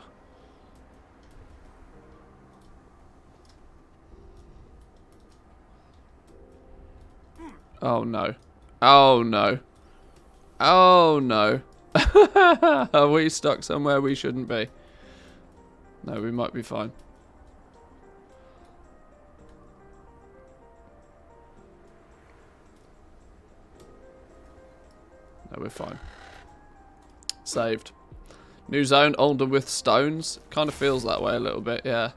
[SPEAKER 1] Oh no. Oh no. Oh no. Are we stuck somewhere we shouldn't be? No, we might be fine. No, we're fine. Saved. New zone, Oldham with stones. Kind of feels that way a little bit, yeah.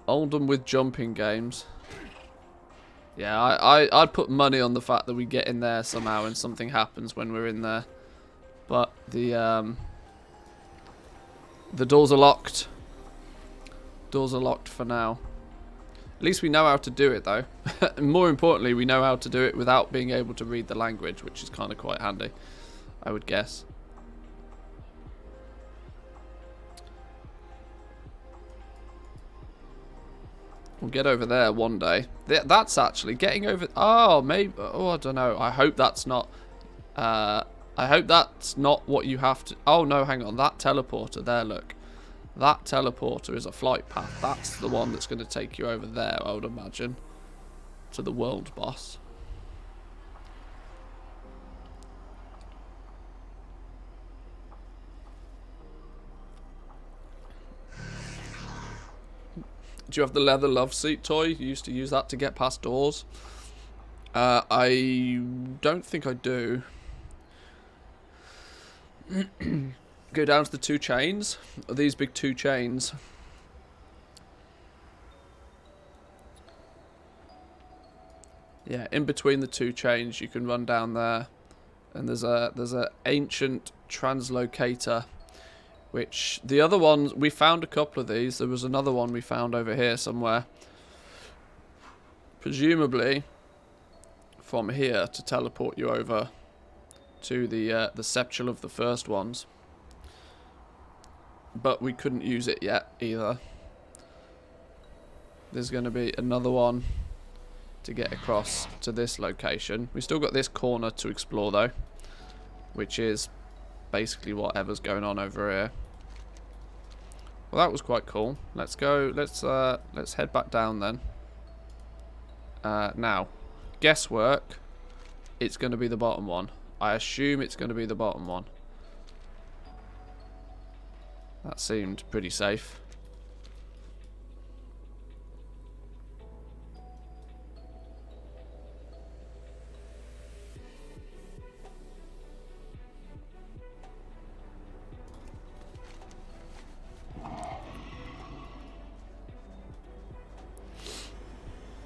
[SPEAKER 1] Oldham with jumping games. Yeah, I'd put money on the fact that we get in there somehow and something happens when we're in there. But the doors are locked. Doors are locked for now. At least we know how to do it though. More importantly, we know how to do it without being able to read the language, which is kind of quite handy, I would guess. We'll get over there one day. That's actually getting over. Oh, maybe. Oh, I don't know. I hope that's not. I hope that's not what you have to. Oh no, hang on. That teleporter there. Look, that teleporter is a flight path. That's the one that's going to take you over there. I would imagine to the world boss. Do you have the leather love seat toy? You used to use that to get past doors. I don't think I do. Go down to the 2 chains. These big 2 chains. Yeah, in between the 2 chains, you can run down there, and there's a ancient translocator, which the other ones we found a couple of these. There was another one we found over here somewhere, presumably from here to teleport you over to the sepulchre of the first ones, but we couldn't use it yet either. There's going to be another one to get across to this location. We still got this corner to explore though, which is basically whatever's going on over here. Well, that was quite cool. Let's go. Let's head back down then. Now, guesswork. It's going to be the bottom one. I assume it's going to be the bottom one. That seemed pretty safe.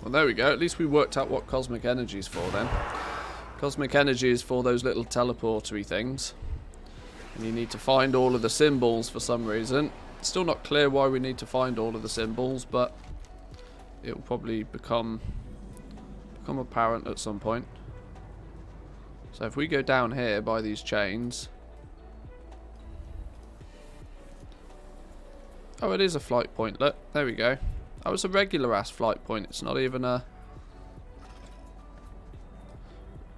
[SPEAKER 1] Well, there we go. At least we worked out what cosmic energy is for then. Cosmic energy is for those little teleportery things. And you need to find all of the symbols for some reason. It's still not clear why we need to find all of the symbols, but it will probably become apparent at some point. So if we go down here by these chains... Oh, it is a flight point. Look, there we go. That was a regular ass flight point. It's not even a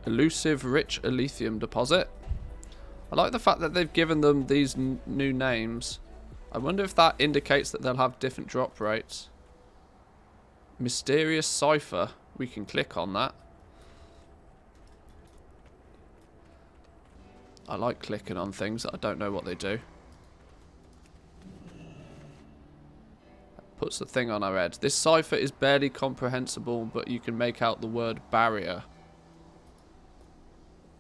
[SPEAKER 1] elusive rich lithium deposit. I like the fact that they've given them these new names. I wonder if that indicates that they'll have different drop rates. Mysterious Cipher. We can click on that. I like clicking on things that I don't know what they do. Puts the thing on our head. This cipher is barely comprehensible, but you can make out the word barrier.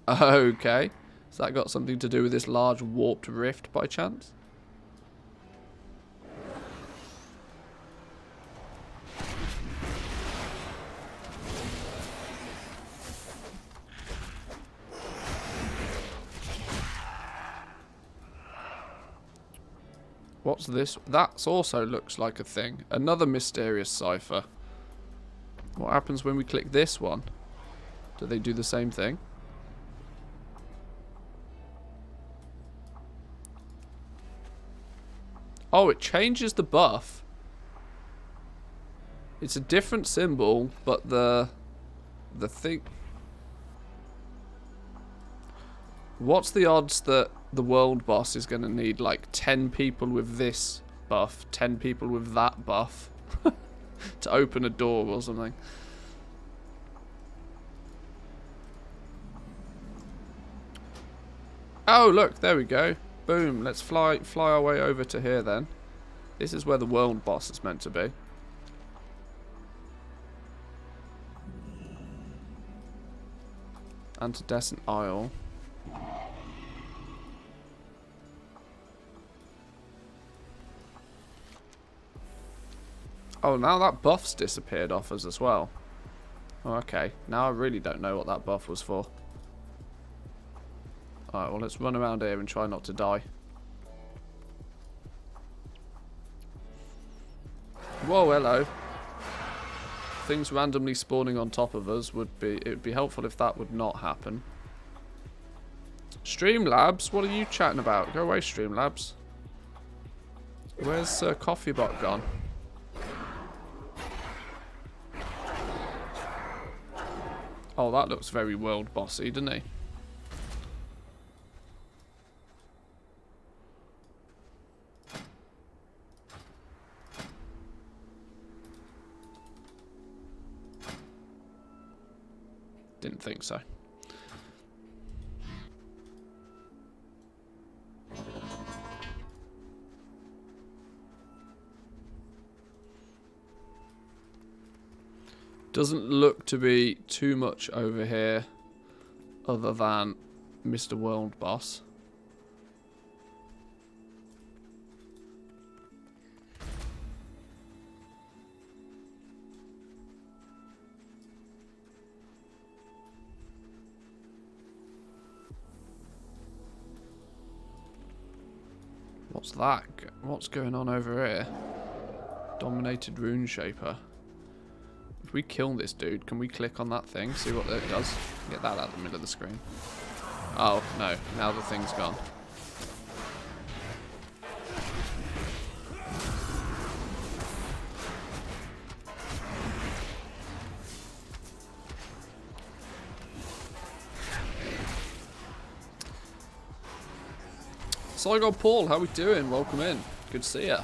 [SPEAKER 1] Okay. Has that got something to do with this large warped rift by chance? What's this? That also looks like a thing. Another mysterious cipher. What happens when we click this one? Do they do the same thing? Oh, it changes the buff. It's a different symbol, but the thing... What's the odds that the world boss is going to need like 10 people with this buff, 10 people with that buff to open a door or something? Oh, look, there we go. Boom, let's fly our way over to here then. This is where the world boss is meant to be. Antidescent Isle. Oh, now that buff's disappeared off us as well. Oh, okay, now I really don't know what that buff was for. Alright, well, let's run around here and try not to die. Whoa, hello. Things randomly spawning on top of us would be... It would be helpful if that would not happen. Streamlabs? What are you chatting about? Go away, Streamlabs. Where's Coffeebot gone? Oh, that looks very world bossy, doesn't he? Didn't think so. Doesn't look to be too much over here other than Mr. World Boss. What's that? What's going on over here? Dominated Rune Shaper. If we kill this dude, can we click on that thing? See what it does? Get that out of the middle of the screen. Oh, no. Now the thing's gone. Saigon Paul, how we doing? Welcome in. Good to see ya.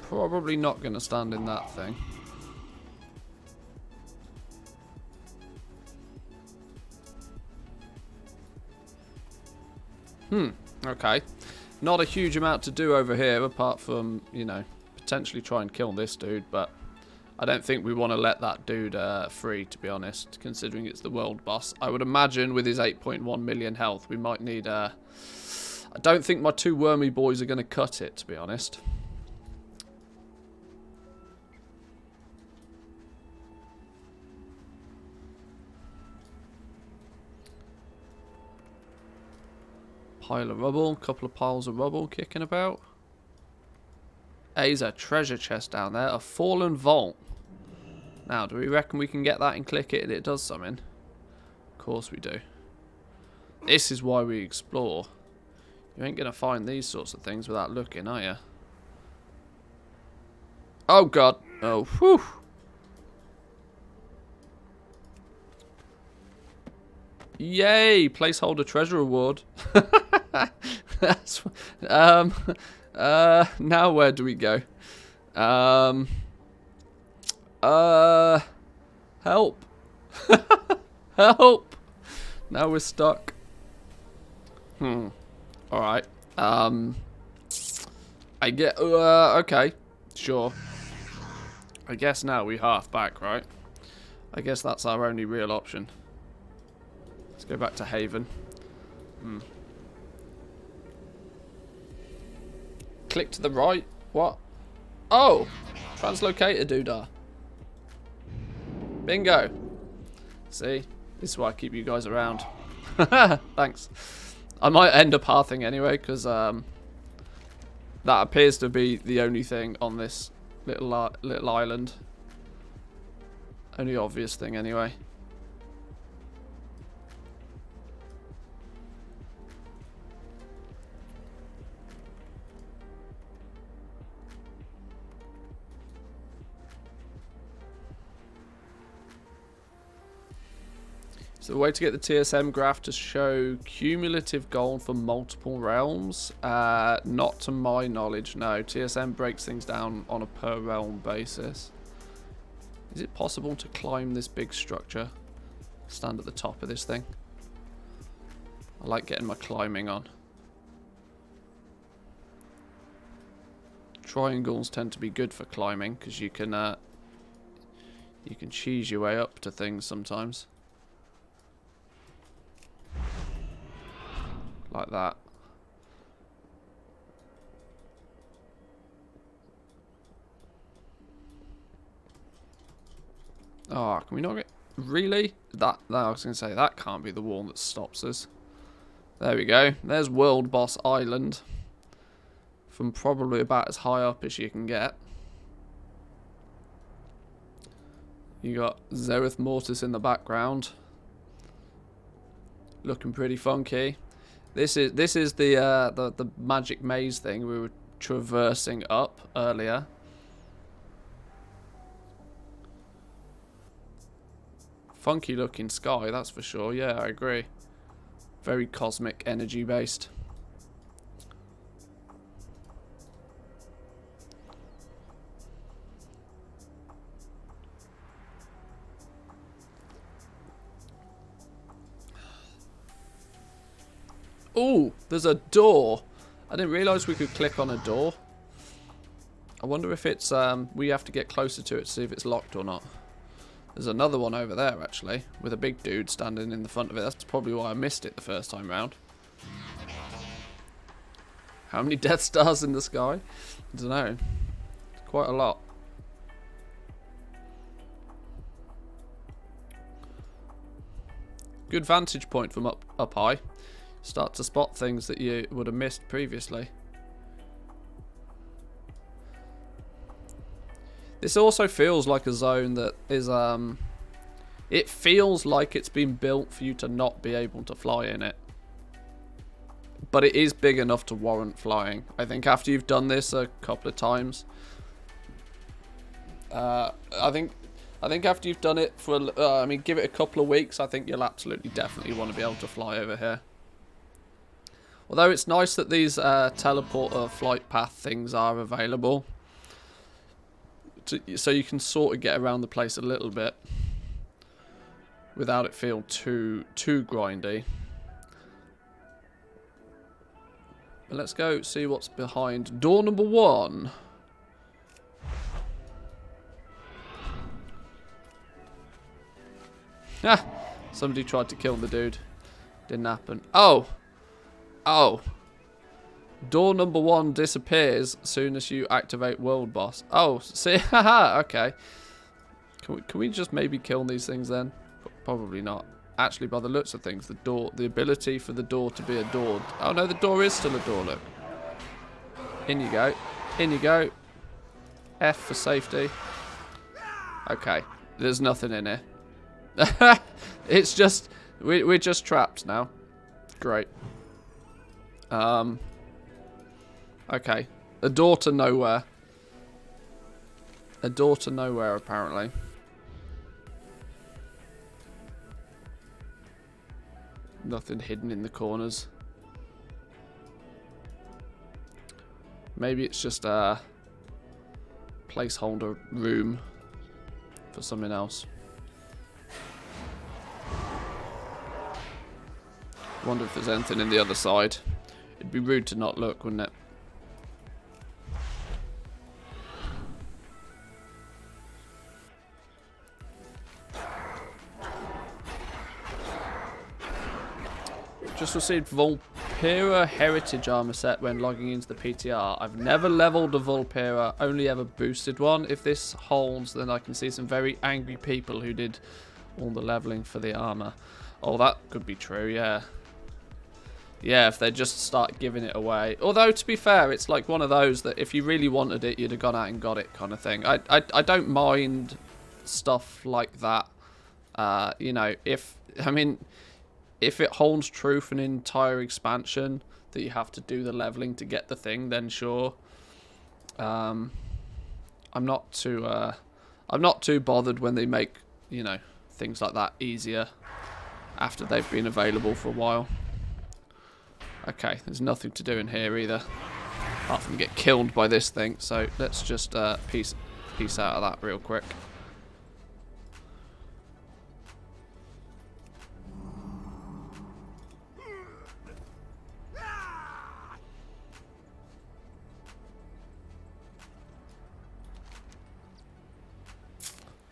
[SPEAKER 1] Probably not going to stand in that thing. Okay. Not a huge amount to do over here apart from, you know, potentially try and kill this dude, but I don't think we want to let that dude free, to be honest, considering it's the world boss. I would imagine with his 8.1 million health, we might need... I don't think my two wormy boys are going to cut it, to be honest. Pile of rubble, couple of piles of rubble kicking about. There's a treasure chest down there, a fallen vault. Now, do we reckon we can get that and click it and it does something? Of course we do. This is why we explore. You ain't gonna find these sorts of things without looking, are you? Oh god. Oh, whew. Yay! Placeholder treasure reward. That's, now where do we go? Help. Help. Now we're stuck. Alright. I get, okay. Sure. I guess now we half back, right? I guess that's our only real option. Let's go back to Haven. Click to the right. What? Oh! Translocator doodah. Bingo. See? This is why I keep you guys around. Thanks. I might end up hearthing anyway, because that appears to be the only thing on this little island. Only obvious thing anyway. So the way to get the TSM graph to show cumulative gold for multiple realms? Not to my knowledge, no. TSM breaks things down on a per realm basis. Is it possible to climb this big structure? Stand at the top of this thing? I like getting my climbing on. Triangles tend to be good for climbing because you can cheese your way up to things sometimes. Like that. Oh, can we not get... Really? That I was going to say, that can't be the wall that stops us. There we go. There's World Boss Island. From probably about as high up as you can get. You got Zerith Mortis in the background. Looking pretty funky. This is the magic maze thing we were traversing up earlier. Funky looking sky, that's for sure. Yeah, I agree. Very cosmic energy based. Ooh, there's a door. I didn't realise we could click on a door. I wonder if it's, we have to get closer to it to see if it's locked or not. There's another one over there, actually, with a big dude standing in the front of it. That's probably why I missed it the first time round. How many Death Stars in the sky? I don't know. Quite a lot. Good vantage point from up high. Start to spot things that you would have missed previously. This also feels like a zone that is, it feels like it's been built for you to not be able to fly in it. But it is big enough to warrant flying. I think after you've done this a couple of times, I think after you've done it for, I mean, give it a couple of weeks, I think you'll absolutely definitely want to be able to fly over here. Although it's nice that these teleporter flight path things are available. So you can sort of get around the place a little bit without it feel too grindy. But let's go see what's behind door number 1. Ah, somebody tried to kill the dude. Didn't happen. Oh. Door number 1 disappears as soon as you activate World Boss. Oh, see, haha, okay. Can we just maybe kill these things then? Probably not. Actually, by the looks of things, the ability for the door to be a door. Oh no, the door is still a door. Look. In you go. In you go. F for safety. Okay, there's nothing in here. It's just we're just trapped now. Great. Okay, a door to nowhere. A door to nowhere, apparently. Nothing hidden in the corners. Maybe it's just a placeholder room for something else. Wonder if there's anything in the other side. It'd be rude to not look, wouldn't it? Just received Vulpera Heritage Armor Set when logging into the PTR. I've never leveled a Vulpera, only ever boosted one. If this holds, then I can see some very angry people who did all the leveling for the armor. Oh, that could be true, yeah. Yeah, if they just start giving it away. Although, to be fair, it's like one of those that if you really wanted it, you'd have gone out and got it kind of thing. I don't mind stuff like that. You know, if it holds true for an entire expansion that you have to do the leveling to get the thing, then sure. I'm not too bothered when they make, you know, things like that easier after they've been available for a while. Okay, there's nothing to do in here either, apart from get killed by this thing. So let's just piece out of that real quick.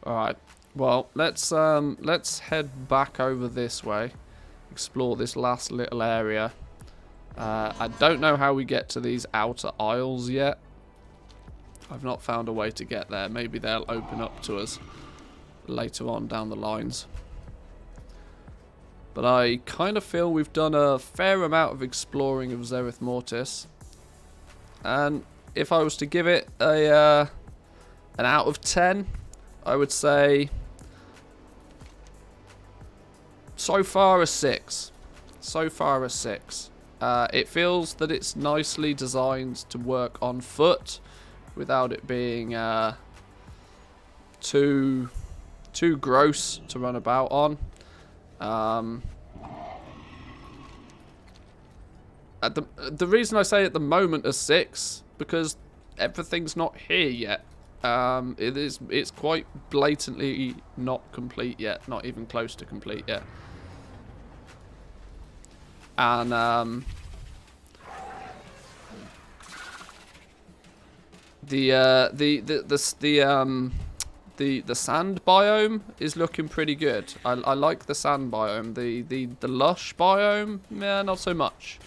[SPEAKER 1] Alright, well, let's head back over this way, explore this last little area. I don't know how we get to these outer aisles yet. I've not found a way to get there. Maybe they'll open up to us later on down the lines. But I kind of feel we've done a fair amount of exploring of Zerith Mortis. And if I was to give it an out of 10, I would say so far a 6. So far a 6. It feels that it's nicely designed to work on foot without it being too gross to run about on. The reason I say at the moment a 6 because everything's not here yet. It's quite blatantly not complete yet, not even close to complete yet. And the sand biome is looking pretty good. I like the sand biome. The lush biome, yeah, not so much.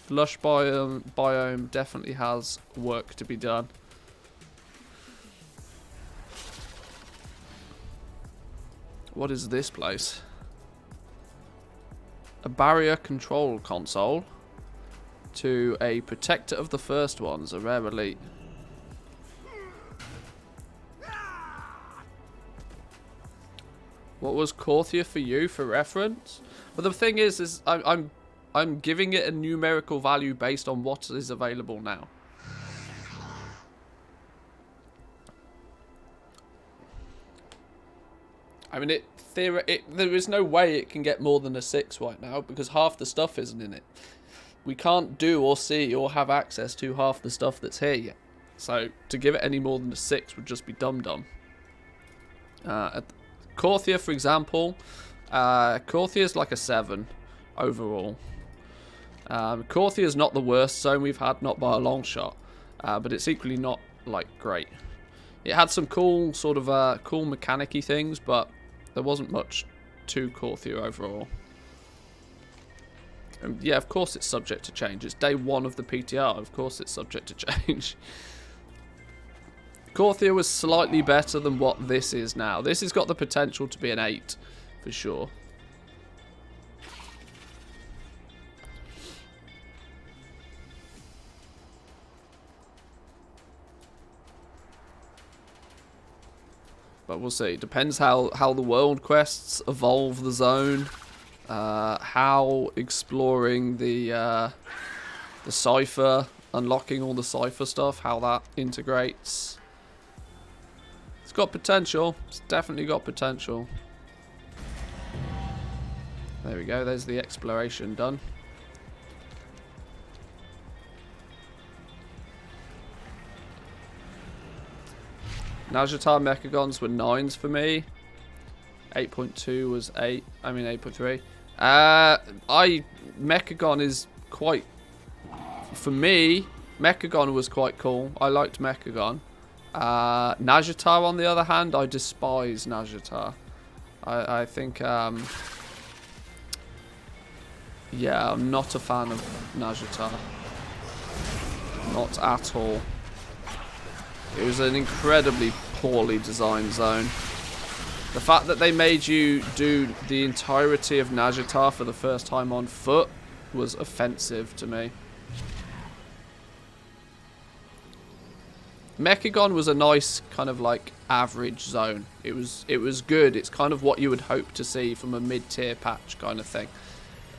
[SPEAKER 1] The lush biome definitely has work to be done. What is this place? A barrier control console to a protector of the first ones, a rare elite. What was Corthia for you, for reference? But the thing is I'm giving it a numerical value based on what is available now. I mean, there is no way it can get more than a 6 right now because half the stuff isn't in it. We can't do or see or have access to half the stuff that's here yet. So to give it any more than a 6 would just be dumb. Corthia, for example, Corthia is like a 7 overall. Corthia is not the worst zone we've had, not by a long shot, but it's equally not like great. It had some cool sort of cool mechanic-y things, but there wasn't much to Corthia overall. And yeah, of course it's subject to change. It's day 1 of the PTR. Of course it's subject to change. Corthia was slightly better than what this is now. This has got the potential to be an 8 for sure. But we'll see. Depends how the world quests evolve the zone. How exploring the Cipher, unlocking all the Cipher stuff, how that integrates. It's got potential. It's definitely got potential. There we go. There's the exploration done. Najatar Mechagons were 9s for me. 8.2 was 8. I mean 8.3. Mechagon is quite, for me, Mechagon was quite cool. I liked Mechagon. Najatar, on the other hand, I despise Najatar. I think, yeah, I'm not a fan of Najatar. Not at all. It was an incredibly poorly designed zone. The fact that they made you do the entirety of Najatar for the first time on foot was offensive to me. Mechagon was a nice kind of like average zone. It was good. It's kind of what you would hope to see from a mid-tier patch kind of thing.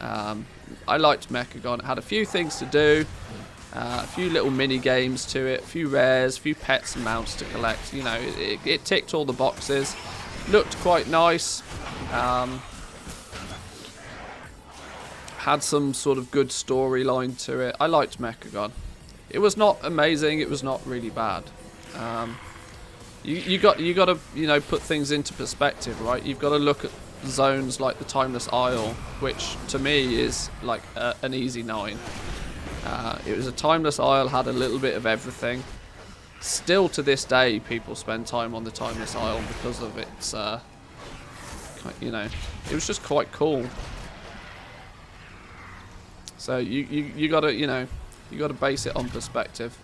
[SPEAKER 1] I liked Mechagon. It had a few things to do. A few little mini games to it, a few rares, a few pets and mounts to collect. You know, it ticked all the boxes. Looked quite nice. Had some sort of good storyline to it. I liked Mechagon. It was not amazing. It was not really bad. You got to put things into perspective, right? You've got to look at zones like the Timeless Isle, which to me is like an easy 9. It was a Timeless Isle, had a little bit of everything. Still to this day, people spend time on the Timeless Isle because of its, it was just quite cool. So you gotta, you gotta base it on perspective.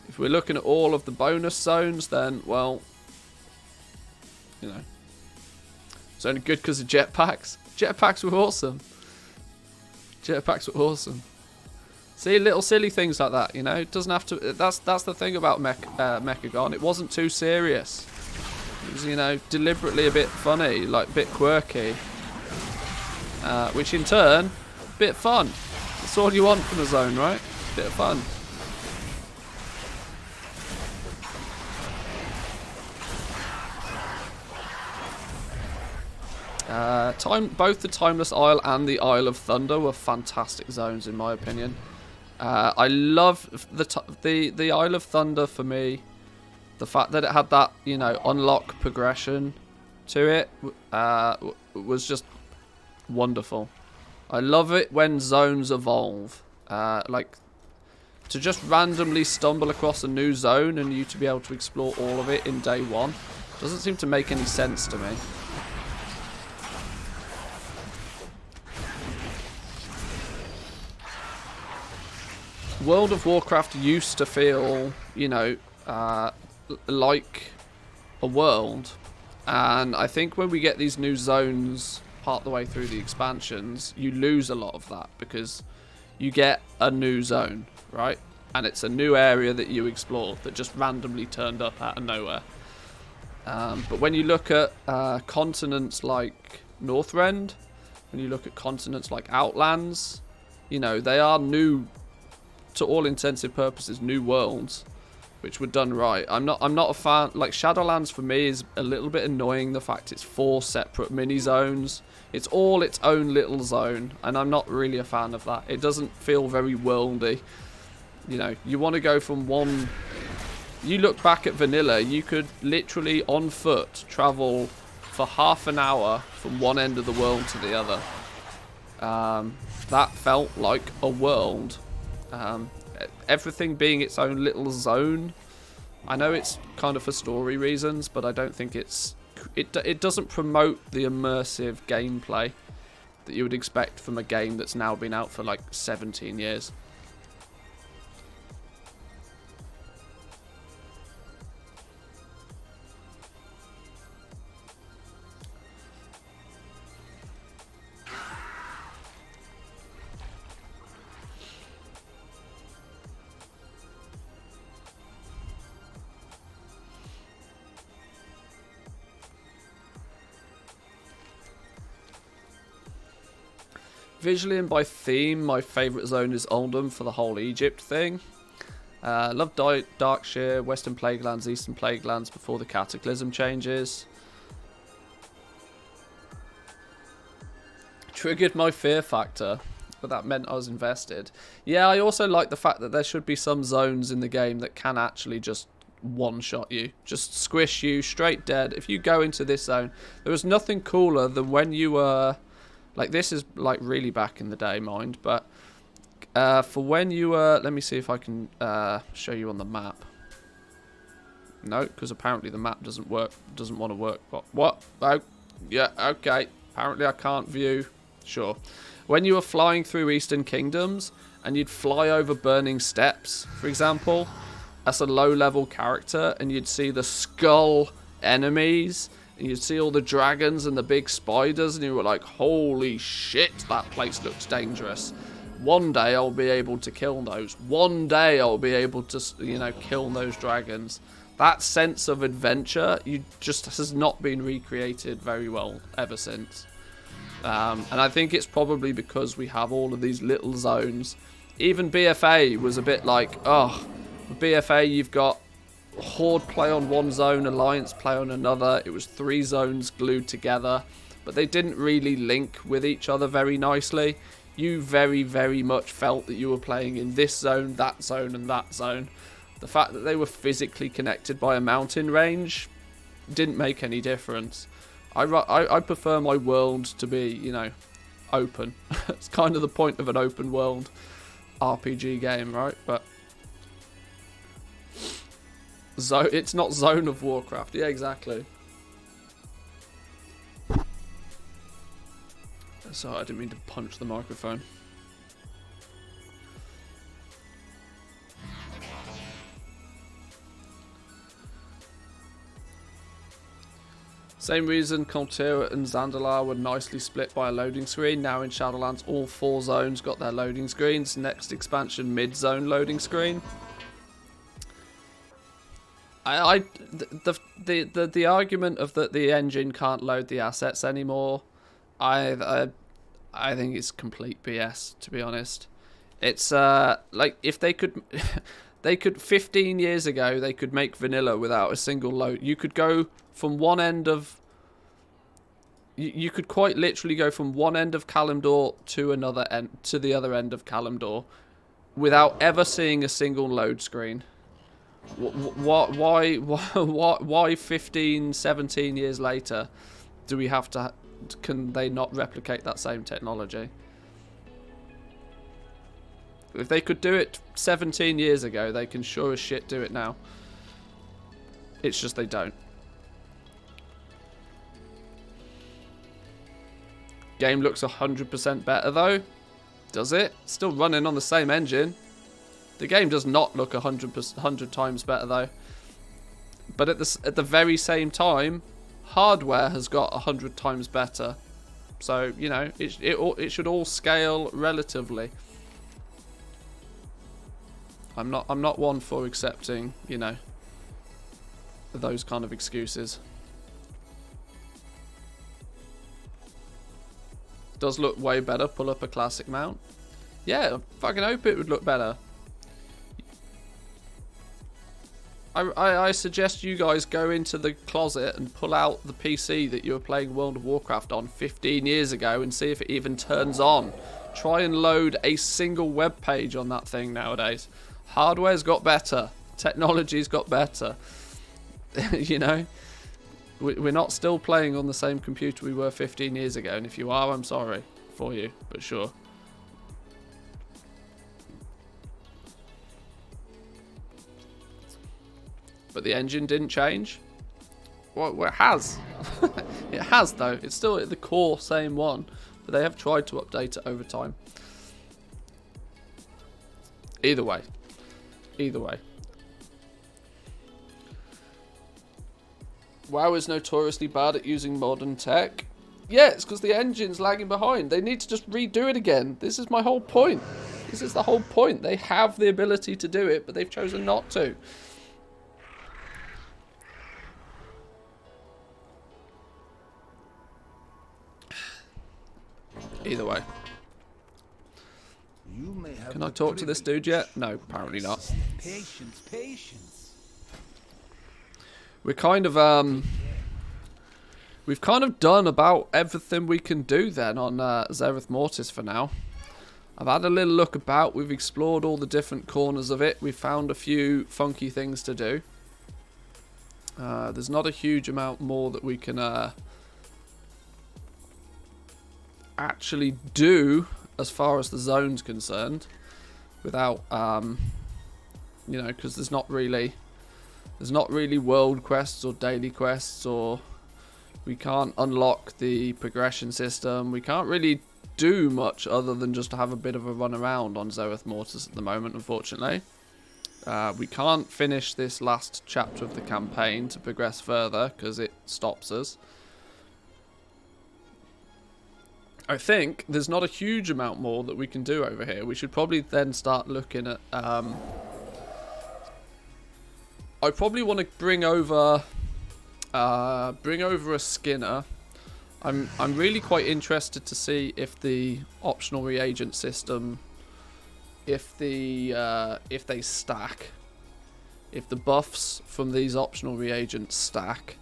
[SPEAKER 1] If we're looking at all of the bonus zones, then, well, it's only good because of jetpacks. Jetpacks were awesome. Jetpacks were awesome. See, little silly things like that, it doesn't have to. That's the thing about Mechagon. It wasn't too serious. It was, deliberately a bit funny, like a bit quirky, which in turn, a bit fun. That's all you want from a zone, right? Bit of fun. Both the Timeless Isle and the Isle of Thunder were fantastic zones, in my opinion. I love the Isle of Thunder for me. The fact that it had that, unlock progression to it was just wonderful. I love it when zones evolve. Like, to just randomly stumble across a new zone and you to be able to explore all of it in day one doesn't seem to make any sense to me. World of Warcraft used to feel, you know, like a world, and I think when we get these new zones part the way through the expansions, you lose a lot of that because you get a new zone, right? And it's a new area that you explore that just randomly turned up out of nowhere. But when you look at continents like Northrend, when you look at continents like Outlands, you know, they are new, to all intensive purposes, new worlds, which were done right. I'm not a fan. Like, Shadowlands for me is a little bit annoying, the fact it's 4 separate mini zones. It's all its own little zone, and I'm not really a fan of that. It doesn't feel very worldy. You know, you want to go from one... You look back at vanilla, you could literally on foot travel for half an hour from one end of the world to the other. That felt like a world. Everything being its own little zone. I know it's kind of for story reasons, but I don't think it doesn't promote the immersive gameplay that you would expect from a game that's now been out for like 17 years. Visually and by theme, my favourite zone is Oldham for the whole Egypt thing. Love Darkshire, Western Plaguelands, Eastern Plaguelands before the Cataclysm changes. Triggered my fear factor, but that meant I was invested. Yeah, I also like the fact that there should be some zones in the game that can actually just one-shot you. Just squish you straight dead. If you go into this zone, there was nothing cooler than when you were... Like, this is, like, really back in the day, mind. But for when you were... Let me see if I can show you on the map. No, because apparently the map doesn't work. Doesn't want to work. What? Oh, yeah, okay. Apparently I can't view. Sure. When you were flying through Eastern Kingdoms and you'd fly over burning steps, for example, as a low-level character, and you'd see the skull enemies... And you'd see all the dragons and the big spiders, and you were like, holy shit, that place looks dangerous. One day I'll be able to kill those. One day I'll be able to, you know, kill those dragons. That sense of adventure just has not been recreated very well ever since. And I think it's probably because we have all of these little zones. Even BFA was a bit like, oh, BFA you've got Horde play on one zone, Alliance play on another. It was 3 zones glued together, but they didn't really link with each other very nicely. You very, very much felt that you were playing in this zone, and that zone. The fact that they were physically connected by a mountain range didn't make any difference. I prefer my world to be, you know, open. It's kind of the point of an open world RPG game, right? But it's not Zone of Warcraft. Yeah, exactly. Sorry, I didn't mean to punch the microphone. Same reason Coltera and Zandalar were nicely split by a loading screen. Now in Shadowlands, all 4 zones got their loading screens. Next expansion, mid-zone loading screen. The argument of that the engine can't load the assets anymore, I think it's complete BS, to be honest. It's like if they could 15 years ago they could make vanilla without a single load. You could go from one end of you could quite literally go from one end of Kalimdor to another end, to the other end of Kalimdor, without ever seeing a single load screen. Why 15, 17 years later do we have to... Can they not replicate that same technology? If they could do it 17 years ago, they can sure as shit do it now. It's just they don't. Game looks 100% better though. Does it? Still running on the same engine. The game does not look 100 times better though. But at the very same time, hardware has got 100 times better. So, you know, it should all scale relatively. I'm not one for accepting, you know, those kind of excuses. Does look way better. Pull up a classic mount. Yeah, I fucking hope it would look better. I suggest you guys go into the closet and pull out the PC that you were playing World of Warcraft on 15 years ago and see if it even turns on. Try and load a single web page on that thing nowadays. Hardware's got better. Technology's got better. You know? We're not still playing on the same computer we were 15 years ago. And if you are, I'm sorry for you. But sure. But the engine didn't change? Well, it has. It has, though. It's still the core same one. But they have tried to update it over time. Either way. Either way. WoW is notoriously bad at using modern tech. Yeah, it's because the engine's lagging behind. They need to just redo it again. This is my whole point. This is the whole point. They have the ability to do it, but they've chosen not to. Either way. Can I talk to this dude yet? No, apparently not.
[SPEAKER 5] Patience, patience.
[SPEAKER 1] We're kind of we've kind of done about everything we can do then on Zerith Mortis for now. I've had a little look about. We've explored all the different corners of it. We've found a few funky things to do. There's not a huge amount more that we can actually do as far as the zone's concerned without you know, because there's not really world quests or daily quests, or we can't unlock the progression system. We can't really do much other than just have a bit of a run around on Zerith Mortis at the moment, unfortunately. We can't finish this last chapter of the campaign to progress further because it stops us. I think there's not a huge amount more that we can do over here. We should probably then start looking at... I probably want to bring over a Skinner. I'm really quite interested to see if the optional reagent system, if they stack, if the buffs from these optional reagents stack,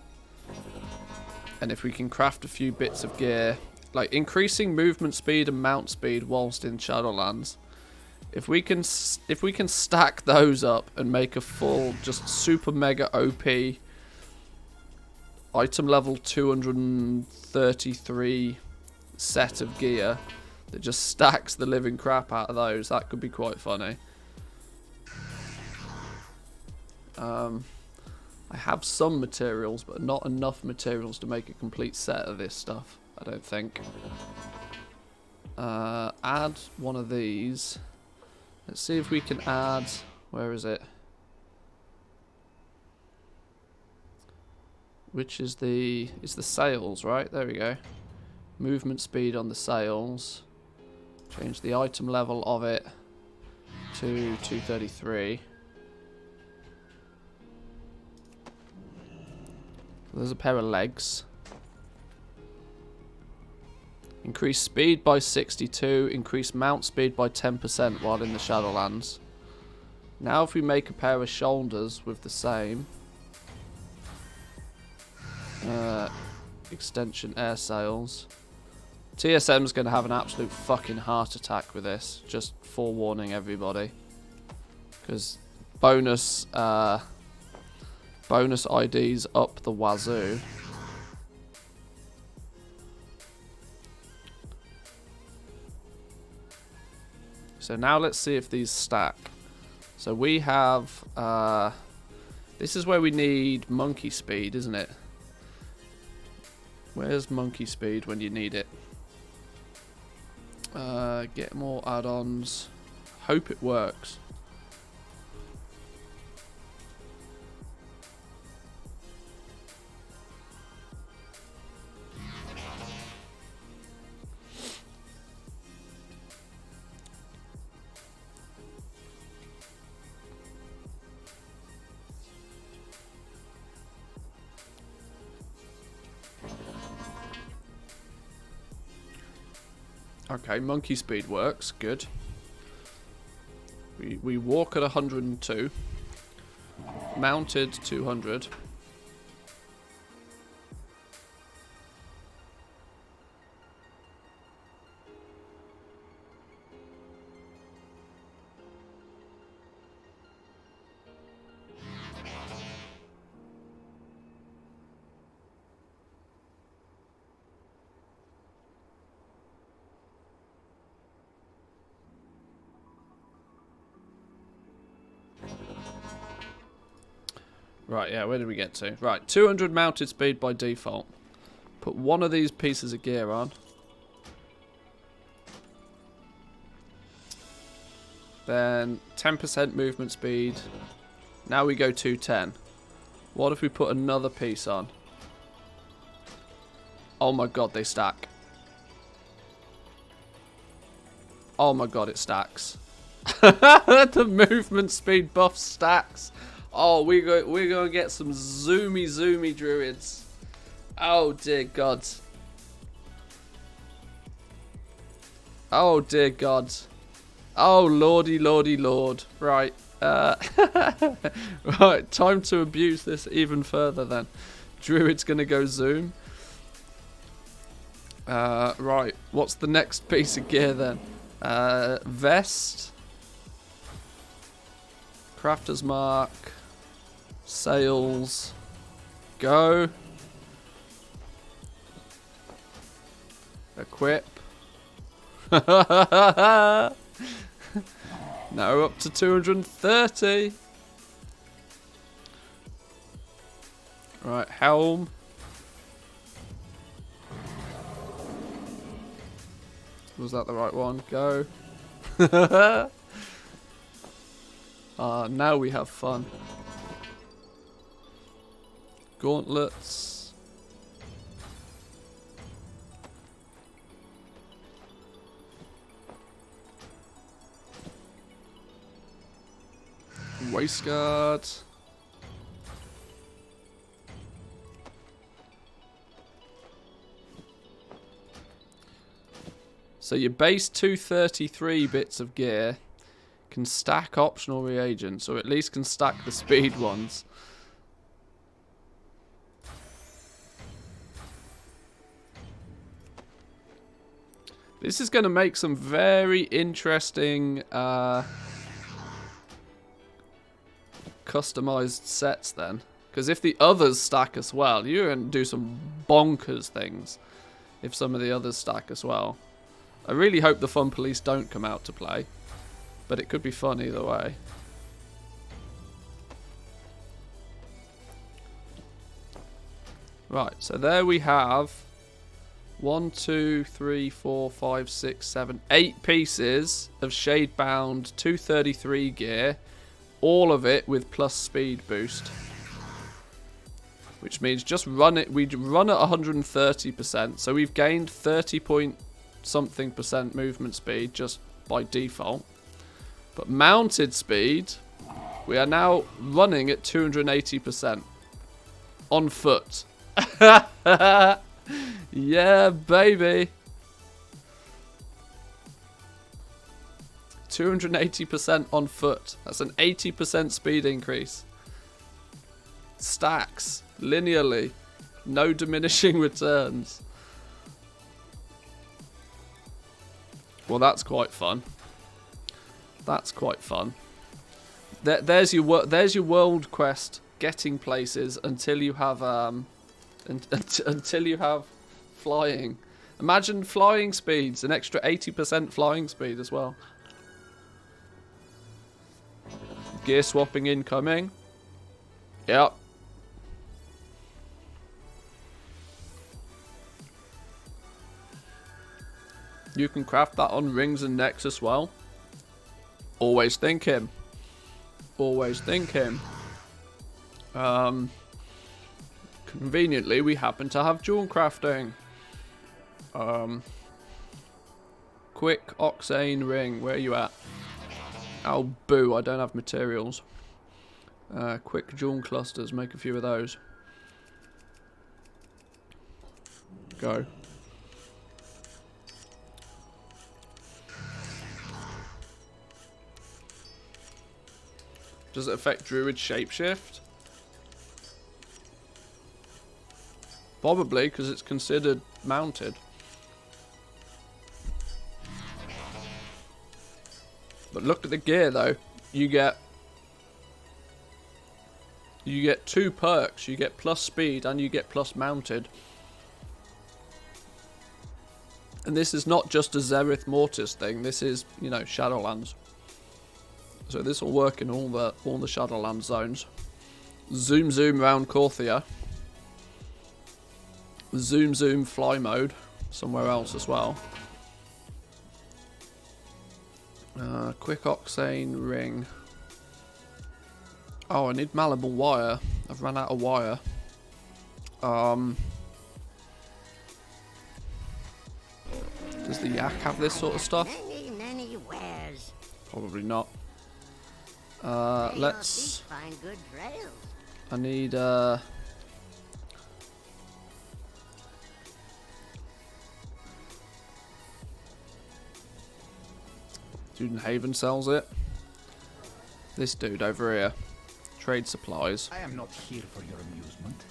[SPEAKER 1] and if we can craft a few bits of gear. Like increasing movement speed and mount speed whilst in Shadowlands. If we can stack those up and make a full, just super mega OP item level 233 set of gear that just stacks the living crap out of those, that could be quite funny. I have some materials, but not enough materials to make a complete set of this stuff. I don't think. Add one of these. Let's see if we can add... Where is it? Which is the... It's the sails, right? There we go. Movement speed on the sails. Change the item level of it to 233. There's a pair of legs. Increase speed by 62, increase mount speed by 10% while in the Shadowlands. Now if we make a pair of shoulders with the same extension air sails. TSM's going to have an absolute fucking heart attack with this, just forewarning everybody. Because bonus IDs up the wazoo. so now let's see if these stack. So we have... this is where we need monkey speed, isn't it? Where's monkey speed when you need it? Get more add-ons. Hope it works. Okay, monkey speed works. Good. We walk at 102. Mounted 200. Right, yeah, where did we get to? Right, 200 mounted speed by default. Put one of these pieces of gear on. Then 10% movement speed. Now we go 210. What if we put another piece on? Oh my god, they stack. Oh my god, it stacks. The movement speed buff stacks. Oh, we're gonna get some zoomy druids. Oh dear god. Oh dear god. Oh lordy lord. Right. Right, time to abuse this even further then. Druid's gonna go zoom. Right, what's the next piece of gear then? Vest. Crafter's mark. Sails. Go. Equip. Now up to 230. Right, helm. Was that the right one? Go. Now we have fun. Gauntlets. Waistguard. So your base 233 bits of gear can stack optional reagents, or at least can stack the speed ones. This is going to make some very interesting customized sets then. Because if the others stack as well, you're going to do some bonkers things if some of the others stack as well. I really hope the Fun Police don't come out to play, but it could be fun either way. Right, so there we have 1, 2, 3, 4, 5, 6, 7, 8 pieces of Shadebound 233 gear, all of it with plus speed boost. Which means just run it, we'd run at 130%, so we've gained 30-point-something% movement speed just by default. But mounted speed, we are now running at 280% on foot. Yeah, baby. 280% on foot. That's an 80% speed increase. Stacks linearly. No diminishing returns. Well, that's quite fun. That's quite fun. There's your world quest. Getting places until you have until you have flying. Imagine flying speeds, an extra 80% flying speed as well. Gear swapping incoming. Yep. You can craft that on rings and necks as well. Always thinking. Always thinking. Conveniently, we happen to have dual crafting. Quick Oxane ring. Where are you at? Oh, boo. I don't have materials. Quick jewel clusters. Make a few of those. Go. Does it affect Druid shapeshift? Probably, because it's considered mounted. But look at the gear, though. You get 2 perks. You get plus speed and you get plus mounted. And this is not just a Zerith Mortis thing. This is, you know, Shadowlands. So this will work in all the Shadowlands zones. Zoom zoom round Corthia. Zoom zoom fly mode somewhere else as well. Quick Oxane ring. Oh, I need malleable wire. I've run out of wire. Does the yak have this sort of stuff? Probably not. Let's... I need, Student Haven sells it. This dude over here. Trade supplies.
[SPEAKER 5] I am not here for your amusement.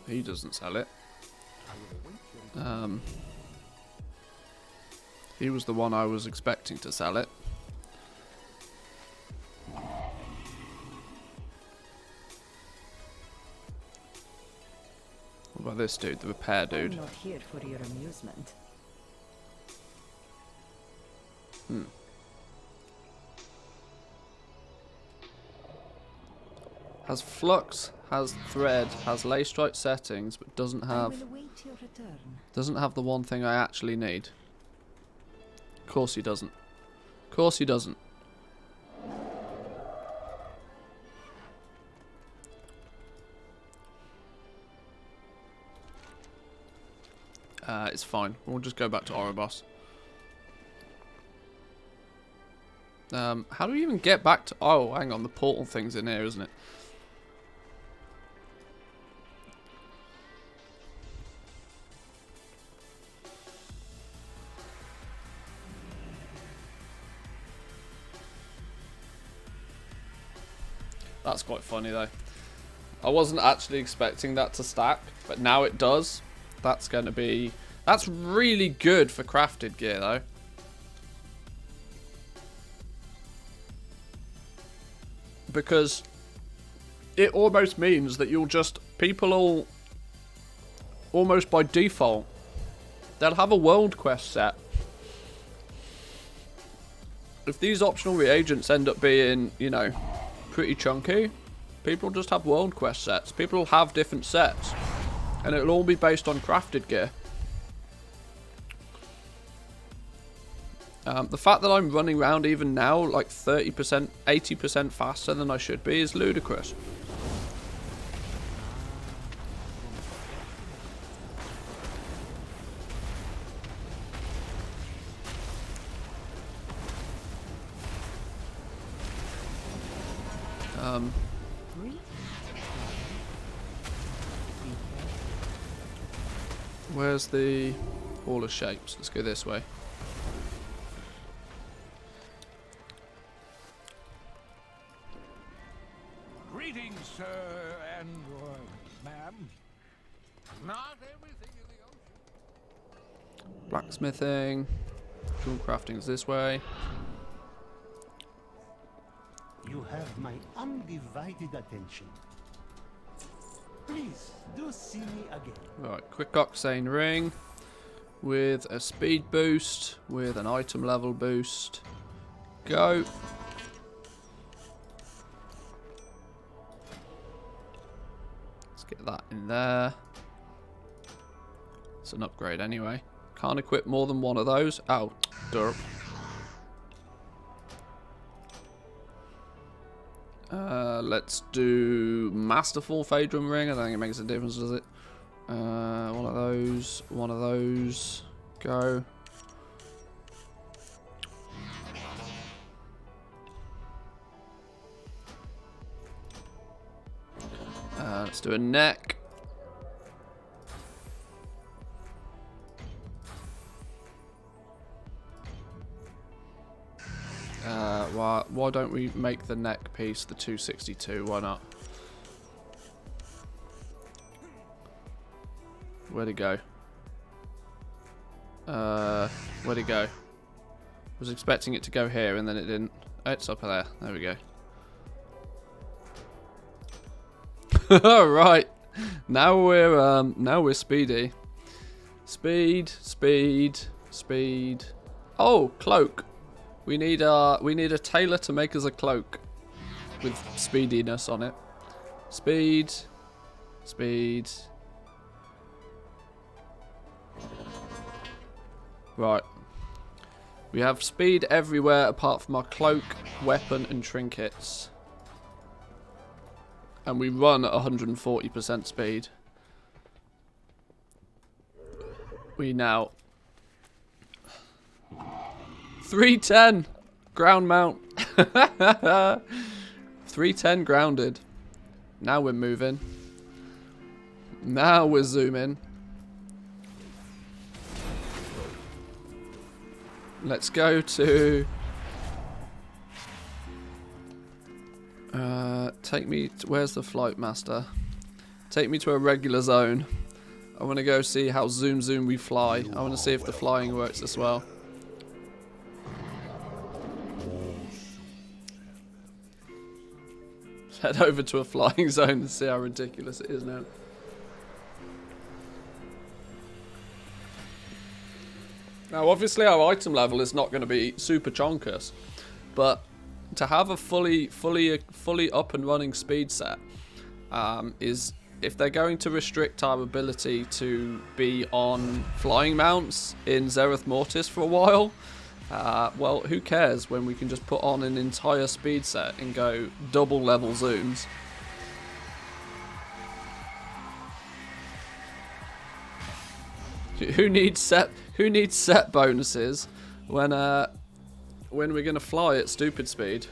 [SPEAKER 1] He doesn't sell it. He was the one I was expecting to sell it. What about this dude, the repair dude?
[SPEAKER 6] I'm not here for your amusement.
[SPEAKER 1] Has flux, has thread, has lace strike settings, but doesn't
[SPEAKER 6] I
[SPEAKER 1] have
[SPEAKER 6] will await your return.
[SPEAKER 1] the one thing I actually need. Of course he doesn't. Of course he doesn't. It's fine. We'll just go back to Oribos. How do we even get back to... Oh, hang on. The portal thing's in here, isn't it? That's quite funny, though. I wasn't actually expecting that to stack, but now it does. That's going to be... That's really good for crafted gear, though. Because it almost means that you'll just... People will... Almost by default, they'll have a world quest set. If these optional reagents end up being, you know, pretty chunky, people just have world quest sets. People will have different sets. And it'll all be based on crafted gear. The fact that I'm running around even now like 30%, 80% faster than I should be is ludicrous. Where's the Hall of Shapes? Let's go this way.
[SPEAKER 4] Greetings, sir and ma'am. Not everything in the ocean.
[SPEAKER 1] Blacksmithing. Jewel crafting's this way.
[SPEAKER 5] You have my undivided attention. Please, do see me again.
[SPEAKER 1] Right, quick Oxane ring with a speed boost, with an item level boost. Go. Get that in there. It's an upgrade anyway. Can't equip more than one of those. Oh, derp. Let's do Masterful Phaedrum Ring. I don't think it makes a difference, does it? One of those. One of those. Go. Let's do a neck. Why don't we make the neck piece the 262? Why not? Where'd it go? Where'd it go? Was expecting it to go here and then it didn't. Oh, it's up there. There we go. Right. Now we're speedy. Speed. Oh, cloak. We need a tailor to make us a cloak with speediness on it. Speed. Right. We have speed everywhere apart from our cloak, weapon, and trinkets. And we run at 140% speed. We now 310 ground mount. 310 grounded. Now we're moving. Now we're zooming. Let's go to take me to, where's the flight master? Take me to a regular zone. I want to go see how zoom we fly. I want to see if the flying works as well. Head over to a flying zone and see how ridiculous it is now. Now, obviously, our item level is not going to be super chonkus, but to have a fully up and running speed set is, if they're going to restrict our ability to be on flying mounts in Zerith Mortis for a while, well, who cares when we can just put on an entire speed set and go double level zooms. Who needs set bonuses when we're gonna fly at stupid speed?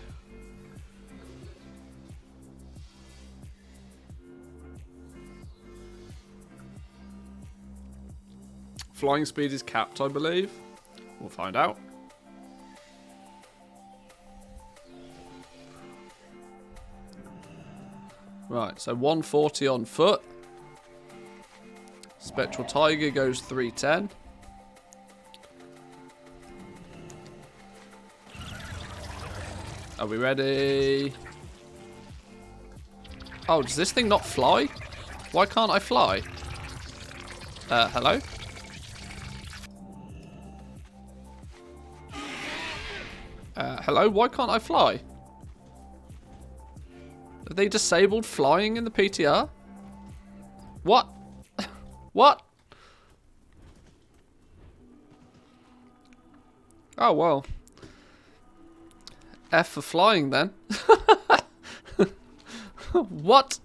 [SPEAKER 1] Flying speed is capped, I believe. We'll find out. Right, so 140 on foot. Spectral Tiger goes 310. Are we ready? Oh, does this thing not fly? Why can't I fly? Hello? Hello? Why can't I fly? Have they disabled flying in the PTR? What? What? Oh, well. F for flying, then. What?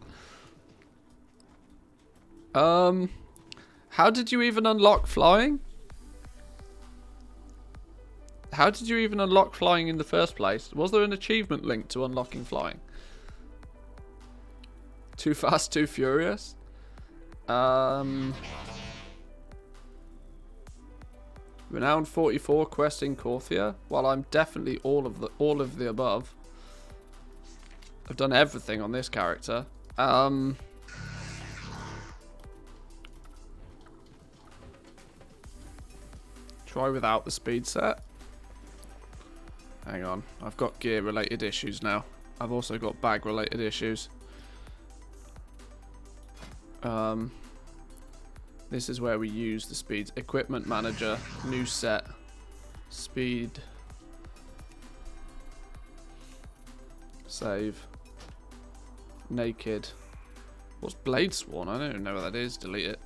[SPEAKER 1] How did you even unlock flying? How did you even unlock flying in the first place? Was there an achievement linked to unlocking flying? Too fast, too furious? Renowned 44 quest in Corthia. Well, I'm definitely all of the above. I've done everything on this character. Try without the speed set. Hang on, I've got gear related issues now. I've also got bag related issues. This is where we use the speed. Equipment manager, new set, speed, save, naked, What's Blade Sworn? I don't even know what that is. Delete it.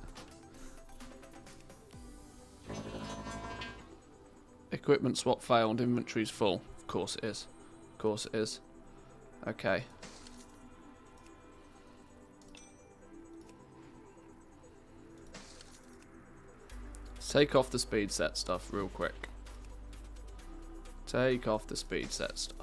[SPEAKER 1] Equipment swap failed. Inventory's full. Of course it is. Of course it is. Okay. Let's take off the speed set stuff real quick. Take off the speed set stuff.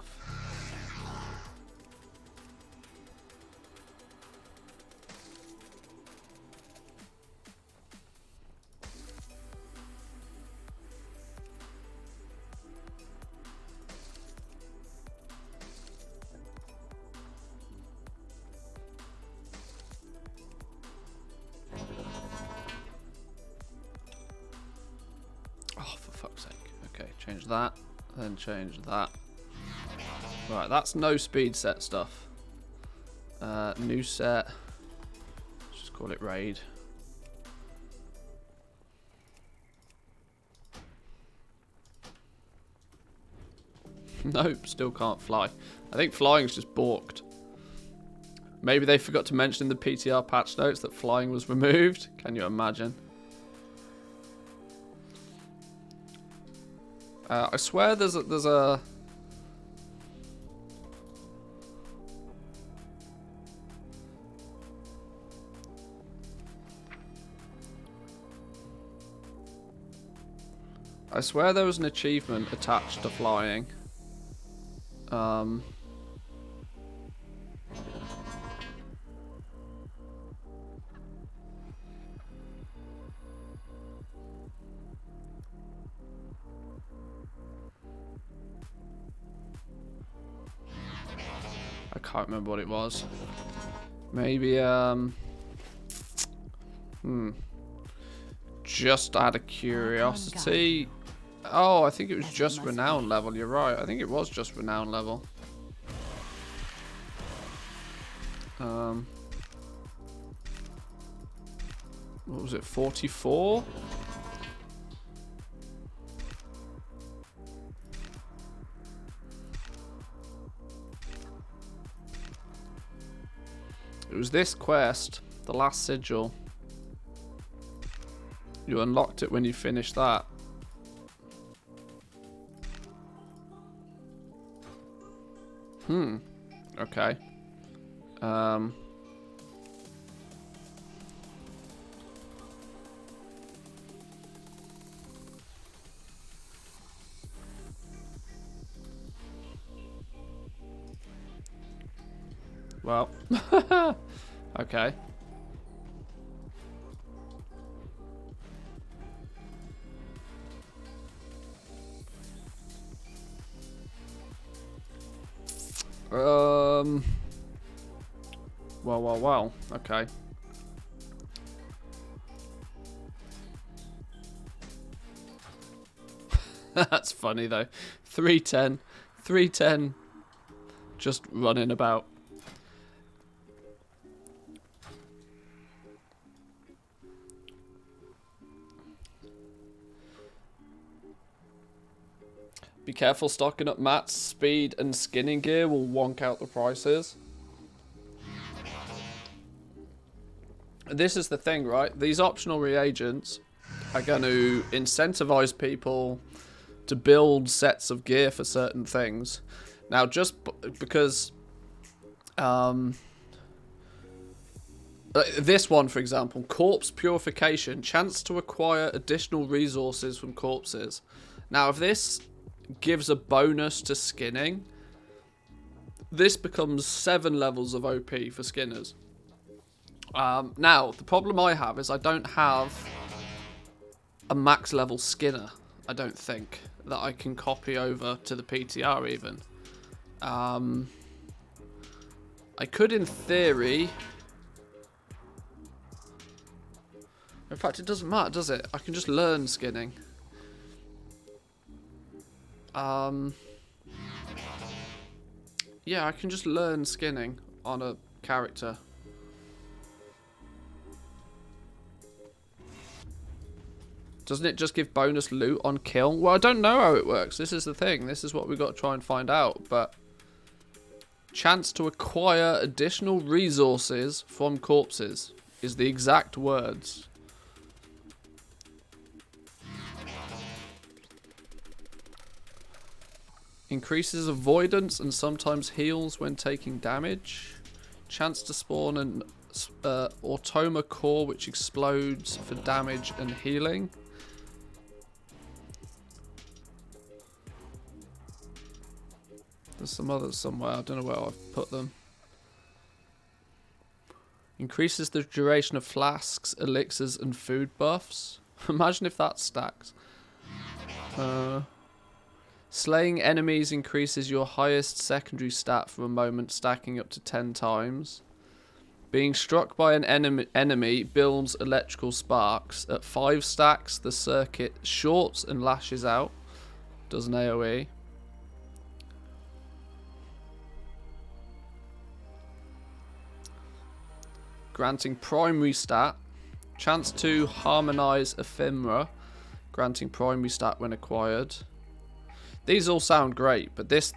[SPEAKER 1] Change that, then change that. Right, that's no speed set stuff. New set. Let's just call it raid. Nope, still can't fly. I think flying's just balked. Maybe they forgot to mention in the PTR patch notes that flying was removed. Can you imagine? I swear there's a I swear there was an achievement attached to flying. I can't remember what it was. Maybe, just out of curiosity. Oh, I think it was just renown level. You're right. I think it was just renown level. What was it? 44? It was this quest, the last sigil. You unlocked it when you finished that. Okay. Well. Okay. Well. Okay. That's funny though. 310. Just running about. Be careful stocking up mats, speed and skinning gear will wonk out the prices. This is the thing, right? These optional reagents are going to incentivize people to build sets of gear for certain things. Now, just because... this one, for example, corpse purification, chance to acquire additional resources from corpses. Now, if this gives a bonus to skinning, this becomes 7 levels of OP for skinners. Now, the problem I have is I don't have a max level skinner, I don't think, that I can copy over to the PTR even. I could, in theory... In fact, it doesn't matter, does it? I can just learn skinning. Yeah, I can just learn skinning on a character. Doesn't it just give bonus loot on kill? Well, I don't know how it works. This is the thing. This is what we've got to try and find out. But Chance to acquire additional resources from corpses is the exact words. Increases avoidance and sometimes heals when taking damage. Chance to spawn an automa core which explodes for damage and healing. There's some others somewhere. I don't know where I've put them. Increases the duration of flasks, elixirs, and food buffs. Imagine if that stacks. Slaying enemies increases your highest secondary stat for a moment, stacking up to 10 times. Being struck by an enemy builds electrical sparks. At 5 stacks, the circuit shorts and lashes out. Does an AoE. Granting primary stat. Chance to harmonize ephemera. Granting primary stat when acquired. These all sound great, but this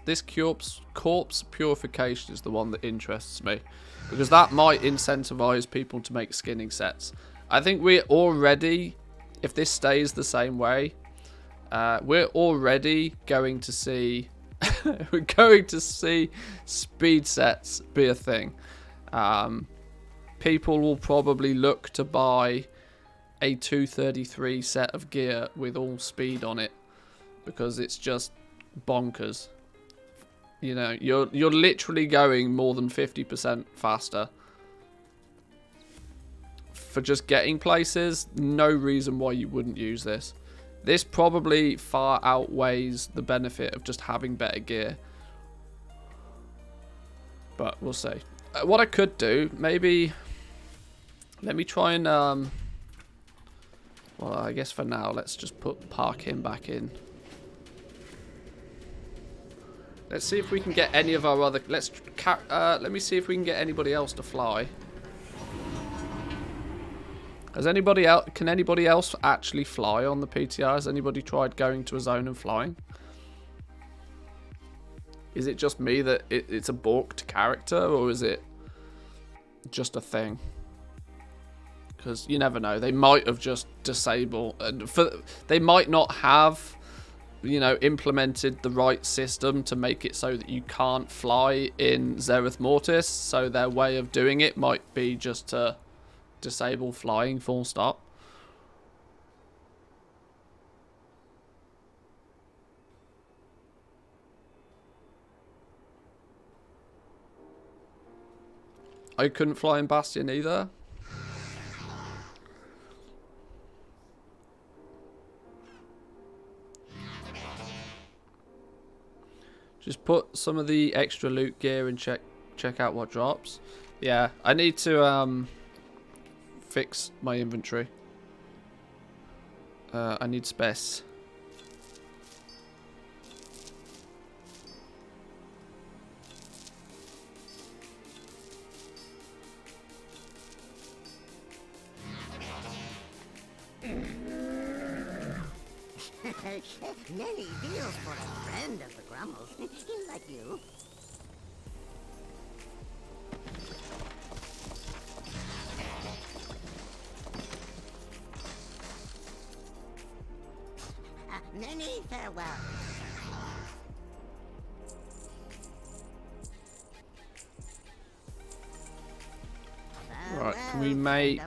[SPEAKER 1] corpse purification is the one that interests me. Because that might incentivize people to make skinning sets. I think we're already, if this stays the same way, we're already going to see we're going to see speed sets be a thing. People will probably look to buy a 233 set of gear with all speed on it because it's just bonkers. You know, you're literally going more than 50% faster for just getting places. No reason why you wouldn't use this. This probably far outweighs the benefit of just having better gear. But we'll see. What I could do, maybe... Let me try and... well, I guess for now, let's just put park him back in. Let's see if we can get any of our other... let me see if we can get anybody else to fly. Has anybody else... Can anybody else actually fly on the PTR? Has anybody tried going to a zone and flying? Is it just me that it's a balked character, or is it just a thing? Because you never know. They might have just disabled... they might not have... you know, implemented the right system to make it so that you can't fly in Zerith Mortis, so their way of doing it might be just to disable flying full stop. I couldn't fly in Bastion either. Just put some of the extra loot gear and check out what drops. Yeah, I need to fix my inventory. I need space.
[SPEAKER 7] Many deals for a friend of the Grummles, like you. Many farewells.
[SPEAKER 1] Right, can we make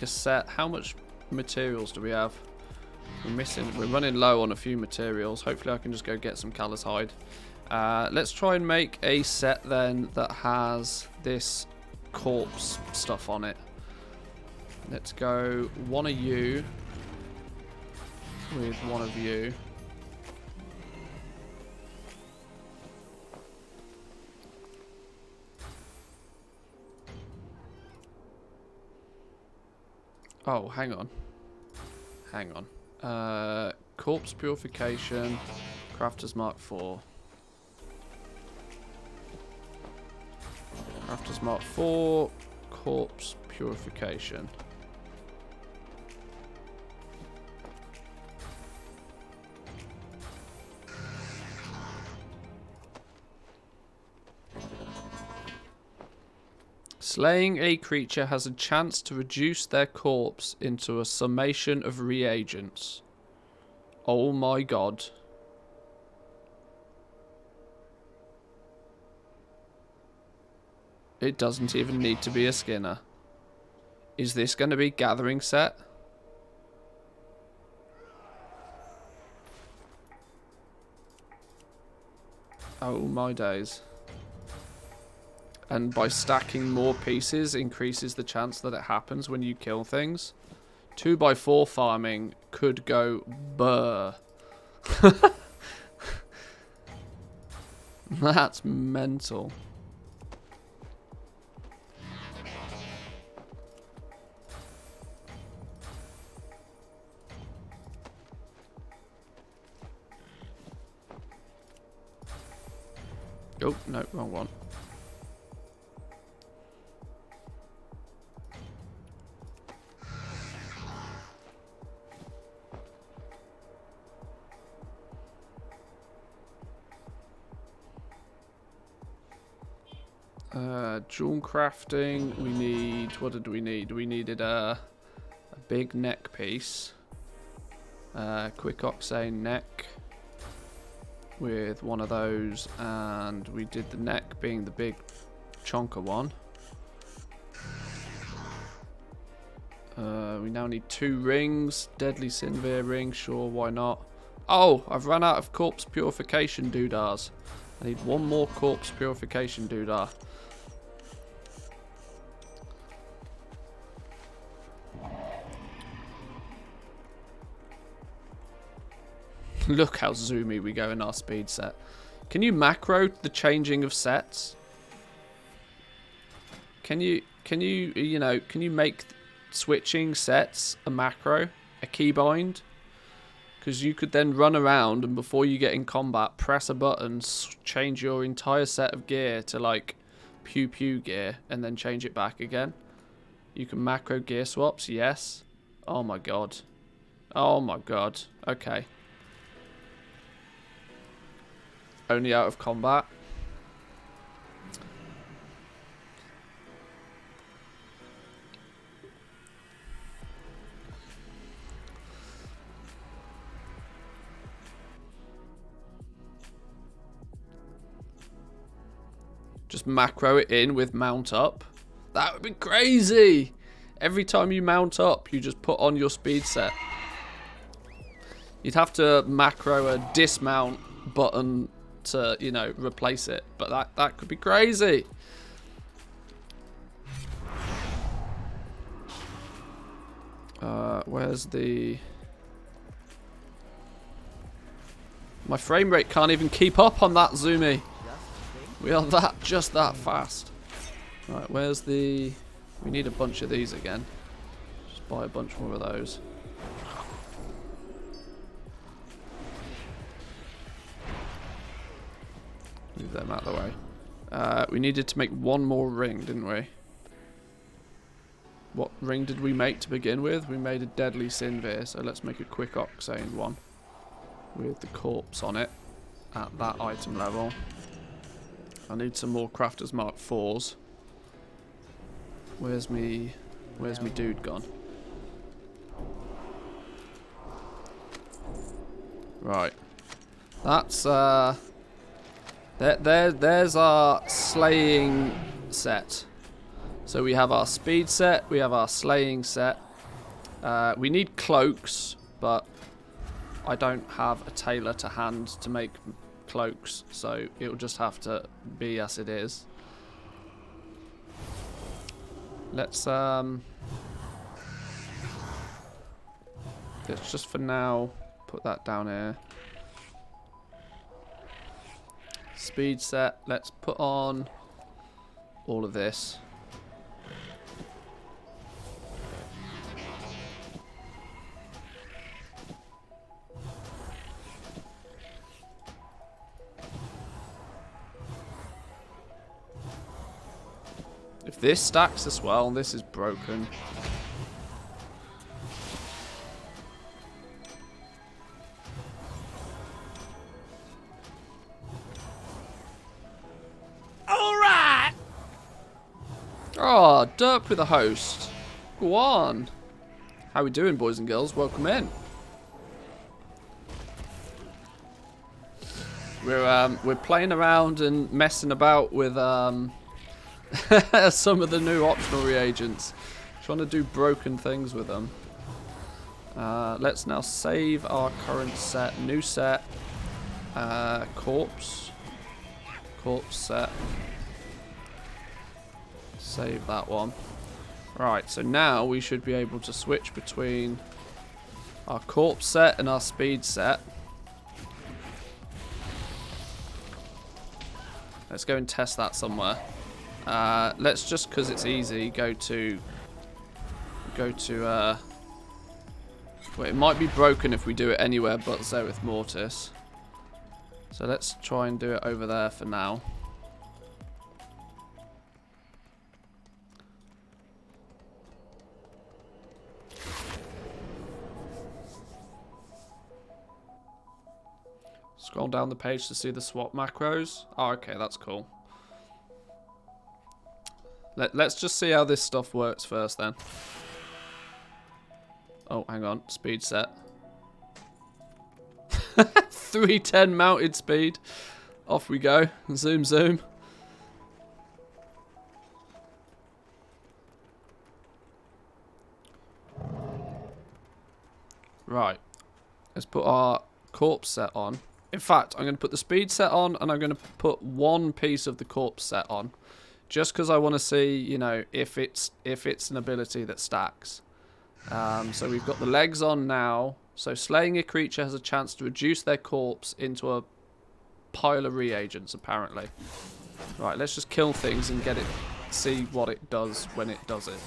[SPEAKER 1] a set? How much materials do we have? We're running low on a few materials. Hopefully I can just go get some callous hide. Let's try and make a set then that has this corpse stuff on it. Let's go one of you with one of you. Oh, hang on. Hang on. Corpse purification, Crafter's Mark 4. Crafter's Mark 4, corpse purification. Slaying a creature has a chance to reduce their corpse into a summation of reagents. Oh my god. It doesn't even need to be a Skinner. Is this going to be gathering set? Oh my days. And by stacking more pieces increases the chance that it happens when you kill things. 2x4 farming could go burr. That's mental. Oh, no, wrong one. Jewel crafting, we need, what did we need? We needed a big neck piece. Quick Oxane neck with one of those, and we did the neck being the big chonker one. We now need 2 rings. Deadly Sinvir ring, sure, why not? Oh, I've run out of corpse purification doodahs. I need 1 more corpse purification doodah. Look how zoomy we go in our speed set. Can you macro the changing of sets? Can you make switching sets a macro, a keybind? Because you could then run around and before you get in combat, press a button, change your entire set of gear to like pew pew gear, and then change it back again. You can macro gear swaps, yes. Oh my god. Oh my god. Okay. Only out of combat. Just macro it in with mount up. That would be crazy. Every time you mount up, you just put on your speed set. You'd have to macro a dismount button to, you know, replace it, but that could be crazy. Where's the... My frame rate can't even keep up on that zoomy. We are just that fast. Right, where's the... We need a bunch of these again. Just buy a bunch more of those. Move them out of the way. We needed to make 1 more ring, didn't we? What ring did we make to begin with? We made a Deadly Sinvir, so let's make a Quick Oxane one with the corpse on it at that item level. I need some more Crafter's Mark 4s. Where's me dude gone? Right. That's there's our slaying set. So we have our speed set, we have our slaying set. We need cloaks, but I don't have a tailor to hand to make cloaks, so it'll just have to be as it is. Let's just for now put that down here. Speed set, let's put on all of this. If this stacks as well, this is broken. Oh, derp with a host. Go on. How we doing, boys and girls? Welcome in. We're playing around and messing about with some of the new optional reagents. Trying to do broken things with them. Let's now save our current set. New set. Corpse set. Save that one. Right, so now we should be able to switch between our corpse set and our speed set. Let's go and test that somewhere. Let's just, because it's easy, go to well, it might be broken if we do it anywhere but Zerith Mortis. So let's try and do it over there for now. Scroll down the page to see the swap macros. Oh, okay, that's cool. Let's just see how this stuff works first then. Oh, hang on. Speed set. 310 mounted speed. Off we go. Zoom, zoom. Right. Let's put our corpse set on. In fact, I'm going to put the speed set on and I'm going to put one piece of the corpse set on. Just because I want to see, you know, if it's an ability that stacks. So we've got the legs on now. So slaying a creature has a chance to reduce their corpse into a pile of reagents, apparently. Right, let's just kill things and see what it does when it does it.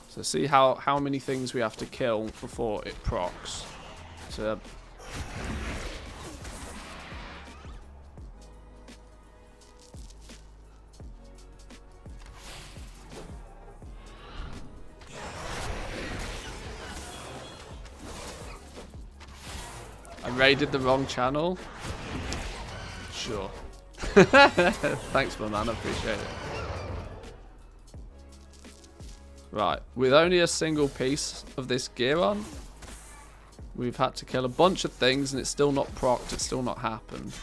[SPEAKER 1] So see how many things we have to kill before it procs. So I raided the wrong channel. Sure. Thanks, my man. I appreciate it. Right, with only a single piece of this gear on, we've had to kill a bunch of things and it's still not procced, it's still not happened.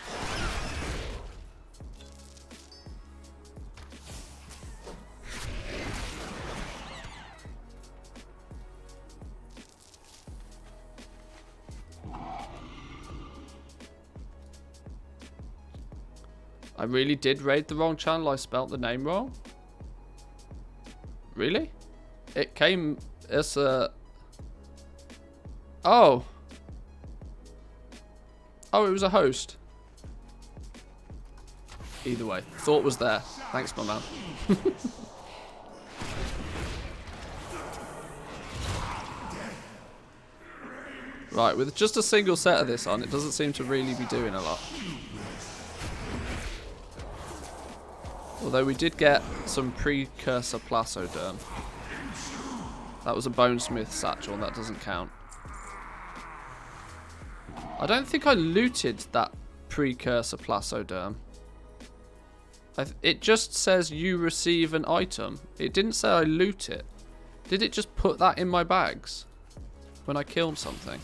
[SPEAKER 1] I really did raid the wrong channel, I spelt the name wrong. Really? It came as a... Oh. Oh, it was a host. Either way. Thought was there. Thanks, my man. Right, with just a single set of this on, it doesn't seem to really be doing a lot. Although we did get some precursor plasoderm. That was a bonesmith satchel, that doesn't count. I don't think I looted that precursor plasoderm. It just says you receive an item. It didn't say I loot it. Did it just put that in my bags when I killed something?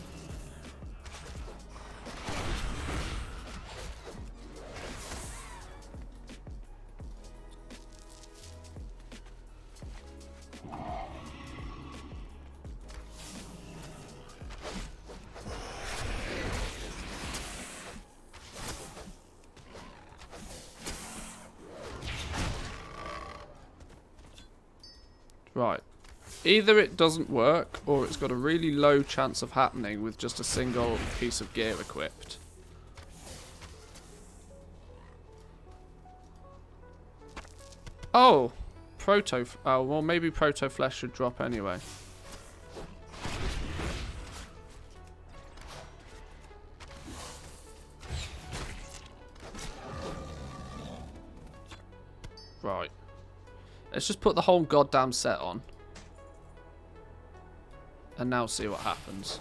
[SPEAKER 1] Right. Either it doesn't work, or it's got a really low chance of happening with just a single piece of gear equipped. Oh! Oh, well maybe Proto Flesh should drop anyway. Right. Let's just put the whole goddamn set on. and now see what happens.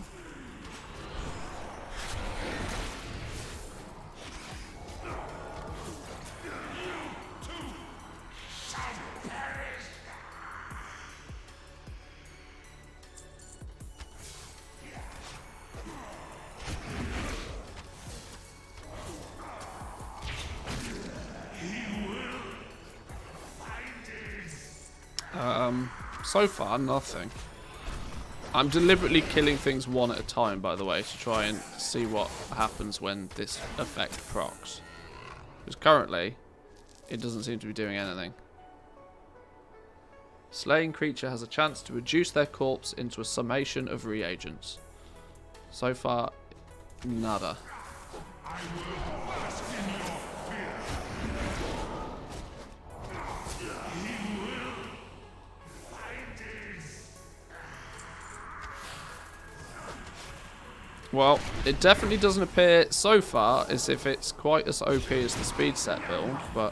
[SPEAKER 1] So far, nothing. I'm deliberately killing things one at a time, by the way, to try and see what happens when this effect procs. Because currently, it doesn't seem to be doing anything. Slaying creature has a chance to reduce their corpse into a summation of reagents. So far, nada. Well, it definitely doesn't appear so far as if it's quite as OP as the speed set build, but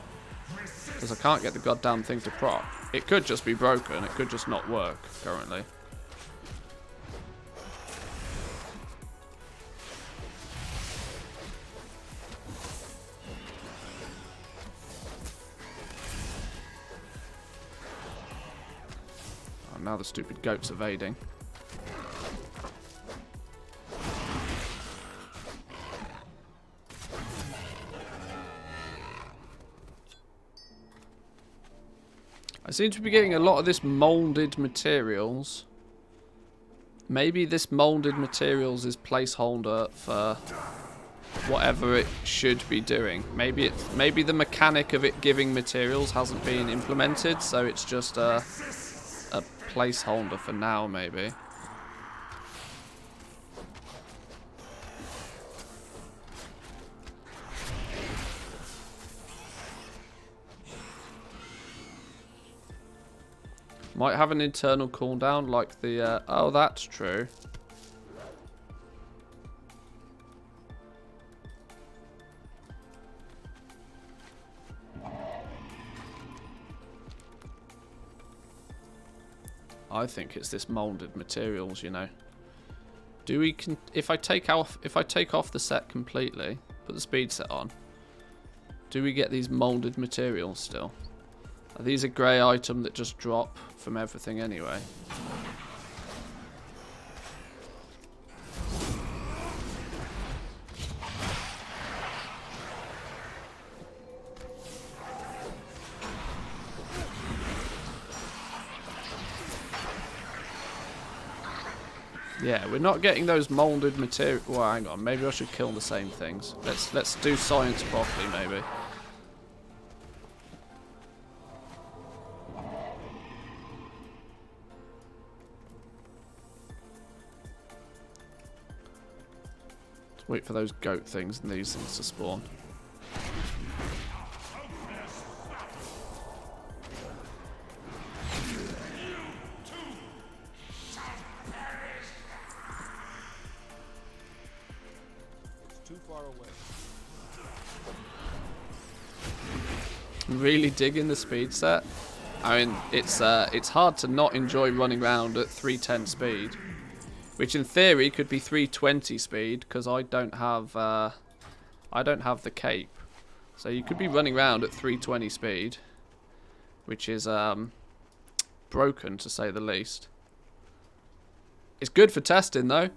[SPEAKER 1] because I can't get the goddamn thing to proc. It could just be broken, it could just not work currently. Oh, now the stupid goat's evading. I seem to be getting a lot of this moulded materials. Maybe this moulded materials is placeholder for whatever it should be doing. Maybe the mechanic of it giving materials hasn't been implemented, so it's just a placeholder for now, maybe. Might have an internal cooldown like the... oh, that's true. I think it's this molded materials, you know. Do we if I take off the set completely, put the speed set on, do we get these molded materials still? Are these a grey item that just drop from everything anyway? Yeah, we're not getting those molded material. Well, hang on, maybe I should kill the same things. Let's do science properly, maybe. Wait for those goat things and these things to spawn.
[SPEAKER 8] It's too far away.
[SPEAKER 1] I'm really digging the speed set. I mean, it's hard to not enjoy running around at 310 speed. Which in theory could be 320 speed because I don't have the cape, so you could be running around at 320 speed, which is broken to say the least. It's good for testing though.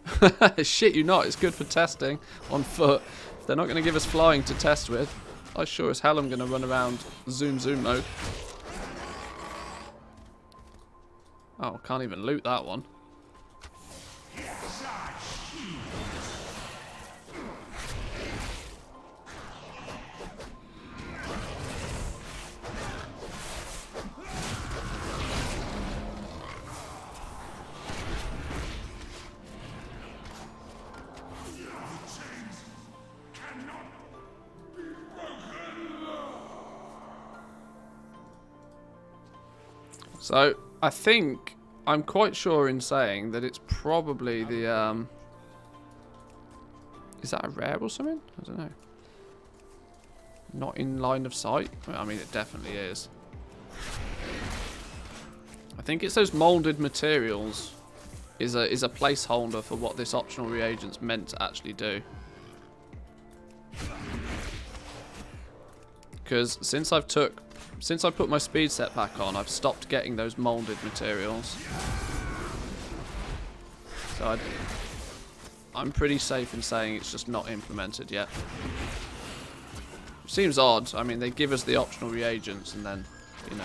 [SPEAKER 1] Shit you not, it's good for testing on foot. If they're not going to give us flying to test with, I sure as hell am going to run around zoom mode. Oh, can't even loot that one. So, I think, I'm quite sure in saying that it's probably the, is that a rare or something? I don't know. Not in line of sight? Well, I mean, it definitely is. I think it's those molded materials is a placeholder for what this optional reagent's meant to actually do. Because since I put my speed set back on, I've stopped getting those molded materials. So I'm pretty safe in saying it's just not implemented yet. Seems odd. I mean, they give us the optional reagents and then, you know.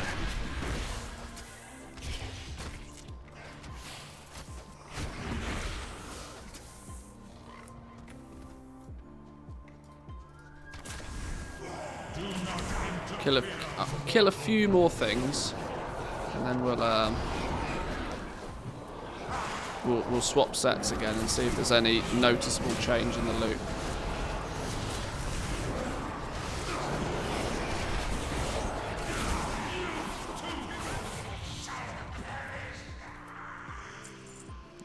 [SPEAKER 1] Kill a few more things, and then we'll swap sets again and see if there's any noticeable change in the loot.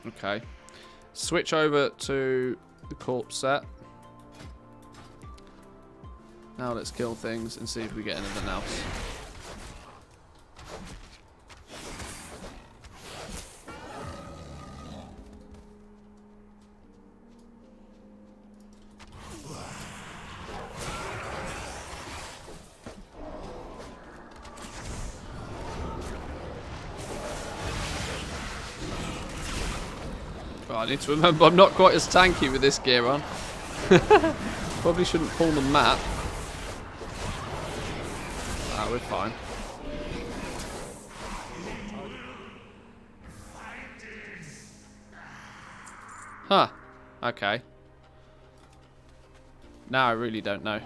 [SPEAKER 1] Okay, switch over to the corpse set. Now let's kill things and see if we get anything else. Right, I need to remember I'm not quite as tanky with this gear on. Probably shouldn't pull the map. We're fine. Huh. Okay. Now I really don't know.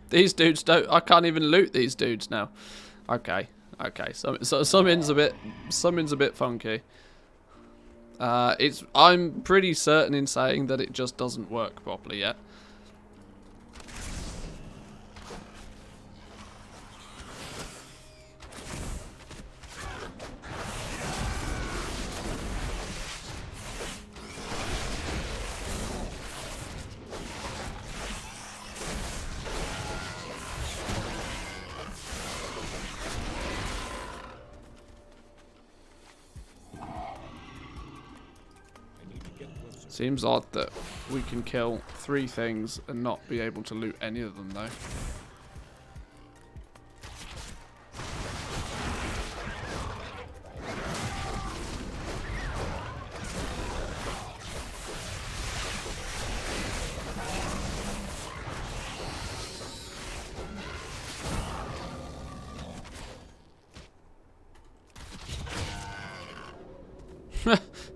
[SPEAKER 1] These dudes don't. I can't even loot these dudes now. Okay, okay. So something's a bit funky. I'm pretty certain in saying that it just doesn't work properly yet. Seems odd that we can kill 3 things and not be able to loot any of them, though.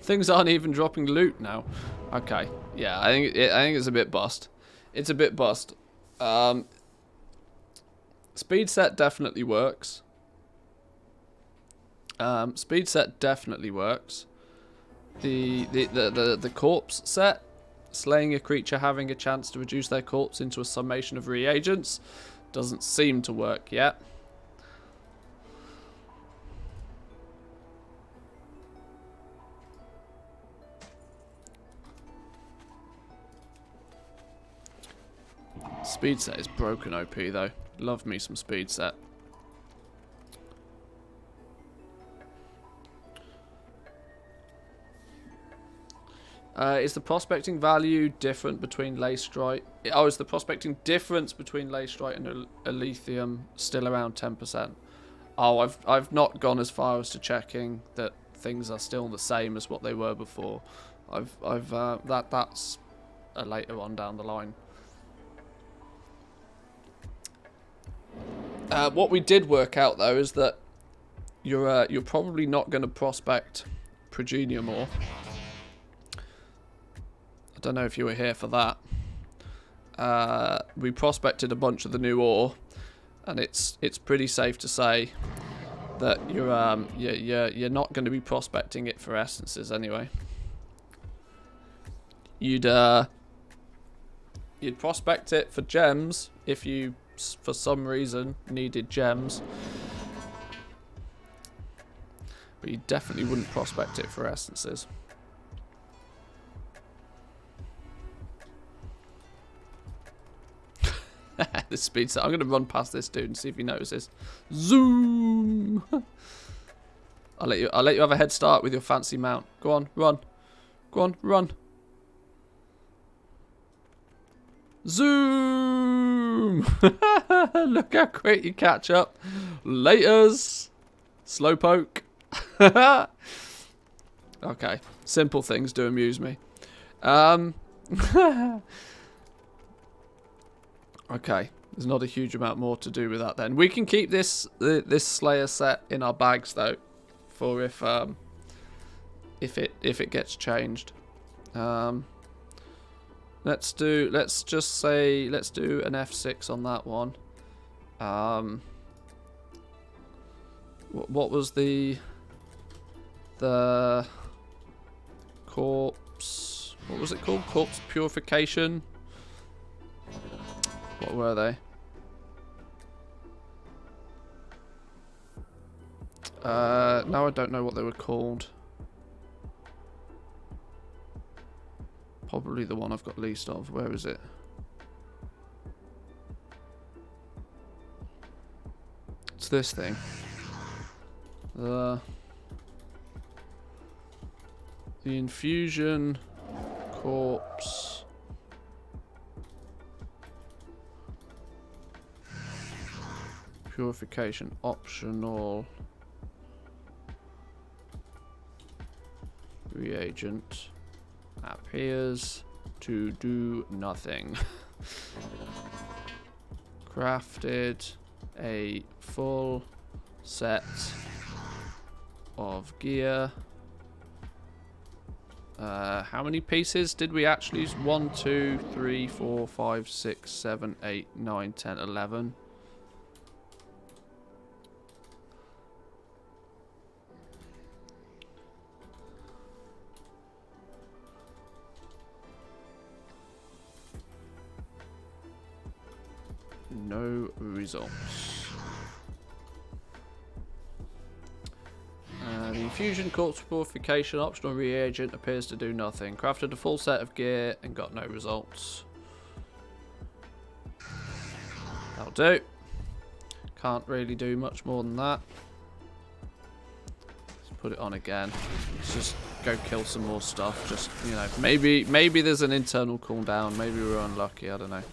[SPEAKER 1] Things aren't even dropping loot now. Okay, yeah, I think it's a bit bust. It's a bit bust. Speed set definitely works. Speed set definitely works. The corpse set, slaying a creature having a chance to reduce their corpse into a summation of reagents, doesn't seem to work yet. Speed set is broken OP though. Love me some speed set. Is the prospecting value different between Leystrite? Oh, is the prospecting difference between Leystrite and Elysium still around 10%? Oh, I've not gone as far as to checking that things are still the same as what they were before. That's a later on down the line. What we did work out though is that you're probably not going to prospect Progenium ore. I don't know if you were here for that. We prospected a bunch of the new ore, and it's pretty safe to say that you're not going to be prospecting it for essences anyway. you'd prospect it for gems if you, for some reason, needed gems. But you definitely wouldn't prospect it for essences. This speed set. I'm going to run past this dude and see if he notices. Zoom! I'll let you have a head start with your fancy mount. Go on, run. Go on, run. Zoom! Look how quick you catch up. Laters. Slowpoke. Okay. Simple things do amuse me. Okay. There's not a huge amount more to do with that then. We can keep this Slayer set in our bags though, for if it gets changed. Let's do an F6 on that one. What was the corpse? What was it called? Corpse purification. What were they? Now I don't know what they were called. Probably the one I've got least of. Where is it? It's this thing. The infusion corpse. Purification optional reagent appears to do nothing. Crafted a full set of gear. How many pieces did we actually use? 1, 2, 3, 4, 5, 6, 7, 8, 9, 10, 11. No results. The infusion corpse purification optional reagent appears to do nothing. Crafted a full set of gear and got no results. That'll do. Can't really do much more than that. Let's put it on again. Let's just go kill some more stuff. Just, you know, maybe there's an internal cooldown. Maybe we're unlucky. I don't know.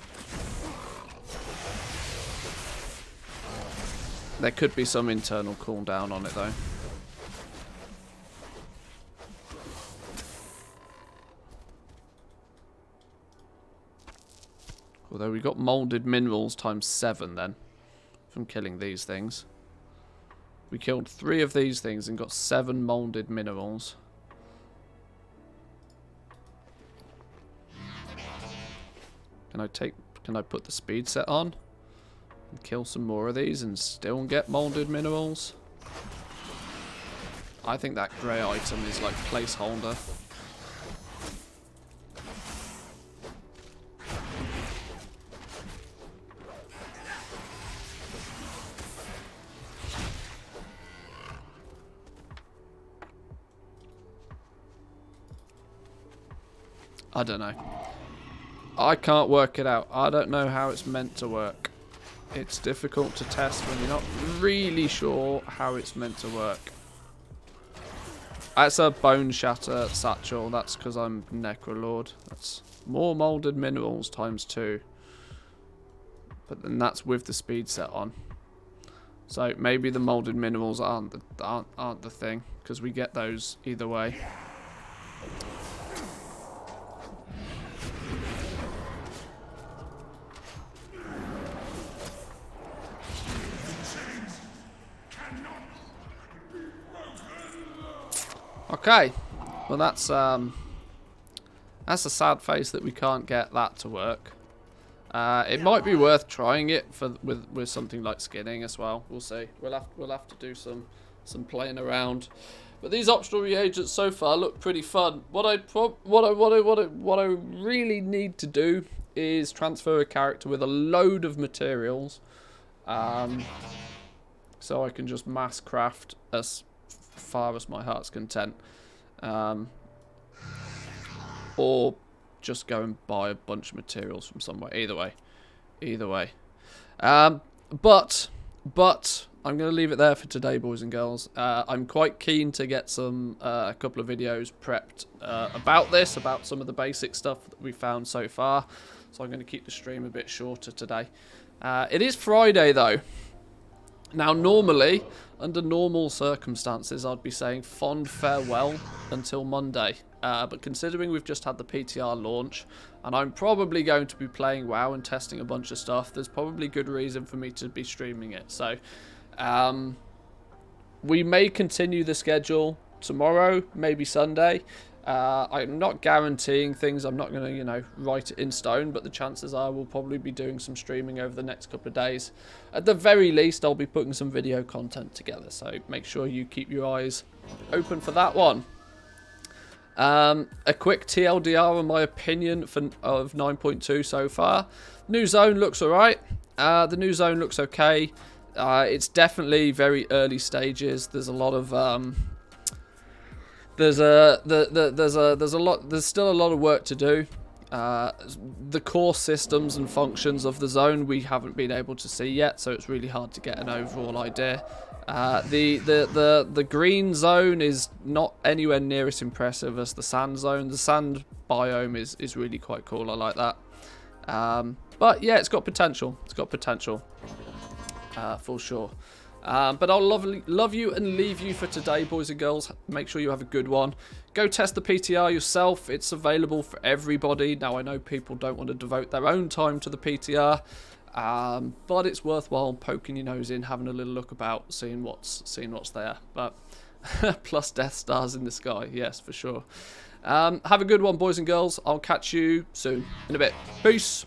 [SPEAKER 1] There could be some internal cooldown on it though. Although we got molded minerals times 7 then from killing these things. We killed 3 of these things and got 7 molded minerals. Can I put the speed set on? And kill some more of these and still get molded minerals? I think that grey item is like placeholder. I don't know. I can't work it out. I don't know how it's meant to work. It's difficult to test when you're not really sure how it's meant to work. That's a bone shatter satchel. That's because I'm Necrolord. That's more molded minerals times 2. But then that's with the speed set on. So maybe the molded minerals aren't the thing, because we get those either way. Okay, well that's a sad face that we can't get that to work. It might be worth trying it with something like skinning as well. We'll see. We'll have to do some playing around But these optional reagents so far look pretty fun. What I really need to do is transfer a character with a load of materials, so I can just mass craft as far as my heart's content, or just go and buy a bunch of materials from somewhere. Either way. But I'm going to leave it there for today, boys and girls. I'm quite keen to get a couple of videos prepped about some of the basic stuff that we found so far. So I'm going to keep the stream a bit shorter today. It is Friday, though. Now, normally, under normal circumstances, I'd be saying fond farewell until Monday. But considering we've just had the PTR launch, and I'm probably going to be playing WoW and testing a bunch of stuff, there's probably good reason for me to be streaming it. So, we may continue the schedule tomorrow, maybe Sunday. I'm not guaranteeing things. I'm not going to, you know, write it in stone, but the chances are we'll probably be doing some streaming over the next couple of days. At the very least, I'll be putting some video content together, so make sure you keep your eyes open for that one. A quick TLDR on my opinion of 9.2 so far. New zone looks alright. The new zone looks okay. It's definitely very early stages. There's a lot of there's still a lot of work to do. The core systems and functions of the zone we haven't been able to see yet, so it's really hard to get an overall idea. The green zone is not anywhere near as impressive as the sand zone. The sand biome is really quite cool. I like that. But yeah, it's got potential. It's got potential, for sure. But I'll love you and leave you for today, boys and girls. Make sure you have a good one. Go test the PTR yourself. It's available for everybody. Now, I know people don't want to devote their own time to the PTR, but it's worthwhile poking your nose in, having a little look about, seeing what's there. But plus Death Stars in the sky, yes, for sure. Have a good one, boys and girls. I'll catch you soon. In a bit. Peace.